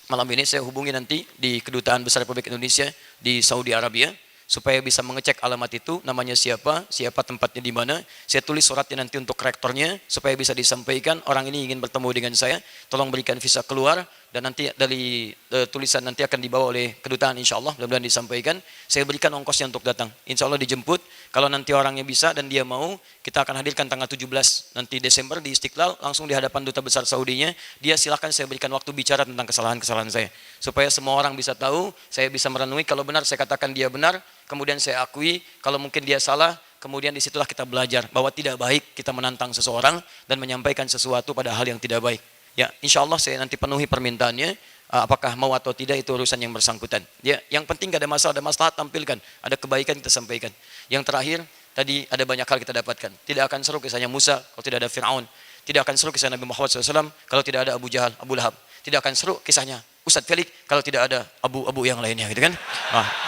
Malam ini saya hubungi nanti di Kedutaan Besar Republik Indonesia di Saudi Arabia, supaya bisa mengecek alamat itu, namanya siapa tempatnya di mana. Saya tulis suratnya nanti untuk rektornya, supaya bisa disampaikan, orang ini ingin bertemu dengan saya, tolong berikan visa keluar, dan nanti dari tulisan nanti akan dibawa oleh kedutaan insya Allah, mudah-mudahan disampaikan. Saya berikan ongkosnya untuk datang, insya Allah dijemput. Kalau nanti orangnya bisa dan dia mau, kita akan hadirkan tanggal 17 nanti Desember di Istiqlal, langsung di hadapan Duta Besar Saudinya. Dia silakan saya berikan waktu bicara tentang kesalahan-kesalahan saya, supaya semua orang bisa tahu, saya bisa merenungi, kalau benar saya katakan dia benar, kemudian saya akui, kalau mungkin dia salah, kemudian disitulah kita belajar bahwa tidak baik kita menantang seseorang dan menyampaikan sesuatu pada hal yang tidak baik. Ya, insya Allah saya nanti penuhi permintaannya, apakah mau atau tidak itu urusan yang bersangkutan. Ya, yang penting gak ada masalah tampilkan, ada kebaikan kita sampaikan. Yang terakhir, tadi ada banyak hal kita dapatkan. Tidak akan seru kisahnya Musa kalau tidak ada Fir'aun. Tidak akan seru kisah Nabi Muhammad SAW kalau tidak ada Abu Jahal, Abu Lahab. Tidak akan seru kisahnya Ustadz Felix kalau tidak ada abu-abu yang lainnya, gitu kan?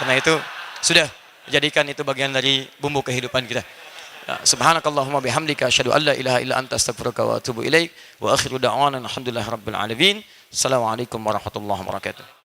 Karena itu sudah jadikan itu bagian dari bumbu kehidupan kita. Subhanakallahumma bihamdika asyhadu an la ilaha illa anta astaghfiruka wa atubu ilaik wa akhiru da'wana alhamdulillahi rabbil alamin. Assalamualaikum warahmatullahi wabarakatuh.